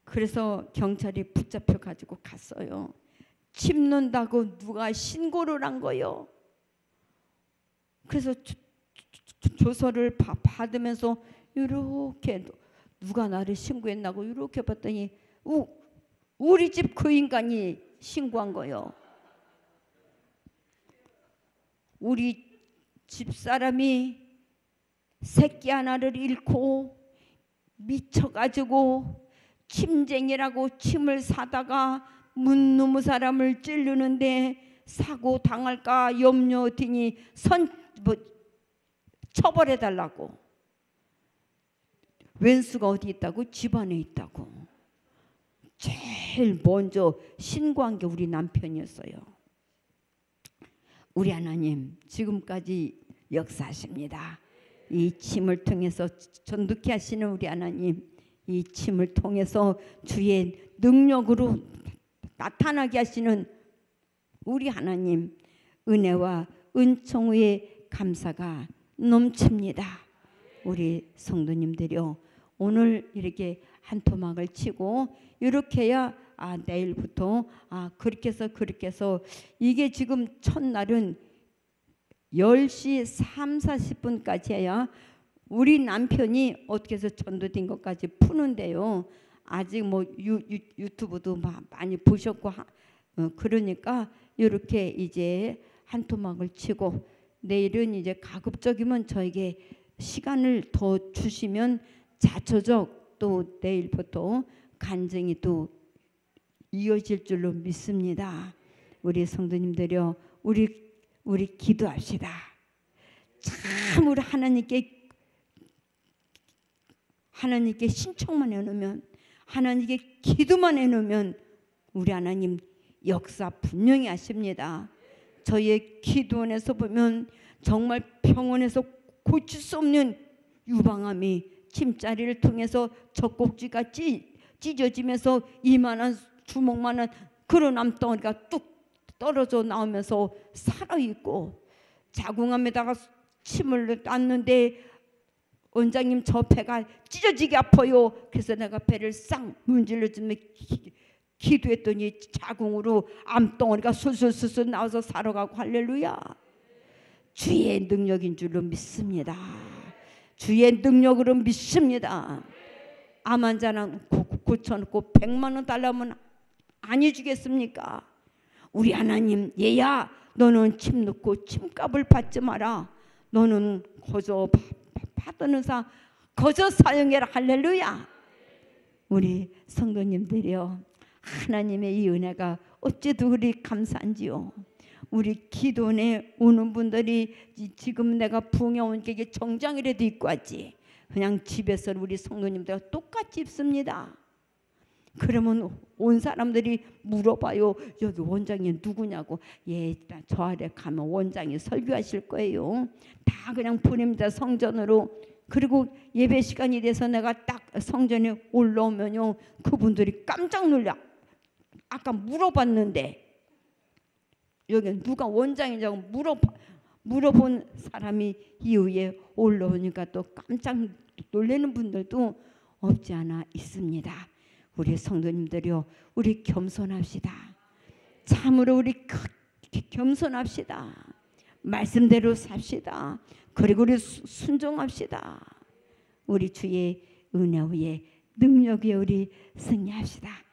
그래서 경찰이 붙잡혀 가지고 갔어요. 침 넣는다고 누가 신고를 한 거요. 그래서 조서를 받으면서 이렇게 누가 나를 신고했나고 이렇게 봤더니 우리 집 그 인간이 신고한 거요. 우리 집 사람이 새끼 하나를 잃고 미쳐가지고 침쟁이라고 침을 사다가 문놈의 사람을 찌르는데 사고 당할까 염려되니 처벌해달라고. 왼수가 어디 있다고? 집안에 있다고. 제일 먼저 신고한 게 우리 남편이었어요. 우리 하나님 지금까지 역사하십니다. 이 침을 통해서 전득케 하시는 우리 하나님, 이 침을 통해서 주의 능력으로 나타나게 하시는 우리 하나님, 은혜와 은총의 감사가 넘칩니다. 우리 성도님들이요, 오늘 이렇게 한 토막을 치고 이렇게 해야 내일부터 그렇게 해서 이게 지금 첫날은 10시 3, 40분까지 해야 우리 남편이 어떻게 해서 전도된 것까지 푸는데요. 아직 뭐 유튜브도 많이 보셨고 그러니까 이렇게 이제 한 토막을 치고, 내일은 이제 가급적이면 저에게 시간을 더 주시면 자초적 또 내일부터 간증이 또 이어질 줄로 믿습니다. 우리 성도님들이요, 우리 기도합시다. 참 우리 하나님께 신청만 해놓으면, 하나님께 기도만 해놓으면 우리 하나님 역사 분명히 하십니다. 저희의 기도원에서 보면 정말 병원에서 고칠 수 없는 유방암이 침자리를 통해서 젖꼭지가 찢어지면서 이만한 주먹만한 그런 암덩어리가 뚝 떨어져 나오면서 살아있고, 자궁암에다가 침을 놨는데 원장님 저 배가 찢어지게 아파요. 그래서 내가 배를 싹 문질러주면 기도했더니 자궁으로 암덩어리가 술술술술 나와서 살아가고, 할렐루야. 주의 능력인 줄로 믿습니다. 주의 능력으로 믿습니다. 암 환자는 고쳐놓고 100만 원 달라면 안 해주겠습니까? 우리 하나님, 얘야 너는 침 넣고 침값을 받지 마라. 너는 거저 받는 사 거저 사용해라. 할렐루야. 우리 성도님들이요, 하나님의 이 은혜가 어찌도 그리 감사한지요. 우리 기도원에 오는 분들이 지금 내가 부흥에 온 게 정장이라도 입고 왔지, 그냥 집에서 우리 성도님들과 똑같이 입습니다. 그러면 온 사람들이 물어봐요. 여기 원장이 누구냐고. 예, 저 아래 가면 원장이 설교하실 거예요. 다 그냥 보냅니다, 성전으로. 그리고 예배 시간이 돼서 내가 딱 성전에 올라오면요, 그분들이 깜짝 놀라. 아까 물어봤는데 여기 누가 원장이냐고 물어본 사람이 이후에 올라오니까 또 깜짝 놀라는 분들도 없지 않아 있습니다. 우리 성도님들이요, 우리 겸손합시다. 참으로 우리 겸손합시다. 말씀대로 삽시다. 그리고 우리 순종합시다. 우리 주의 은혜 위에 능력 위에 우리 승리합시다.